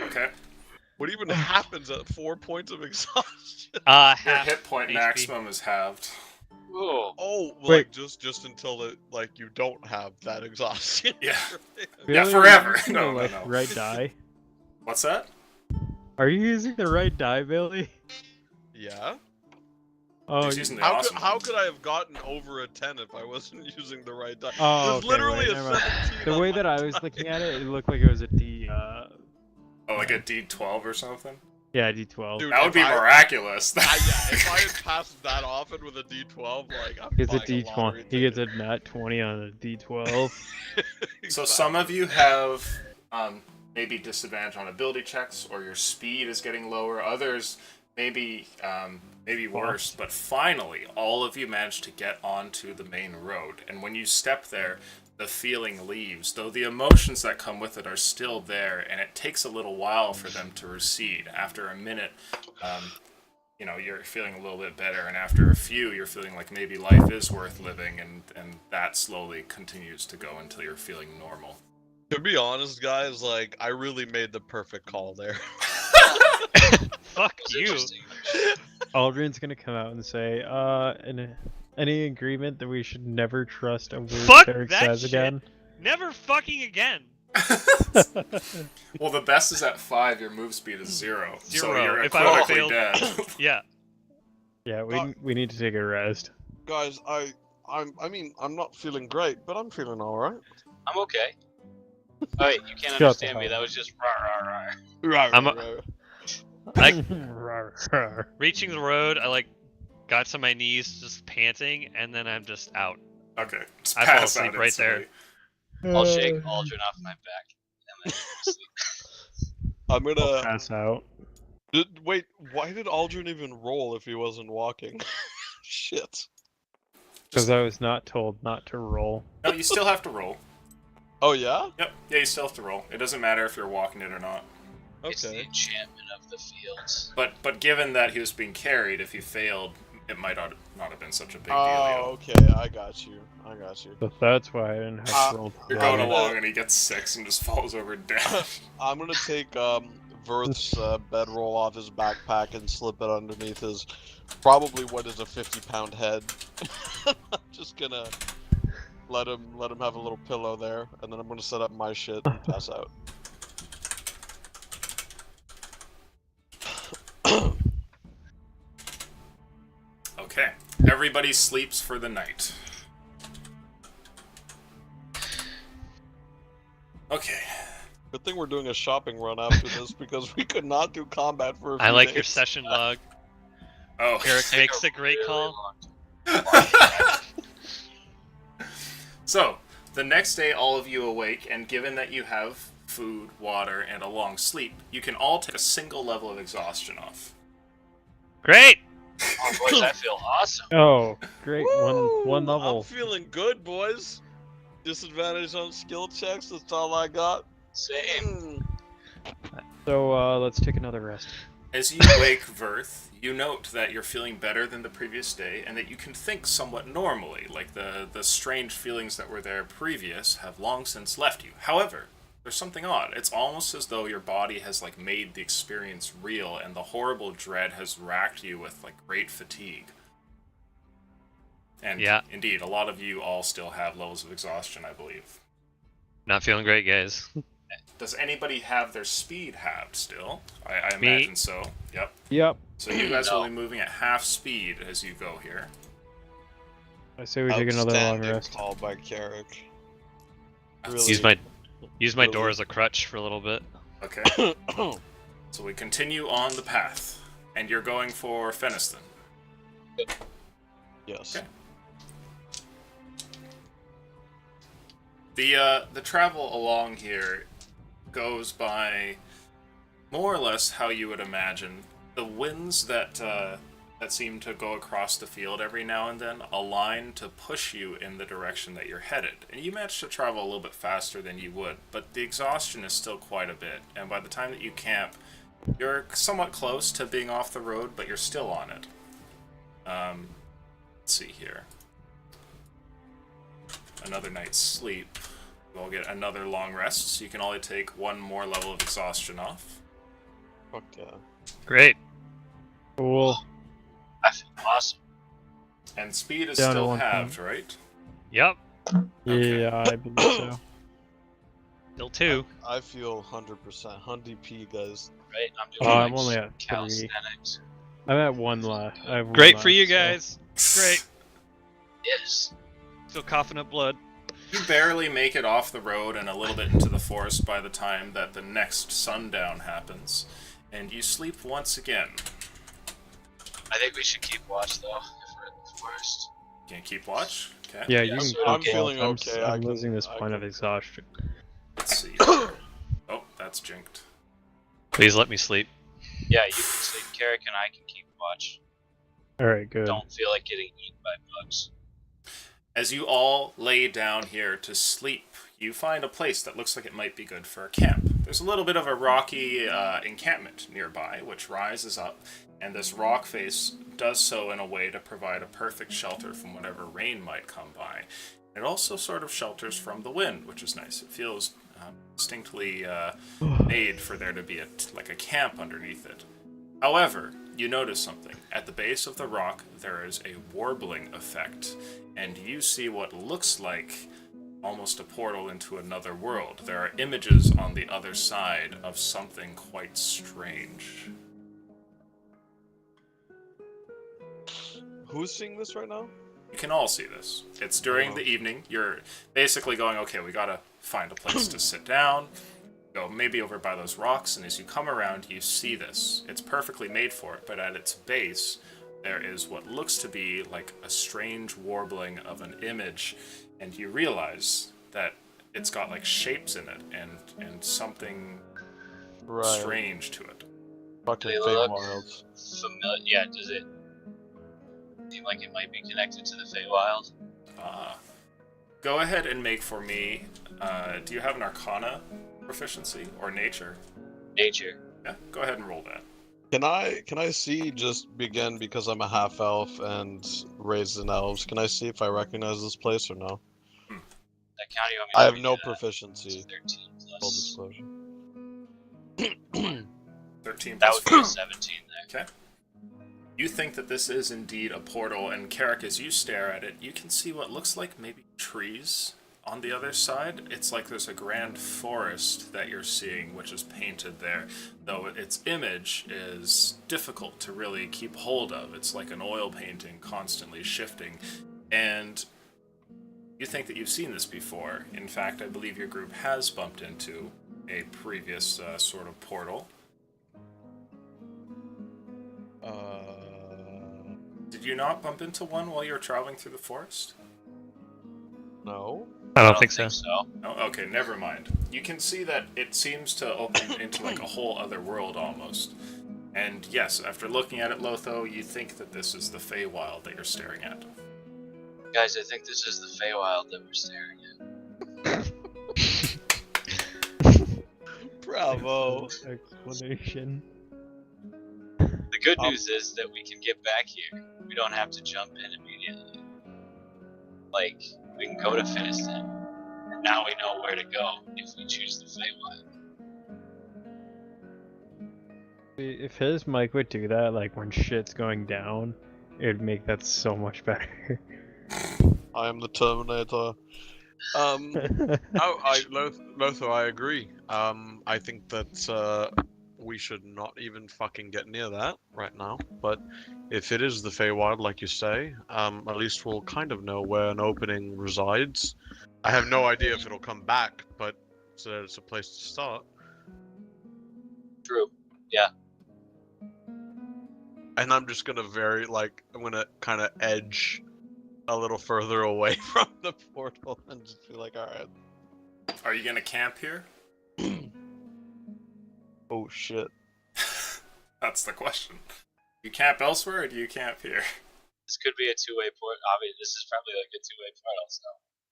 Okay. What even happens at 4 points of exhaustion? Your Half hit point HP. maximum is halved. Ooh. Oh, Wait. like just until it like you don't have that exhaustion. Yeah. Billy, Yeah, are you forever. using No, the, no, like, no. right die? What's that? Are you using the right die, Billy? Yeah. Oh, He's using the How awesome could how one. could I have gotten over a 10 if I wasn't using the right die? oh, There's okay, literally wait, a never mind. 17. The on way my that I was die. looking at it, it looked like it was a D. Oh, like a D12 or something? Yeah, D12. Dude, That would if be I- miraculous. Yeah, if I had passed that often with a D12, like I'm He gets a buying D20. lottery He gets a ticket. nat 20 on a D12. So some of you have maybe disadvantage on ability checks, or your speed is getting lower. Others maybe worse. But finally, all of you managed to get onto the main road. And when you step there, the feeling leaves, though the emotions that come with it are still there, and it takes a little while for them to recede. After a minute, you're feeling a little bit better, and after a few, you're feeling like maybe life is worth living, and that slowly continues to go until you're feeling normal. To be honest, guys, like I really made the perfect call there. Fuck That's you. interesting. Aldrin's gonna come out and say, any agreement that we should never trust a word Fuck Derek that says shit. again? Never fucking again. Well, the best is at 5, your move speed is 0. So Zero. you're If I equivocally failed- dead. Yeah. Yeah, Uh, we need to take a rest. Guys, I'm not feeling great, but I'm feeling all right. I'm okay. Oh, wait, you can't Shut the understand me. hell That was just rah rah rah. I'm a- Reaching the road, I got to my knees, just panting, and then I'm just out. Okay. Just I fall pass asleep out right there. instantly. I'll shake Aldrin off my back and then go to sleep. I'm gonna Pass out. wait. Why did Aldrin even roll if he wasn't walking? Shit. Because I was not told not to roll. No, you still have to roll. Oh yeah. Yep. Yeah, you still have to roll. It doesn't matter if you're walking it or not. It's the Okay. enchantment of the fields. But given that he was being carried, if he failed, it might not have been such a big Oh, deal. okay. I got you. So that's why I didn't have to roll. You're I'm going gonna- along and he gets 6 and just falls over dead. I'm gonna take Verth's bedroll off his backpack and slip it underneath his probably what is a 50-pound head. I'm just gonna let him have a little pillow there, and then I'm gonna set up my shit and pass out. Okay. Everybody sleeps for the night. Okay. Good thing we're doing a shopping run after this because we could not do combat for a few I like days. your session log. Oh. Eric Take makes a great really call. long So, the next day, all of you awake, and given that you have food, water, and a long sleep, you can all take a single level of exhaustion off. Great! Oh, boys, I feel awesome. Oh, great! Woo! One level. I'm feeling good, boys. Disadvantage on skill checks. That's all I got. Same. So let's take another rest. As you wake, Verth, you note that you're feeling better than the previous day, and that you can think somewhat normally, like the strange feelings that were there previous have long since left you. However, there's something odd. It's almost as though your body has like made the experience real, and the horrible dread has racked you with like great fatigue. And Yeah. indeed, a lot of you all still have levels of exhaustion, I believe. Not feeling great, guys. Does anybody have their speed halved still? I Me. imagine so. Yep. Yep. So you guys will No. be moving at half speed as you go here. I say we take another long Outstanding rest. call by Carrick. Really? Use my door Really? as a crutch for a little bit. Okay. So we continue on the path, and you're going for Feniston. Yes. Okay. The travel along here goes by more or less how you would imagine. The winds that seem to go across the field every now and then align to push you in the direction that you're headed. And you manage to travel a little bit faster than you would, but the exhaustion is still quite a bit. And by the time that you camp, you're somewhat close to being off the road, but you're still on it. Let's see here. Another night's sleep. We'll get another long rest, so you can only take one more level of exhaustion off. Fuck yeah. Great. Cool. I feel awesome. And speed is Down to still 1 point. halved, right? Yep. Okay. Yeah, I believe so. Still 2. I feel 100%. 100 P, guys. Right? I'm Oh, doing I'm like only at 3. calisthenics. I'm at 1 left. I have 1 Great for left, you so- guys. Great. Yes. Still coughing up blood. You barely make it off the road and a little bit into the forest by the time that the next sundown happens, and you sleep once again. I think we should keep watch though, if we're in the forest. Can you keep watch? Okay. Yeah, you Yeah, can. so keep I'm watch. feeling I'm okay, I'm I can- losing this I point can- of exhaustion. Let's see. Oh, that's jinked. Please let me sleep. Yeah, you can sleep. Carrick and I can keep watch. All right, good. Don't feel like getting eaten by bugs. As you all lay down here to sleep, you find a place that looks like it might be good for a camp. There's a little bit of a rocky encampment nearby, which rises up, and this rock face does so in a way to provide a perfect shelter from whatever rain might come by. It also sort of shelters from the wind, which is nice. It feels distinctly made for there to be like a camp underneath it. However, you notice something. At the base of the rock, there is a warbling effect, and you see what looks like almost a portal into another world. There are images on the other side of something quite strange. Who's seeing this right now? You can all see this. It's during the evening. You're basically going, okay, we gotta find a place to sit down, go maybe over by those rocks, and as you come around, you see this. It's perfectly made for it, but at its base, there is what looks to be like a strange warbling of an image, and you realize that it's got like shapes in it and something Right. strange to it. Fucking They Fate look Wilds. familiar. Yeah, does it seem like it might be connected to the Feywild? Go ahead and make for me. Do you have an Arcana proficiency or Nature? Nature. Yeah, go ahead and roll that. Can I see just begin because I'm a half elf and raised in elves? Can I see if I recognize this place or no? That count you want me I to have read no it at? proficiency. 13 Full plus. disclosure. 13 That plus would be a 17 there. Okay. You think that this is indeed a portal, and Carrick, as you stare at it, you can see what looks like maybe trees on the other side. It's like there's a grand forest that you're seeing, which is painted there, though its image is difficult to really keep hold of. It's like an oil painting constantly shifting, and you think that you've seen this before. In fact, I believe your group has bumped into a previous sort of portal. Did you not bump into one while you were traveling through the forest? No. I don't think so. Oh, okay, never mind. You can see that it seems to open into like a whole other world almost. And yes, after looking at it, Lotho, you think that this is the Feywild that you're staring at. Guys, I think this is the Feywild that we're staring at. Bravo. Explanation. The good news is that we can get back here. We don't have to jump in immediately. Like, we can go to Finiston. And now we know where to go if we choose the Feywild. If his mic would do that, like when shit's going down, it would make that so much better. I am the Terminator. Lothar, I agree. I think that we should not even fucking get near that right now. But if it is the Feywild, like you say, at least we'll kind of know where an opening resides. I have no idea if it'll come back, but it's a place to start. True. Yeah. And I'm just gonna I'm gonna kind of edge a little further away from the portal and just be like, alright. Are you gonna camp here? Oh shit. That's the question. You camp elsewhere, or do you camp here? This could be a two-way port. Obviously, this is probably like a two-way portal, so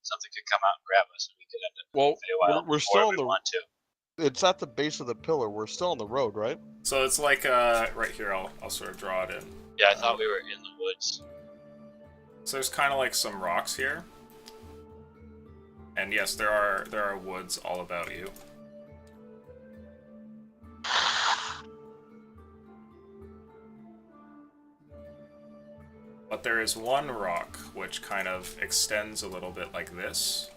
something could come out and grab us, and we could end up Well, in the Feywild we're before still we on the. want to. It's at the base of the pillar. We're still on the road, right? So it's like right here. I'll sort of draw it in. Yeah, I thought we were in the woods. So there's kind of like some rocks here, and yes, there are woods all about you. But there is one rock which kind of extends a little bit like this,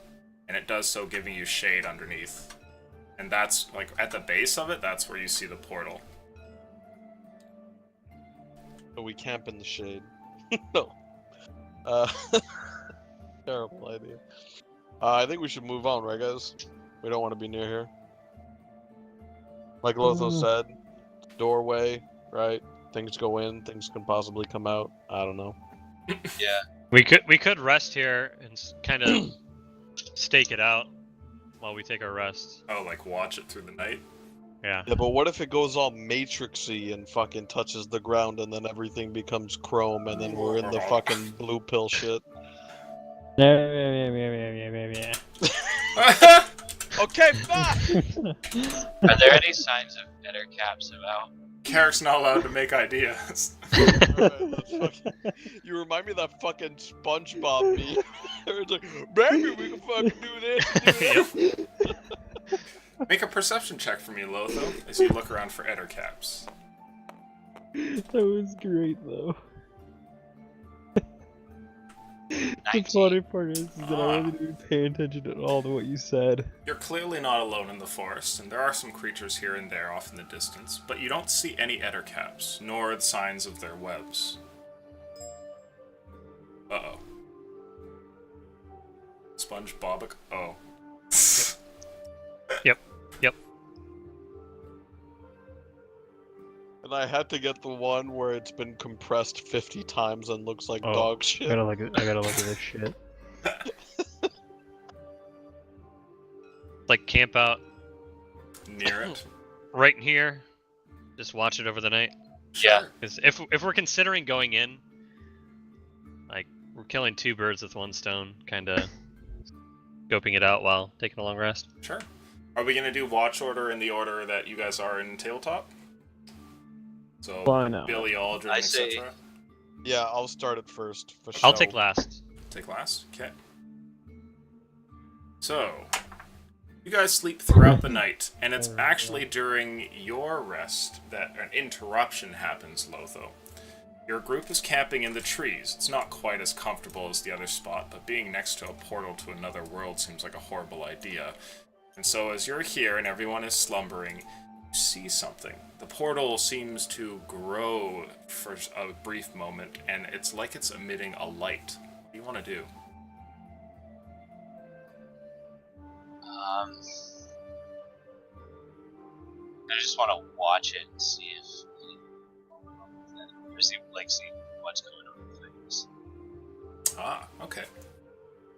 and it does so giving you shade underneath. And that's, like, at the base of it, that's where you see the portal. So we camp in the shade. No. Terrible idea. I think we should move on, right, guys? We don't want to be near here. Like Lotho said, doorway, right? Things go in, things can possibly come out. I don't know. Yeah. We could rest here and kind of stake it out while we take our rest. Oh, like watch it through the night? Yeah. Yeah, but what if it goes all matrixy and fucking touches the ground and then everything becomes chrome and then we're in the fucking blue pill shit? Okay, fine! Are there any signs of better caps about? Carrick's not allowed to make ideas. Alright, let's fucking... You remind me of that fucking SpongeBob meme. It's like, maybe we can fucking do this. Make a perception check for me, Lotho, as you look around for Eder caps. That was great, though. The 19. funny part is that I wasn't even paying attention at all to what you said. You're clearly not alone in the forest, and there are some creatures here and there off in the distance, but you don't see any Eder caps, nor the signs of their webs. Uh-oh. SpongeBob. Oh. Yep. And I had to get the one where it's been compressed 50 times and looks like Oh, dog I shit. gotta look at this shit. Like camp out Near it. right in here. Just watch it over the night. Yeah. Sure. Because if we're considering going in, like we're killing two birds with one stone, kind of scoping it out while taking a long rest. Sure. Are we gonna do watch order in the order that you guys are in Tabletop? So Why not? Billy Aldrin, I say- etc. Yeah, I'll start it first. For I'll show. take last. Take last. Okay. So, you guys sleep throughout the night, and it's actually during your rest that an interruption happens, Lotho. Your group is camping in the trees. It's not quite as comfortable as the other spot, but being next to a portal to another world seems like a horrible idea. And so as you're here and everyone is slumbering, you see something. The portal seems to grow for a brief moment, and it's like it's emitting a light. What do you want to do? I just want to watch it and see if, or see what's going on with things. Ah, okay.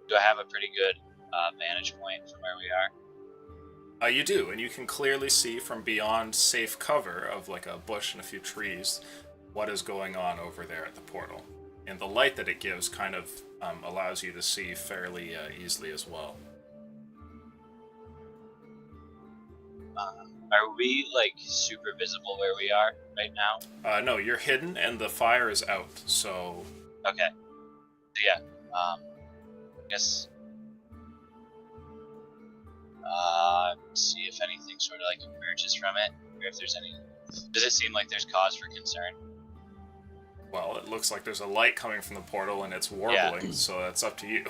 Do I have a pretty good vantage point from where we are? You do, and you can clearly see from beyond safe cover of like a bush and a few trees what is going on over there at the portal. And the light that it gives kind of allows you to see fairly easily as well. Are we like super visible where we are right now? No, you're hidden and the fire is out, so... Okay. So yeah, I guess see if anything sort of like emerges from it, or if there's any. Does it seem like there's cause for concern? Well, it looks like there's a light coming from the portal and it's warbling, so that's up to you.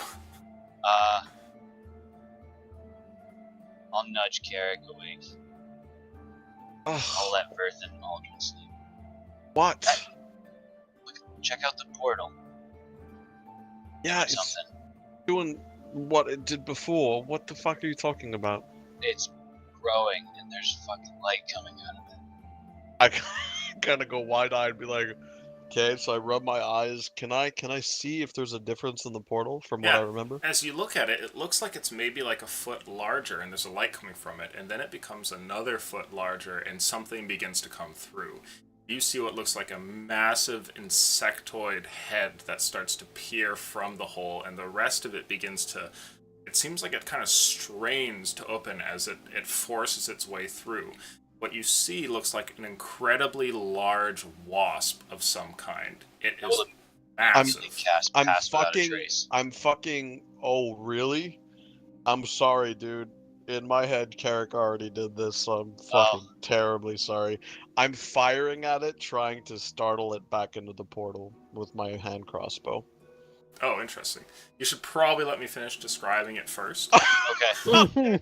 I'll nudge Carrick awake. I'll let Verth and Aldrin sleep. What? Look, check out the portal. Yeah, Or it's something. doing what it did before. What the fuck are you talking about? It's growing, and there's fucking light coming out of it. I kind of go wide-eyed and be like, okay, so I rub my eyes. Can I see if there's a difference in the portal from what Yeah. I remember? As you look at it, it looks like it's maybe like a foot larger and there's a light coming from it, and then it becomes another foot larger and something begins to come through. You see what looks like a massive insectoid head that starts to peer from the hole, and the rest of it begins to... It seems like it kind of strains to open as it forces its way through. What you see looks like an incredibly large wasp of some kind. It is Well, massive. Cast I'm pass without a fucking. trace. I'm fucking. Oh, really? I'm sorry, dude. In my head, Carrick already did this, so I'm fucking terribly sorry. I'm firing at it, trying to startle it back into the portal with my hand crossbow. Oh, interesting. You should probably let me finish describing it first. Okay.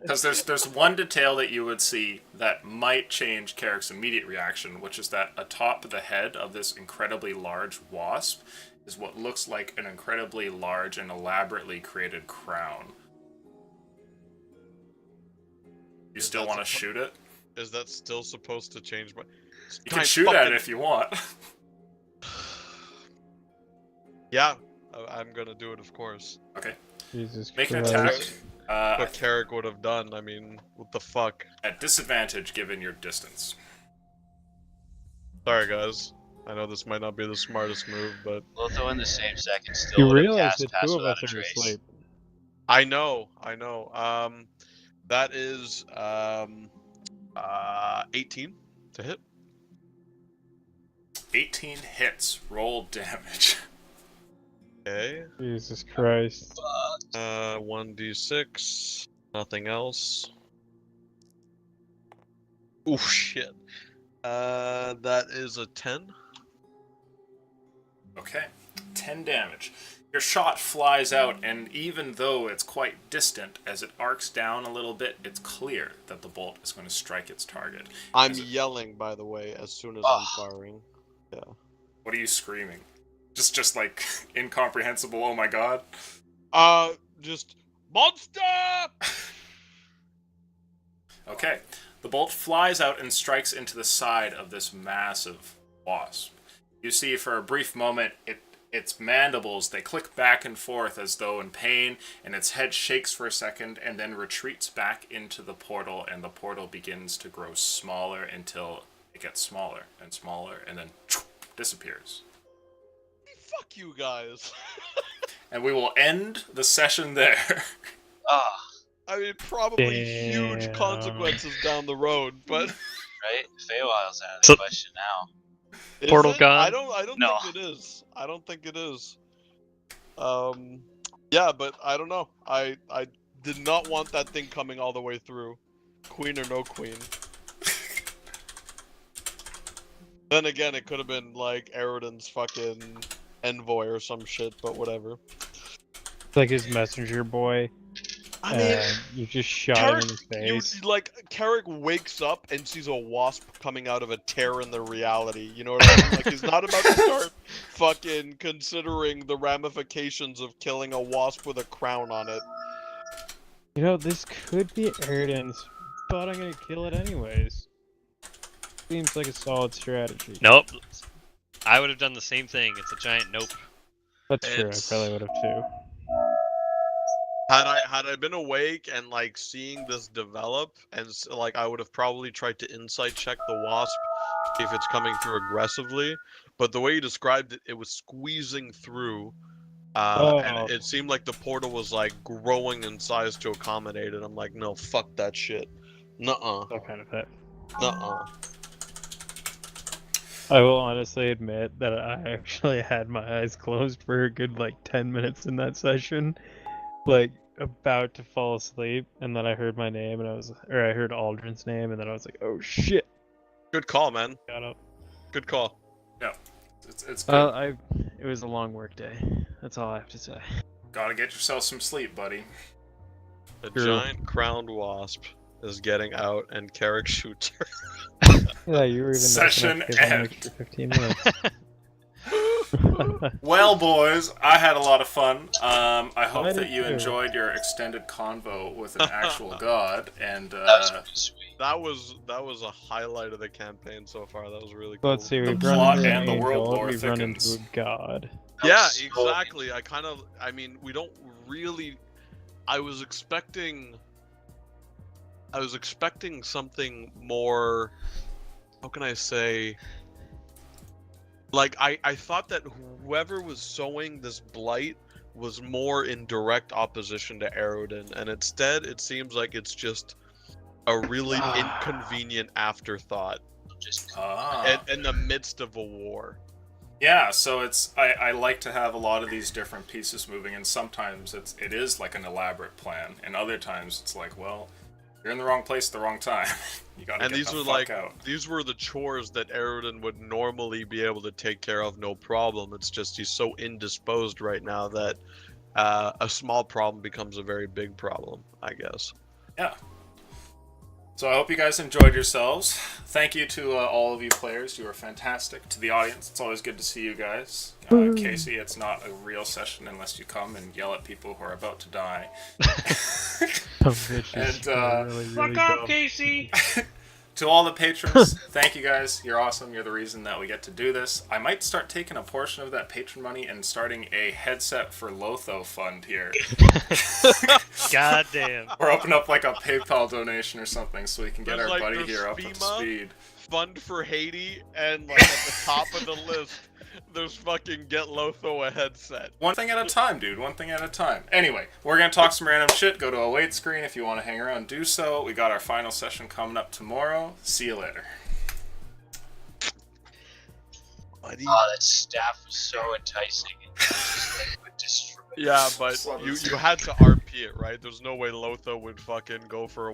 Because there's one detail that you would see that might change Carrick's immediate reaction, which is that atop the head of this incredibly large wasp is what looks like an incredibly large and elaborately created crown. You still want to shoot it? Is that still supposed to change my... You can shoot at it if you want. Yeah, I'm gonna do it, of course. Okay. Jesus Make an Christ. attack. What Carrick would have done, I mean, what the fuck? At disadvantage given your distance. Sorry, guys. I know this might not be the smartest move, but... Lotho in the same second still You would have realize cast the pass two of without us a are trace. asleep. I know. That is, 18 to hit. 18 hits. Roll damage. Okay. Jesus Christ. 1d6. Nothing else. Oh shit. That is a 10. Okay. 10 damage. Your shot flies out, and even though it's quite distant, as it arcs down a little bit, it's clear that the bolt is going to strike its target. I'm Is it- yelling, by the way, as soon as Ah. I'm firing. Yeah. What are you screaming? Just like incomprehensible, oh my god? Just monster! Okay. The bolt flies out and strikes into the side of this massive wasp. You see for a brief moment its mandibles, they click back and forth as though in pain, and its head shakes for a second and then retreats back into the portal, and the portal begins to grow smaller until it gets smaller and then disappears. Fuck you guys. And we will end the session there. Ah, I mean, probably huge Damn. consequences down the road, but right? Feywild's out of the So- question now. Is Portal it? God? I don't No. think it is. I don't think it is. Yeah, but I don't know. I did not want that thing coming all the way through. Queen or no queen. Then again, it could have been like Eridan's fucking envoy or some shit, but whatever. It's like his messenger boy. I mean, You just shot him in his you face. like Carrick wakes up and sees a wasp coming out of a tear in the reality. You know what I mean? Like he's not about to start fucking considering the ramifications of killing a wasp with a crown on it. You know, this could be Eridan's, but I'm gonna kill it anyways. Seems like a solid strategy. Nope. I would have done the same thing. It's a giant nope. That's true. I It's- probably would have too. Had I been awake and like seeing this develop, and like I would have probably tried to insight check the wasp, see if it's coming through aggressively. But the way you described it, it was squeezing through, and it seemed like the portal was like growing in size to accommodate it. I'm like, no, fuck that shit. Nuh-uh, That kind of it. nuh-uh. I will honestly admit that I actually had my eyes closed for a good like 10 minutes in that session, like about to fall asleep, and then I heard my name, and I heard Aldrin's name, and then I was like, oh shit, Good call, man. got up. Good call. It's good. It was a long work day. That's all I have to say. Gotta get yourself some sleep, buddy. A True. giant crowned wasp is getting out, and Carrick shoots her. Yeah, you were even Session nice enough to give him an end. extra 15 minutes. Well, boys, I had a lot of fun. I hope I that did you too. enjoyed your extended convo with an actual god, and That was pretty sweet. That was a highlight of the campaign so far. That was really cool. Let's see, The we've plot run into and the an world angel, lore we've run thickens. into a god. That Yeah, was so exactly. I mean, we don't really. I was expecting something more. How can I say? Like, I thought that whoever was sowing this blight was more in direct opposition to Aroden, and instead it seems like it's just a really inconvenient afterthought Just in the midst of a war. Yeah, so it's I like to have a lot of these different pieces moving, and sometimes it is like an elaborate plan, and other times it's like, well, you're in the wrong place at the wrong time. You gotta And get these the were fuck like out. these were the chores that Aroden would normally be able to take care of, no problem. It's just he's so indisposed right now that a small problem becomes a very big problem, I guess. Yeah. So I hope you guys enjoyed yourselves. Thank you to all of you players. You were fantastic. To the audience, it's always good to see you guys. Casey, it's not a real session unless you come and yell at people who are about to die. Some bitches And, really dumb. Casey! To all the patrons, thank you guys. You're awesome. You're the reason that we get to do this. I might start taking a portion of that patron money and starting a headset for Lotho fund here. God damn. Or open up like a PayPal donation or something so we can get There's, our like, buddy there's here up to FEMA. speed. Fund for Haiti, and like at the top of the list, there's fucking get Lotho a headset. One thing at a time, dude. One thing at a time. Anyway, we're going to talk some random shit. Go to a wait screen if you want to hang around. Do so. We got our final session coming up tomorrow. See you later. Buddy. that staff was so enticing. It just like would destroy. Yeah, but Just love you this. had to RP it, right? There's no way Lotho would fucking go for a